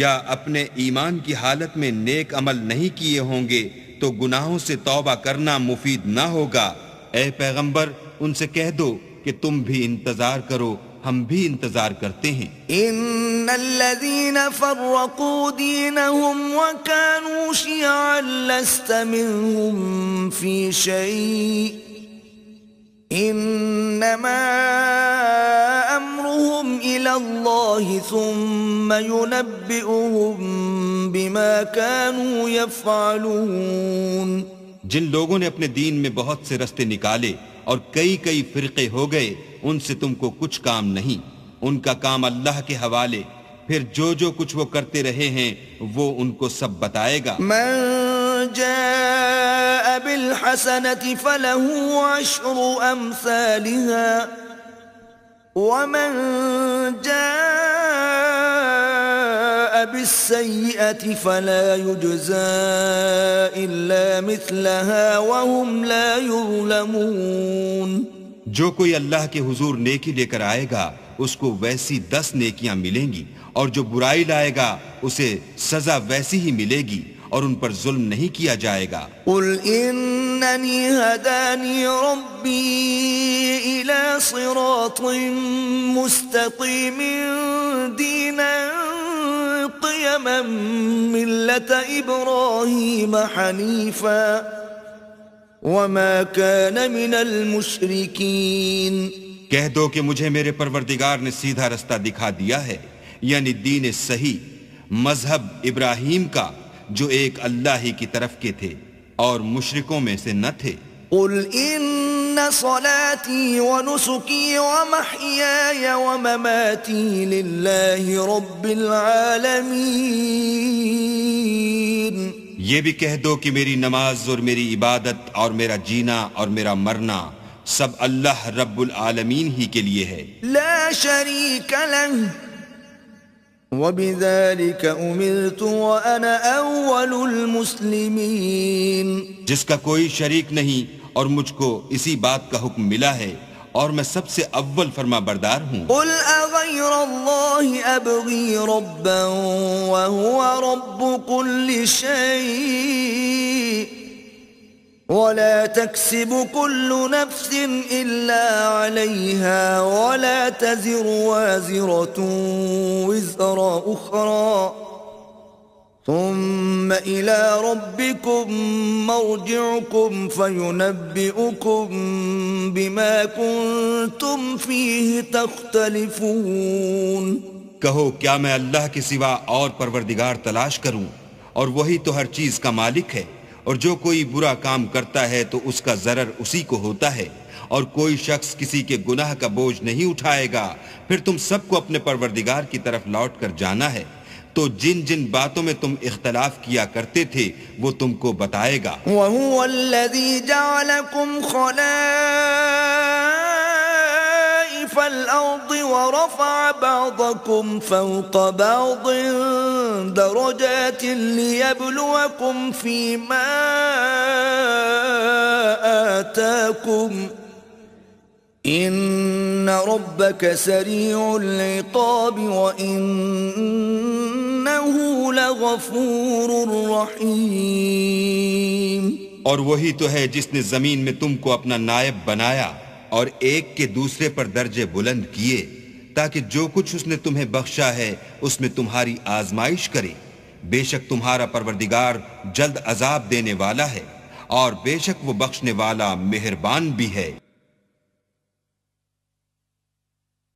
یا اپنے ایمان کی حالت میں نیک عمل نہیں کیے ہوں گے تو گناہوں سے توبہ کرنا مفید نہ ہوگا. اے پیغمبر ان سے کہہ دو کہ تم بھی انتظار کرو ہم بھی انتظار کرتے ہیں. ان الذين فرقوا دينهم وكانوا شيعا لست منهم في شيء انما امرهم الى الله ثم ينبئهم بما كانوا يفعلون. جن لوگوں نے اپنے دین میں بہت سے رستے نکالے اور کئی کئی فرقے ہو گئے ان سے تم کو کچھ کام نہیں. ان کا کام اللہ کے حوالے پھر جو کچھ وہ کرتے رہے ہیں وہ ان کو سب بتائے گا. من جاء بالحسنة فله عشر أمثالها ومن جاء بالسيئة فلا يجزى إلا مثلها وهم لا يظلمون. جو کوئی اللہ کے حضور نیکی لے کر آئے گا اس کو ویسی 10 نیکیاں ملیں گی اور جو برائی لائے گا اسے سزا ویسی ہی ملے گی اور ان پر ظلم نہیں کیا جائے گا. قل اننی هدانی ربی الى صراط مستقیم دینا قیما ملت ابراہیم حنیفا وما كان من المشرکین. کہہ دو کہ مجھے میرے پروردگار نے سیدھا رستہ دکھا دیا ہے یعنی دین صحیح مذہب ابراہیم کا جو ایک اللہ ہی کی طرف کے تھے اور مشرکوں میں سے نہ تھے. قل ان صلاتي ونسكي ومحياي ومماتي لله رب العالمين. یہ بھی کہہ دو کہ میری نماز اور میری عبادت اور میرا جینا اور میرا مرنا سب اللہ رب العالمین ہی کے لیے ہے. لا شريك له وبذلك امرت وانا اول المسلمين. جس کا کوئی شریک نہیں اور مجھ کو اسی بات کا حکم ملا ہے اور میں سب سے اول فرما بردار ہوں. قل اغير الله ابغي ربا وهو رب كل شيء ولا تكسب كل نفس إلا عليها ولا تزر وازرة وزر أخرى ثم إلى ربكم مرجعكم فينبئكم بما كنتم فيه تختلفون. کہو کیا میں اللہ کے سوا اور پروردگار تلاش کروں اور وہی تو ہر چیز کا مالک ہے اور جو کوئی برا کام کرتا ہے تو اس کا ضرر اسی کو ہوتا ہے اور کوئی شخص کسی کے گناہ کا بوجھ نہیں اٹھائے گا. پھر تم سب کو اپنے پروردگار کی طرف لوٹ کر جانا ہے تو جن جن باتوں میں تم اختلاف کیا کرتے تھے وہ تم کو بتائے گا۔ وَهُوَ الَّذِي جَعَلَكُمْ خَلَائِفَ الْأَرْضِ وَرَفَعَ بَعْضَكُمْ فَوْقَ بَعْضٍ دَرَجَاتٍ لِيَبْلُوَكُمْ فِي مَا آتَاكُمْ إِنَّ رَبَّكَ سَرِيعُ الْعِقَابِ وَإِنَّهُ لَغَفُورٌ رَحِيمٌ۔ اور وہی تو ہے جس نے زمین میں تم کو اپنا نائب بنایا اور ایک کے دوسرے پر درجے بلند کیے تاکہ جو کچھ اس نے تمہیں بخشا ہے اس میں تمہاری آزمائش کرے۔ بے شک تمہارا پروردگار جلد عذاب دینے والا ہے اور بے شک وہ بخشنے والا مہربان بھی ہے۔